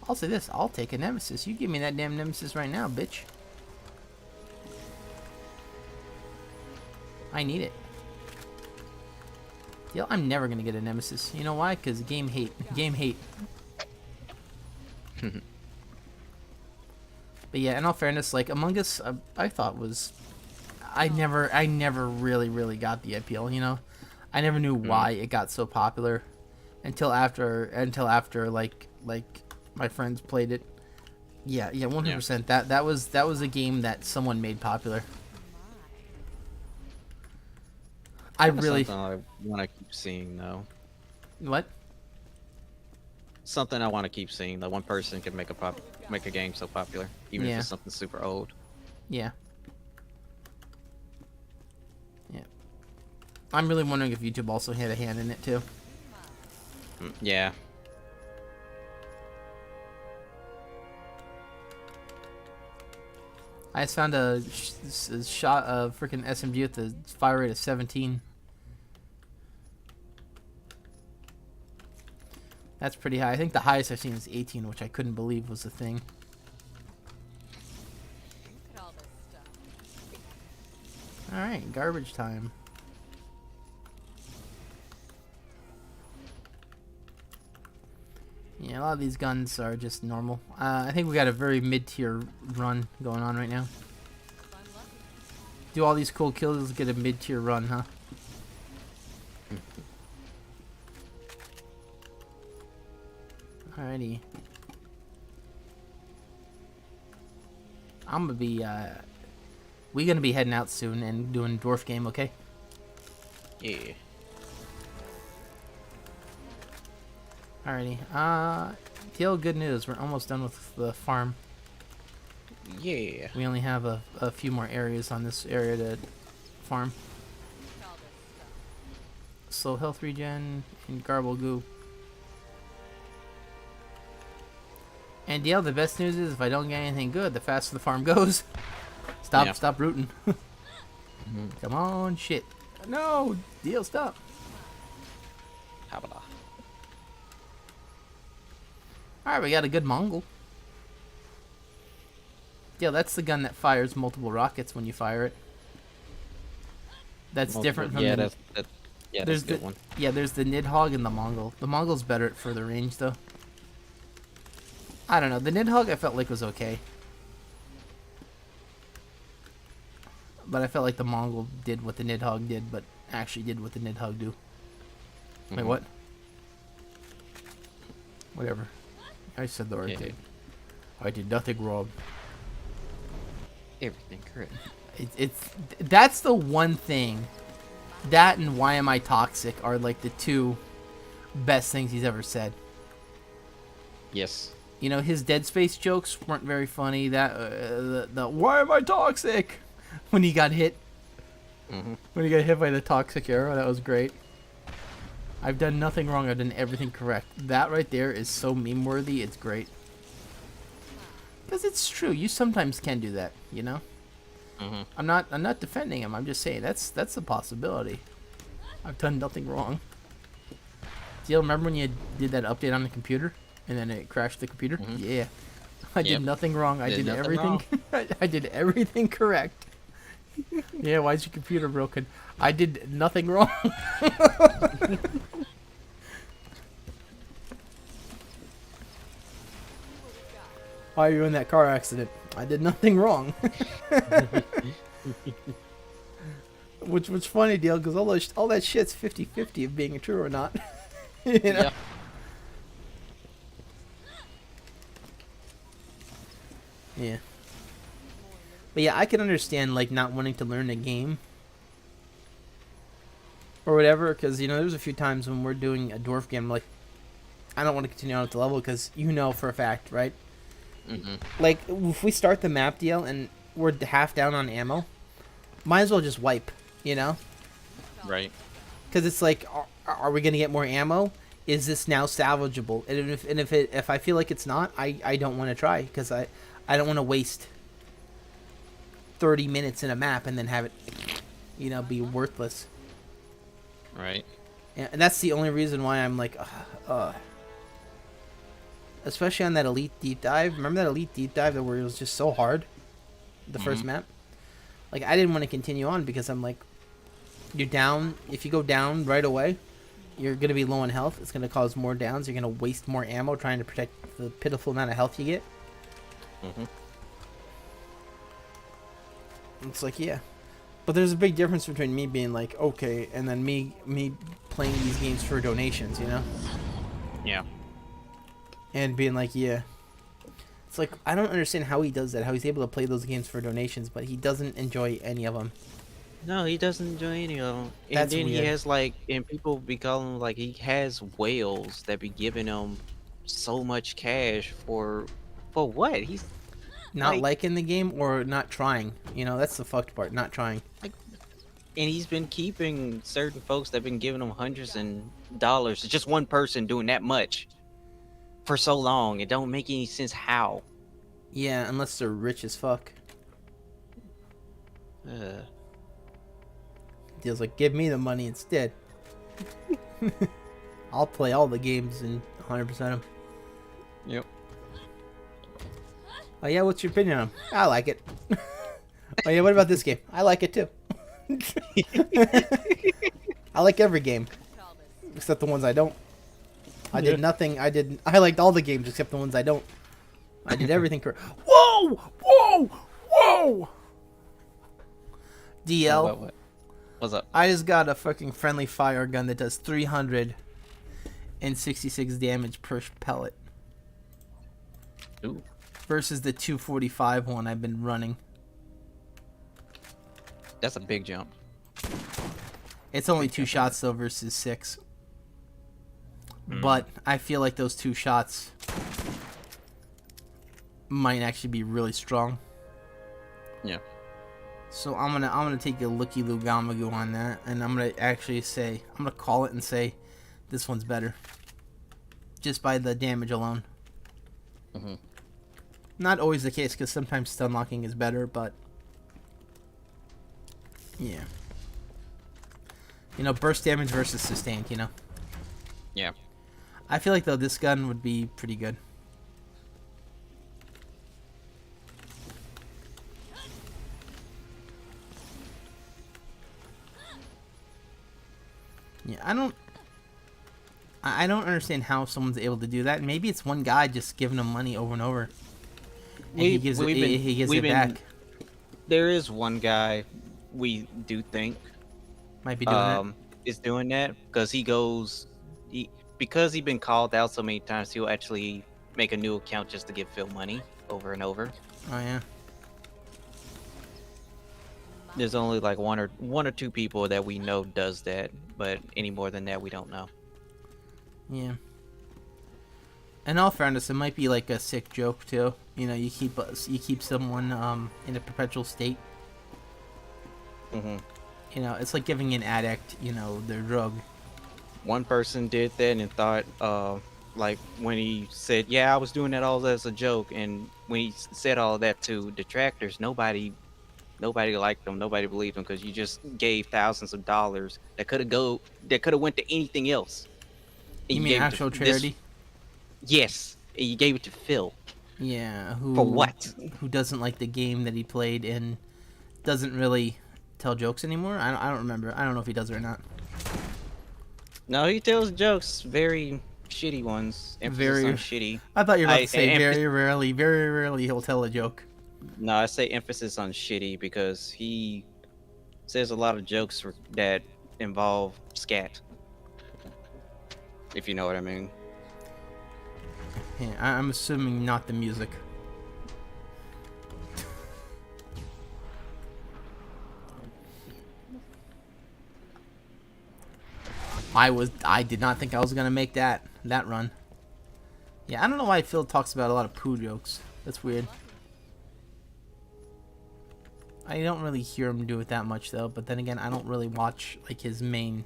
I'll say this. I'll take a Nemesis. You give me that damn Nemesis right now, bitch. I need it. Yeah, I'm never gonna get a Nemesis. You know why? Because game hate. Game hate. But yeah, in all fairness, like Among Us, I thought was, I never really got the appeal. You know, I never knew why it got so popular, until after like my friends played it. Yeah, 100%. That was a game that someone made popular. I really Something I want to keep seeing though. what? Something I want to keep seeing. That one person can make a game so popular, even if it's something super old. Yeah. Yeah. I'm really wondering if YouTube also had a hand in it too. Yeah. I just found a shot of freaking SMG with the fire rate of 17. That's pretty high. I think the highest I've seen is 18, which I couldn't believe was a thing. Look at all this stuff. Alright, garbage time. Yeah, a lot of these guns are just normal. I think we got a very mid-tier run going on right now. Do all these cool kills, get a mid-tier run, huh? Alrighty. I'm gonna be, we gonna be heading out soon and doing dwarf game, okay? Yeah. Alrighty. Deal, good news. We're almost done with the farm. Yeah. We only have a few more areas on this area to farm. Slow health regen and garble goo. And DL, the best news is if I don't get anything good, the faster the farm goes. Stop rooting. Come on, shit. No, DL, stop. How about Alright, we got a good Mongol. Yeah, that's the gun that fires multiple rockets when you fire it. That's different from the... that's a good one. Yeah, there's the Nidhogg and the Mongol. The Mongol's better at further range, though. I don't know. The Nidhogg I felt like was okay. But I felt like the Mongol did what the Nidhogg did, but actually did what the Nidhogg do. Wait, what? Whatever. I said the right thing. I did nothing wrong. Everything correct. That's the one thing. That and why am I toxic are like the two best things he's ever said. Yes. You know, his Dead Space jokes weren't very funny. That the why am I toxic when he got hit. When he got hit by the toxic arrow, that was great. I've done nothing wrong. I've done everything correct. That right there is so meme worthy. It's great. Because it's true. You sometimes can do that. You know. I'm not defending him. I'm just saying that's a possibility. I've done nothing wrong. Do you remember when you did that update on the computer and then it crashed the computer? Yeah. I did nothing wrong. I did everything. I did everything correct. Yeah. Why is your computer broken? I did nothing wrong. Why are you in that car accident? I did nothing wrong. Which was funny, deal, because all that shit's 50-50 of being true or not. You know? Yeah. Yeah. But yeah, I can understand like not wanting to learn a game or whatever, because you know there's a few times when we're doing a dwarf game, like I don't want to continue on with the level because you know for a fact, right? Like if we start the map deal and we're half down on ammo, might as well just wipe, you know? Right. Because it's like, are we gonna get more ammo? Is this now salvageable? And if I feel like it's not, I don't want to try because I don't want to waste 30 minutes in a map and then have it, you know, be worthless. Right. And that's the only reason why I'm like, especially on that Elite Deep Dive. Remember that Elite Deep Dive where it was just so hard? The first map? Like, I didn't want to continue on because I'm like, you're down. If you go down right away, you're going to be low on health. It's going to cause more downs. You're going to waste more ammo trying to protect the pitiful amount of health you get. It's like, yeah. But there's a big difference between me being like, okay, and then me playing these games for donations, you know? Yeah. And being like, yeah. It's like, I don't understand how he does that, how he's able to play those games for donations, but he doesn't enjoy any of them. No, he doesn't enjoy any of them. And That's then weird. he has like, and people be calling him like he has whales that be giving him so much cash for what? He's Not liking the game or not trying. You know, that's the fucked part, not trying. and he's been keeping certain folks that have been giving him hundreds and dollars. It's just one person doing that much for so long. It don't make any sense how. Yeah, unless they're rich as fuck. Deal's like, give me the money instead. I'll play all the games and 100% of them. Yep. Oh yeah, what's your opinion on them? I like it. Oh yeah, what about this game? I like it too. I like every game. Except the ones I don't. I did nothing. I liked all the games except the ones I don't. I did everything correct. Whoa! Whoa! Whoa! DL. What? What's up? I just got a fucking friendly fire gun that does 366 damage per pellet. Ooh. versus the 245 one I've been running. That's a big jump. It's only 2 shots though versus 6. But I feel like those 2 shots might actually be really strong. Yeah. So I'm gonna take a looky loo gamagoo on that, and I'm gonna actually say I'm gonna call it and say this one's better, just by the damage alone. Mm-hmm. Not always the case, because sometimes stun locking is better, but yeah. You know, burst damage versus sustained. You know. Yeah. I feel like though this gun would be pretty good. Yeah, I don't understand how someone's able to do that. Maybe it's one guy just giving them money over and over. And he gives it back. There is one guy we do think Might be doing it. is doing that because because he's been called out so many times, he'll actually make a new account just to give Phil money over and over. Oh yeah. There's only like one or two people that we know does that, but any more than that, we don't know. Yeah. In all fairness, it might be like a sick joke too. You know, you keep someone in a perpetual state. Mm-hmm. You know, it's like giving an addict, you know, their drug. One person did that and thought, like when he said, "Yeah, I was doing that all as a joke," and when he said all that to detractors, nobody liked him. Nobody believed him because you just gave thousands of dollars that could have went to anything else. And You mean gave it to actual charity? Yes, and you gave it to Phil. Yeah. For what? Who doesn't like the game that he played and doesn't really tell jokes anymore? I don't remember. I don't know if he does or not. No, he tells jokes, very shitty ones. Emphasis on shitty. I thought you were about to say and very rarely he'll tell a joke. No, I say emphasis on shitty because he says a lot of jokes that involve scat. If you know what I mean. Yeah, I'm assuming not the music. I did not think I was gonna make that run. Yeah, I don't know why Phil talks about a lot of poo jokes. That's weird. I don't really hear him do it that much though, but then again, I don't really watch like his main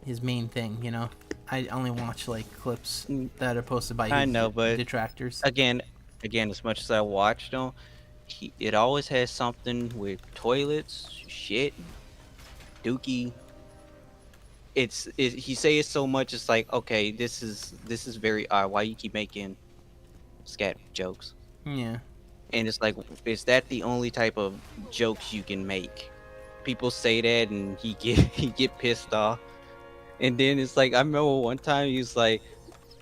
thing, you know. I only watch like clips that are posted by I know, but detractors. Again, as much as I watched him, it always has something with toilets, shit, dookie. He say it so much. It's like, okay, this is very odd. Why you keep making scat jokes? Yeah. And it's like, is that the only type of jokes you can make? People say that, and he get pissed off. And then it's like, I remember one time he was like,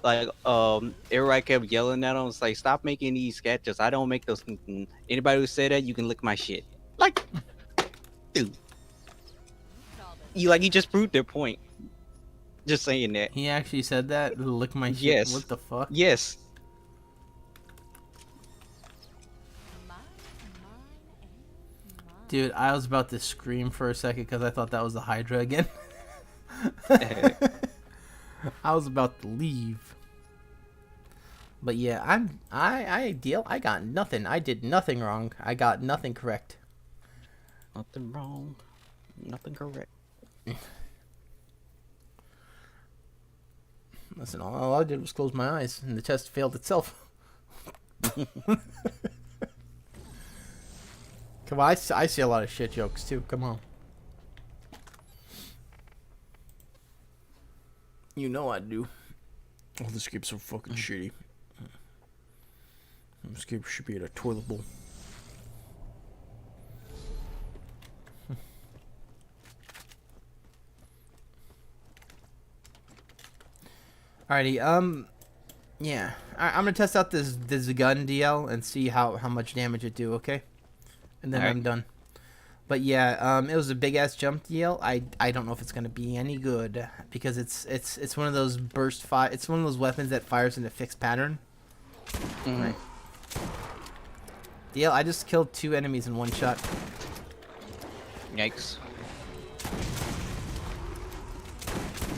everybody kept yelling at him. It's like, stop making these sketches. I don't make those. Anybody who said that, you can lick my shit. Like, dude, you just proved their point. Just saying that. He actually said that? Lick my shit? Yes. What the fuck? Yes. Dude, I was about to scream for a second because I thought that was the Hydra again. I was about to leave. But yeah, I got nothing. I did nothing wrong. I got nothing correct. Nothing wrong. Nothing correct. Listen, all I did was close my eyes, and the test failed itself. Come on, I see a lot of shit jokes too. Come on. You know I do. Oh, this game's so fucking shitty. This game should be in a toilet bowl. Alrighty, yeah. I'm gonna test out this gun DL and see how much damage it do, okay? And then All right. I'm done. But yeah, it was a big ass jump DL. I don't know if it's gonna be any good because it's one of those burst fire. It's one of those weapons that fires in a fixed pattern. Right. Yeah, I just killed 2 enemies in one shot. Yikes.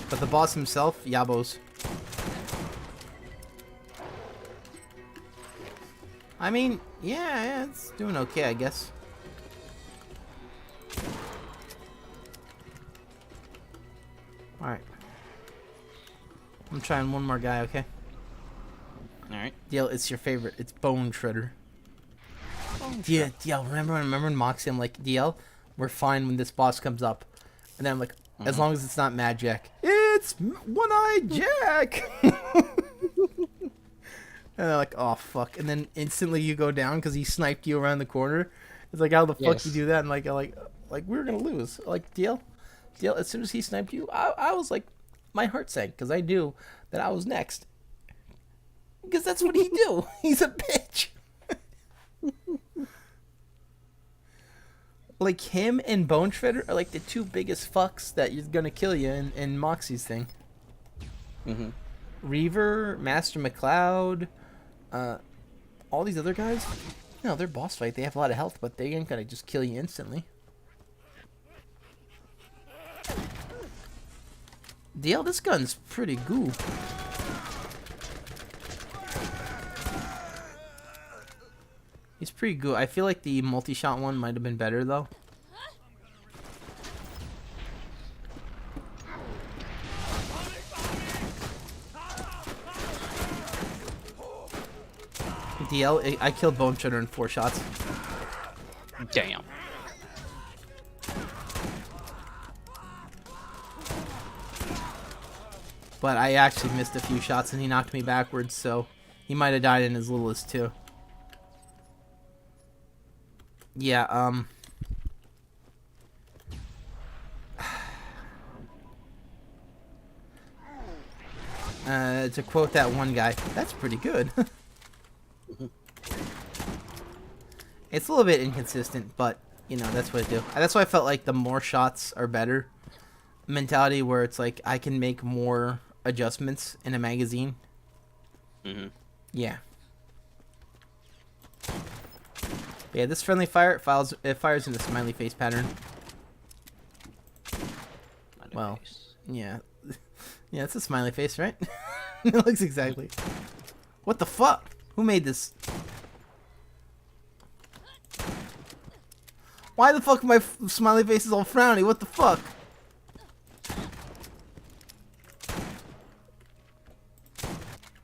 But the boss himself, Yabos. I mean, yeah, it's doing okay, I guess. Alright. I'm trying one more guy, okay? Alright. DL, it's your favorite. It's Bone Shredder. DL, remember when Moxie, I'm like, DL, we're fine when this boss comes up. And then I'm like, as long as it's not Mad Jack. It's One-Eyed Jack! And they're like, oh, fuck. And then instantly you go down because he sniped you around the corner. It's like, how the fuck you do that? And like we were going to lose. Like, DL, as soon as he sniped you, I was like, my heart sank because I knew that I was next. Because that's what he do. He's a bitch. Like, him and Bone Shredder are like the 2 biggest fucks that you're going to kill you in Moxie's thing. Mm-hmm. Reaver, Master McCloud, all these other guys, you know, they're boss fight. They have a lot of health, but they ain't gonna just kill you instantly. DL, this gun's pretty goo. He's pretty good. I feel like the multi-shot one might have been better, though. DL, I killed Bone Shredder in 4 shots. Damn. But I actually missed a few shots and he knocked me backwards, so he might have died in as little as 2. Yeah, to quote that one guy, that's pretty good. It's a little bit inconsistent, but, you know, that's what I do. That's why I felt like the more shots are better mentality, where it's like I can make more adjustments in a magazine. Mm-hmm. Yeah. Yeah, this friendly fire, it fires in a smiley face pattern. Well, yeah. Yeah, it's a smiley face, right? It looks exactly. What the fuck? Who made this? Why the fuck my smiley face is all frowny? What the fuck?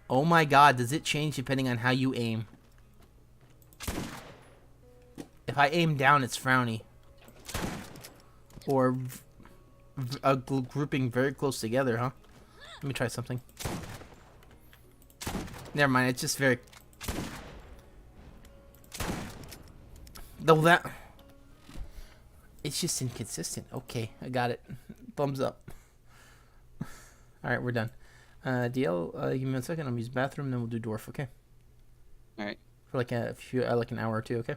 Oh my god, does it change depending on how you aim? If I aim down, it's frowny. Or a grouping very close together, huh? Let me try something. Never mind, it's just very... Though that... It's just inconsistent. Okay, I got it. Thumbs up. Alright, we're done. DL, give me 1 second. I'll use the bathroom, then we'll do dwarf, okay? Alright. For like a few, like an hour or 2, okay?